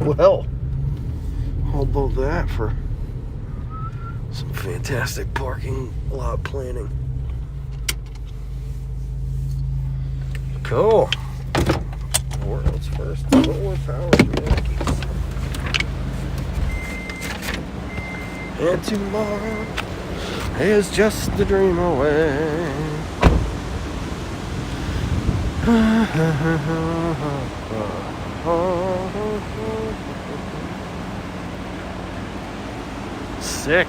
Well, how about that for some fantastic parking lot planning? Cool. World's first solar powered Yankees. And tomorrow is just a dream away. Sick.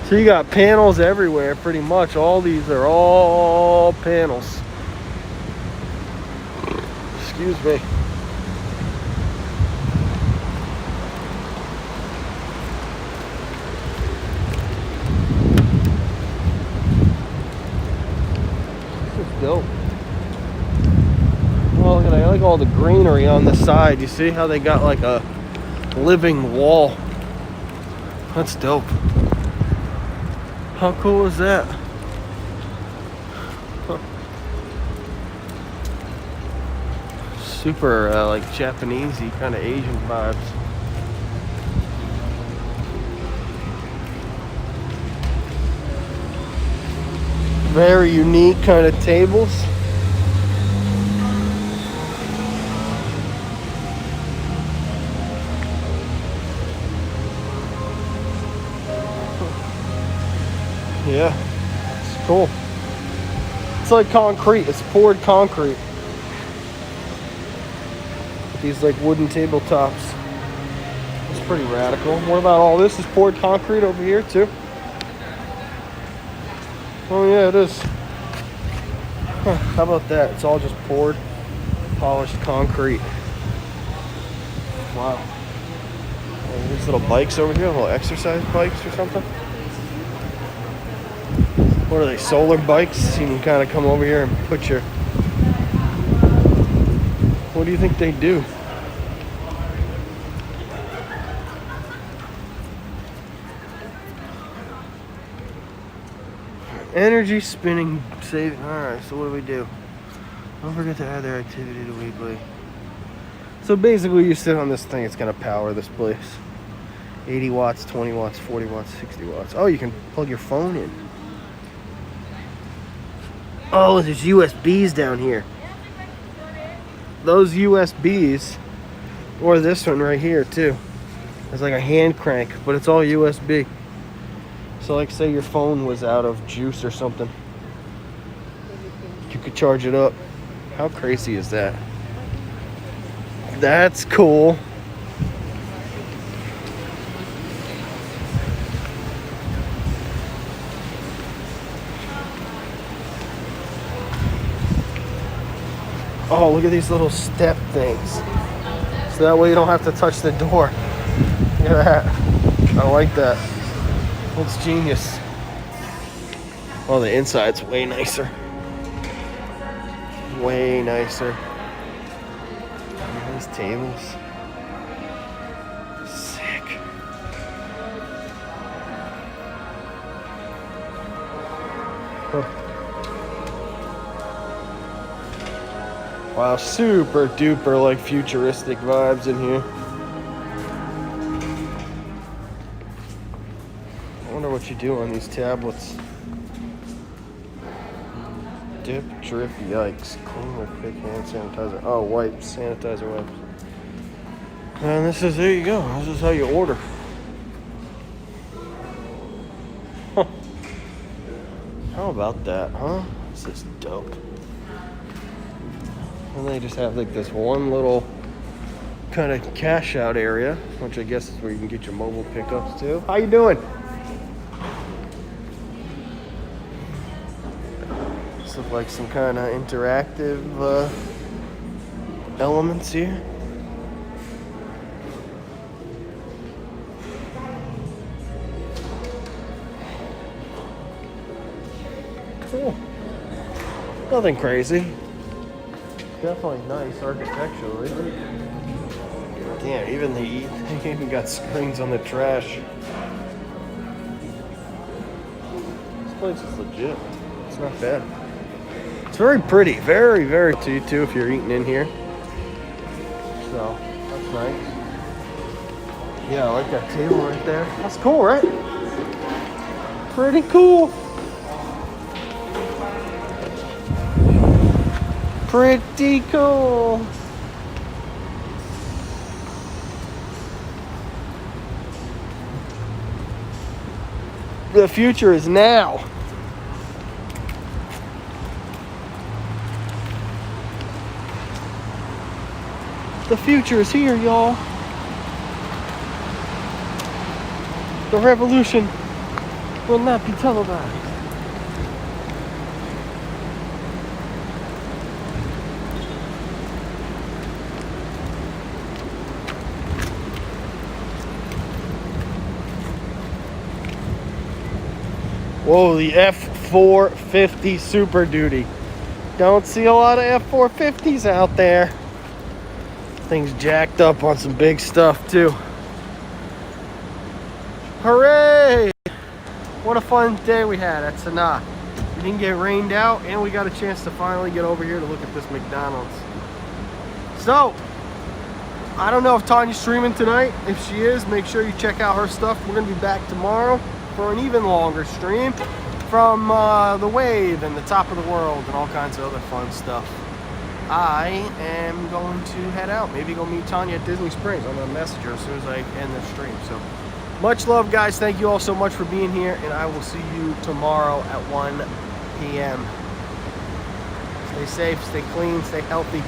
So you got panels everywhere, pretty much. All these are all panels. Excuse me. This is dope. Well, look at that. I like all the greenery on the side. You see how they got like a living wall? That's dope. How cool is that? Huh. Super like Japanesey kind of Asian vibes. Very unique kind of tables. Yeah, it's cool. It's like concrete. It's poured concrete. These like wooden tabletops. It's pretty radical. What about all this? Is poured concrete over here too? Oh yeah, it is. Huh, how about that? It's all just poured, polished concrete. Wow. Oh, these little bikes over here, little exercise bikes or something. What are they, solar bikes? You can kind of come over here and put your... What do you think they do? Energy spinning saving. Alright, so what do? Don't forget to add their activity to weekly. So basically you sit on this thing, it's gonna power this place. 80 watts, 20 watts, 40 watts, 60 watts. Oh, you can plug your phone in. Oh, there's USBs down here. Those USBs, or this one right here too. It's like a hand crank, but it's all USB. So like say your phone was out of juice or something, you could charge it up. How crazy is that? That's cool. Oh, look at these little step things. So that way you don't have to touch the door. Look at that. I like that. Looks genius. Oh, the inside's way nicer. Way nicer. These tables. Sick. Huh. Wow, super duper like futuristic vibes in here. I wonder what you do on these tablets. Dip, drip, yikes. Clean with thick hand sanitizer. Oh, wipes, sanitizer wipes. And this is, there you go. This is how you order. Huh. How about that, huh? This is dope. And they just have like this one little kind of cash out area, which I guess is where you can get your mobile pickups too. How you doing? This looks like some kind of interactive elements here. Cool. Nothing crazy. Definitely nice architecturally. Damn, even they even got screens on the trash. This place is legit. It's not bad. It's very pretty. Very, very to you too if you're eating in here. So that's nice. Yeah, I like that table right there. That's cool, right? Pretty cool. Pretty cool. The future is now. The future is here, y'all. The revolution will not be televised. Whoa, the F450 Super Duty. Don't see a lot of F450s out there. Thing's jacked up on some big stuff too. Hooray! What a fun day we had at Sanaa. We didn't get rained out and we got a chance to finally get over here to look at this McDonald's. So, I don't know if Tanya's streaming tonight. If she is, make sure you check out her stuff. We're gonna be back tomorrow for an even longer stream from the wave and the top of the world and all kinds of other fun stuff. I am going to head out. Maybe go meet Tanya at Disney Springs. I'm gonna message her as soon as I end this stream. So much love, guys. Thank you all so much for being here, and I will see you tomorrow at 1 p.m. Stay safe, stay clean, stay healthy.